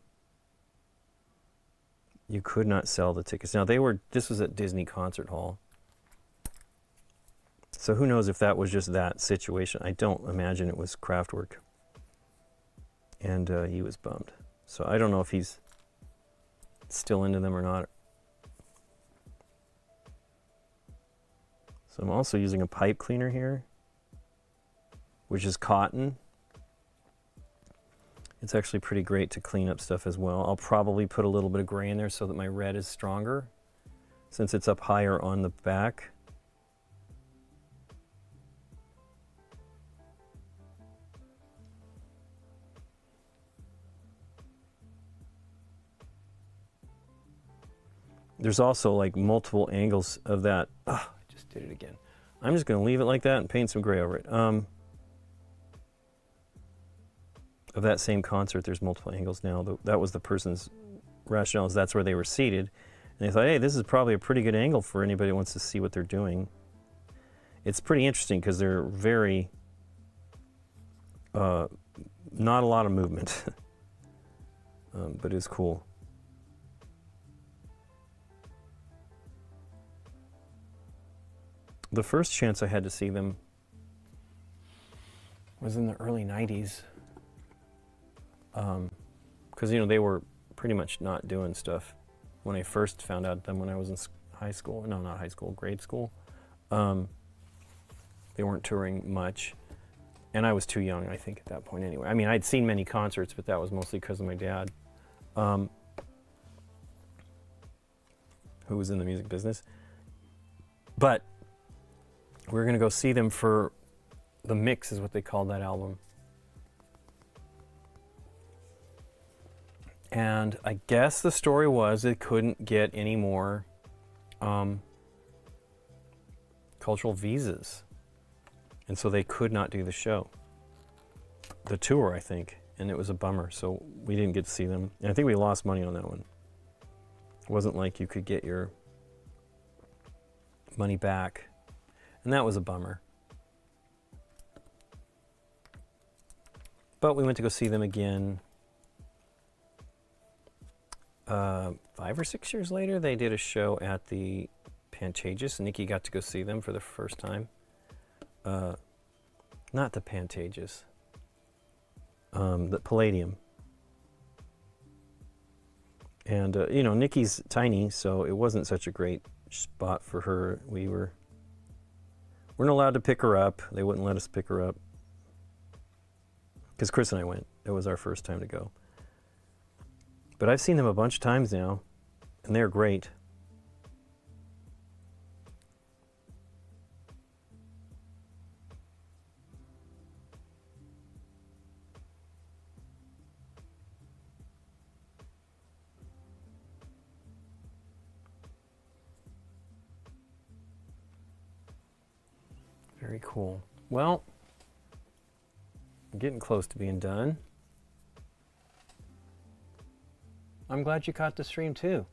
you could not sell the tickets. Now this was at Disney Concert Hall. So who knows if that was just that situation. I don't imagine it was Kraftwerk. And he was bummed. So I don't know if he's still into them or not. So I'm also using a pipe cleaner here, which is cotton. It's actually pretty great to clean up stuff as well. I'll probably put a little bit of gray in there so that my red is stronger, since it's up higher on the back. There's also like multiple angles of that. Oh, I just did it again. I'm just going to leave it like that and paint some gray over it. Of that same concert, there's multiple angles now. That was the person's rationale, is that's where they were seated. And they thought, hey, this is probably a pretty good angle for anybody who wants to see what they're doing. It's pretty interesting because they're very, not a lot of movement. but it's cool. The first chance I had to see them was in the early 90s. Because, you know, they were pretty much not doing stuff when I first found out them when I was in high school. No, not high school, grade school. They weren't touring much. And I was too young, I think, at that point anyway. I mean, I'd seen many concerts, but that was mostly because of my dad, who was in the music business. But we were going to go see them for The Mix, is what they called that album. And I guess the story was it couldn't get any more cultural visas. And so they could not do the show. The tour, I think. And it was a bummer. So we didn't get to see them. And I think we lost money on that one. It wasn't like you could get your money back. And that was a bummer. But we went to go see them again. 5 or 6 years later, they did a show at the Pantages. Nikki got to go see them for the first time. Not the Pantages. The Palladium. And, you know, Nikki's tiny, so it wasn't such a great spot for her. We weren't allowed to pick her up. They wouldn't let us pick her up. Because Chris and I went. It was our first time to go. But I've seen them a bunch of times now, and they're great. Very cool. Well, I'm getting close to being done. I'm glad you caught the stream too.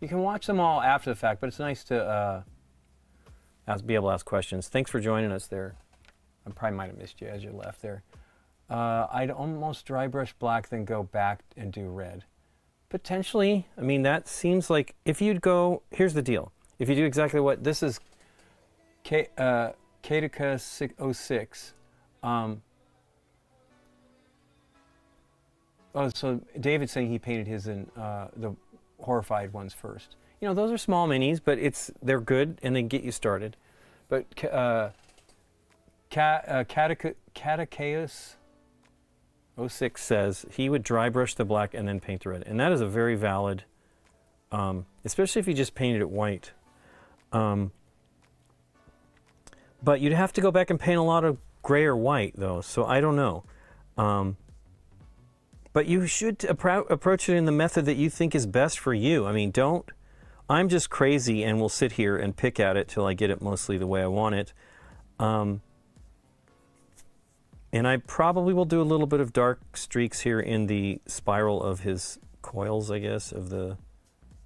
You can watch them all after the fact, but it's nice to be able to ask questions. Thanks for joining us there. I probably might have missed you as you left there. I'd almost dry brush black, then go back and do red. Potentially. I mean, that seems like if you'd go, here's the deal. If you do exactly what, this is Katica 06. Oh, so David's saying he painted his in the horrified ones first. You know, those are small minis, but they're good and they get you started. But Catechus 06 says he would dry brush the black and then paint the red. And that is a very valid, especially if you just painted it white. But you'd have to go back and paint a lot of gray or white, though, so I don't know. But you should approach it in the method that you think is best for you. I mean, I'm just crazy and will sit here and pick at it till I get it mostly the way I want it. And I probably will do a little bit of dark streaks here in the spiral of his coils, I guess, of the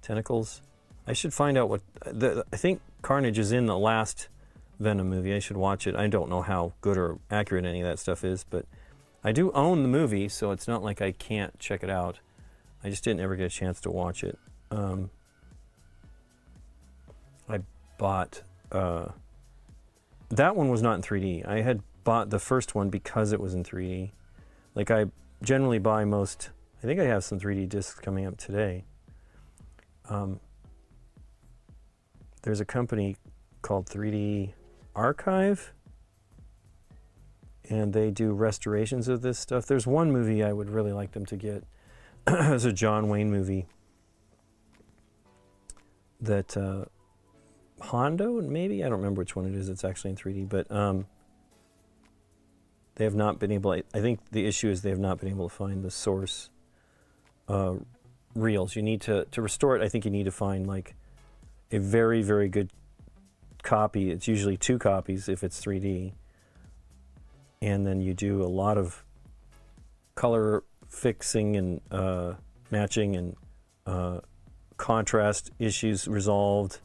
tentacles. I should find out I think Carnage is in the last Venom movie. I should watch it. I don't know how good or accurate any of that stuff is, but I do own the movie, so it's not like I can't check it out. I just didn't ever get a chance to watch it. I bought... that one was not in 3D. I had bought the first one because it was in 3D. Like, I generally buy most... I think I have some 3D discs coming up today. There's a company called 3D Archive, and they do restorations of this stuff. There's one movie I would really like them to get. It's a John Wayne movie that Hondo, maybe? I don't remember which one it is. It's actually in 3D, but they have not been able... I think the issue is they have not been able to find the source reels. You need to restore it, I think you need to find like a very, very good copy. It's usually 2 copies if it's 3D. And then you do a lot of color fixing and matching and contrast issues resolved.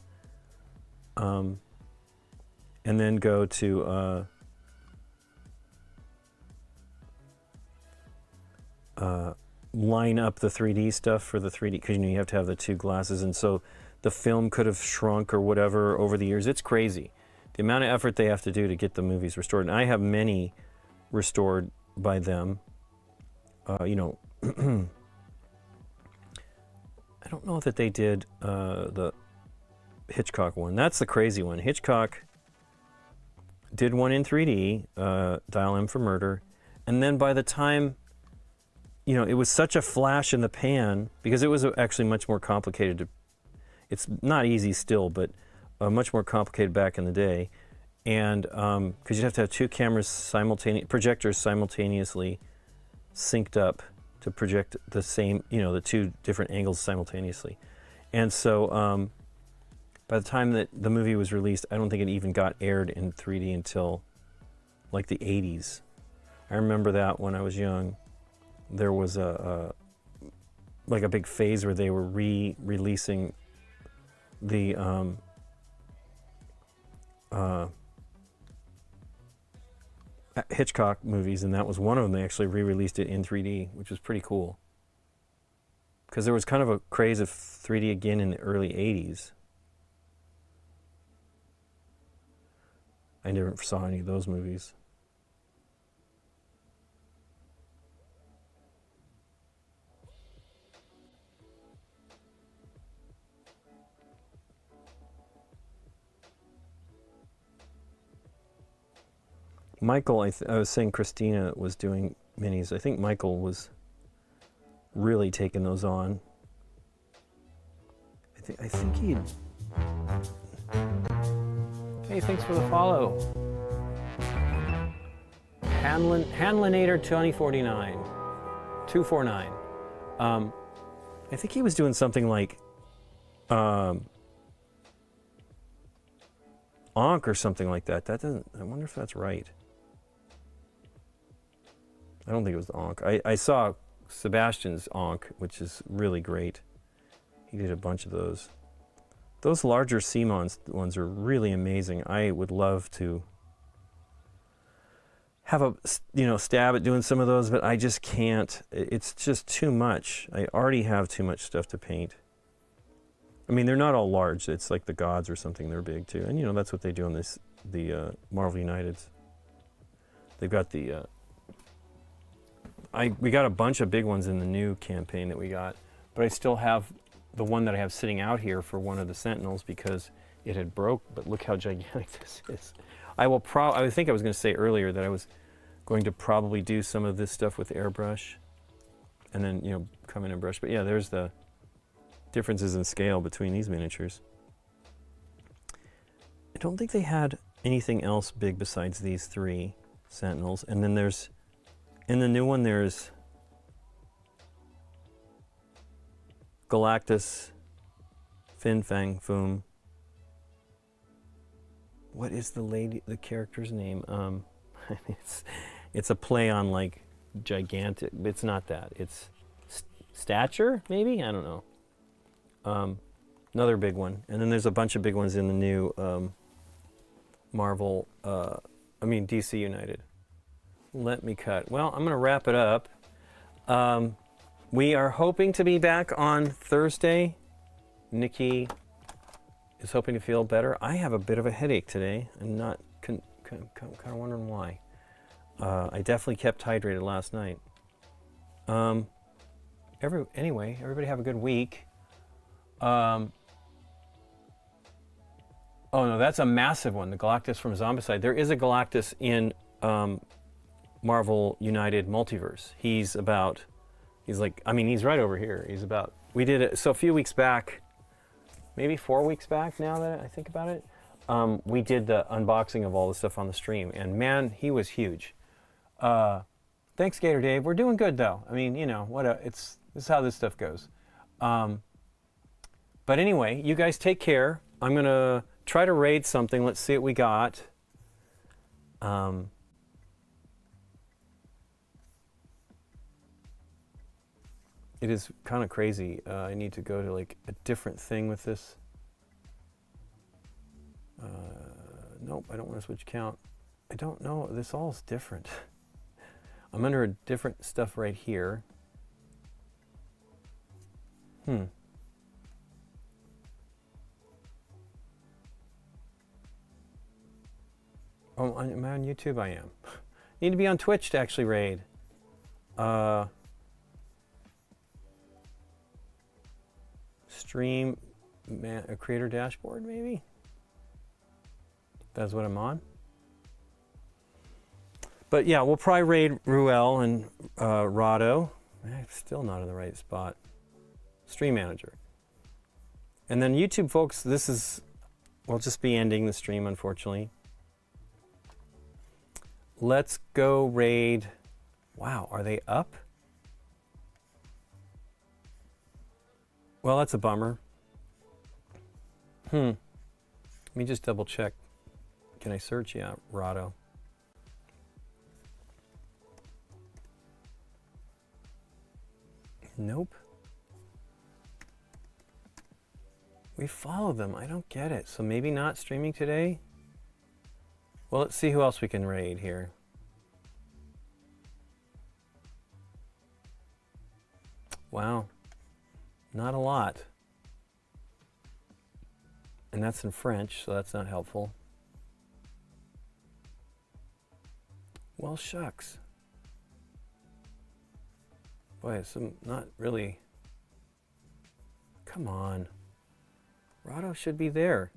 And then go to line up the 3D stuff for the 3D, because you have to have the two glasses, and so the film could have shrunk or whatever over the years. It's crazy, the amount of effort they have to do to get the movies restored. And I have many restored by them. I don't know that they did the Hitchcock one. That's the crazy one. Hitchcock did one in 3D, Dial M for Murder, and then by the time, it was such a flash in the pan, because it was actually much more complicated it's not easy still, but much more complicated back in the day, and because you'd have to have two cameras projectors simultaneously synced up to project the same, the two different angles simultaneously. And so by the time that the movie was released, I don't think it even got aired in 3D until like the 80s. I remember that when I was young, there was a big phase where they were re-releasing the Hitchcock movies, and that was one of them. They actually re-released it in 3D, which was pretty cool. Because there was kind of a craze of 3D again in the early 80s. I never saw any of those movies. Michael, I was saying Christina was doing minis. I think Michael was really taking those on. I think he'd... Hey, thanks for the follow. Hanlinator 2049. 249. I think he was doing something like Onk or something like that. That doesn't... I wonder if that's right. I don't think it was the Onk. I saw Sebastian's Onk, which is really great. He did a bunch of those. Those larger CMON ones are really amazing. I would love to have a stab at doing some of those, but I just can't. It's just too much. I already have too much stuff to paint. I mean, they're not all large. It's like the Gods or something. They're big too, and that's what they do on the Marvel Uniteds. They've got the. We got a bunch of big ones in the new campaign that we got, but I still have the one that I have sitting out here for one of the Sentinels because it had broke, but look how gigantic this is. I think I was going to say earlier that I was going to probably do some of this stuff with airbrush and then, come in and brush. But yeah, there's the differences in scale between these miniatures. I don't think they had anything else big besides these three Sentinels. And then in the new one, there's Galactus, Fin Fang Foom. What is the character's name? It's a play on like gigantic. It's not that. It's stature, maybe. I don't know. Another big one, and then there's a bunch of big ones in the new Marvel. DC United. Let me cut. Well, I'm going to wrap it up. We are hoping to be back on Thursday. Nikki is hoping to feel better. I have a bit of a headache today. I'm not kind of wondering why. I definitely kept hydrated last night. Anyway, everybody have a good week. Oh no, that's a massive one. The Galactus from Zombicide. There is a Galactus in Marvel United Multiverse. He's right over here. We did it, so a few weeks back, maybe 4 weeks back now that I think about it, we did the unboxing of all the stuff on the stream, and man, he was huge. Thanks, Gator Dave. We're doing good though. I mean, this is how this stuff goes. But anyway, you guys take care. I'm gonna try to raid something. Let's see what we got. It is kind of crazy. I need to go to like a different thing with this. Nope, I don't want to switch count. I don't know. This all is different. I'm under a different stuff right here. Oh, am I on YouTube? I am. Need to be on Twitch to actually raid. Stream a creator dashboard, maybe? That's what I'm on. But yeah, we'll probably raid Ruel and Rado. I'm still not in the right spot. Stream manager. And then YouTube folks, we'll just be ending the stream, unfortunately. Let's go raid. Wow, are they up? Well, that's a bummer. Let me just double check. Can I search? Yeah, Rado. Nope. We follow them. I don't get it. So maybe not streaming today? Well, let's see who else we can raid here. Wow. Not a lot. And that's in French, so that's not helpful. Well, shucks. Boy, it's not really. Come on. Rado should be there.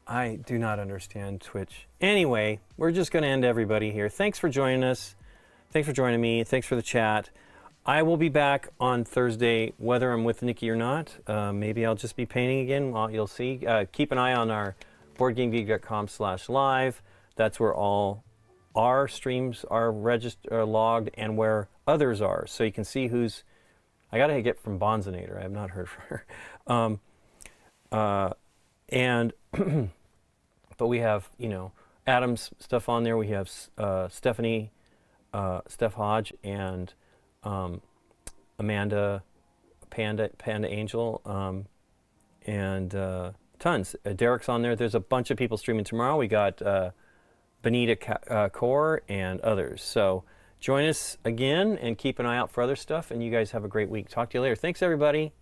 I do not understand Twitch. Anyway, we're just going to end everybody here. Thanks for joining us. Thanks for joining me. Thanks for the chat. I will be back on Thursday, whether I'm with Nikki or not. Maybe I'll just be painting again. Well, you'll see. Keep an eye on our boardgamegeek.com/live. That's where all our streams are logged and where others are. So you can see who's. I got to get from Bonzinator. I have not heard from her. But we have, Adam's stuff on there. We have Stephanie, Steph Hodge, and Amanda, Panda Angel, and tons. Derek's on there. There's a bunch of people streaming tomorrow. We got Benita Kaur and others. So join us again and keep an eye out for other stuff. And you guys have a great week. Talk to you later. Thanks, everybody.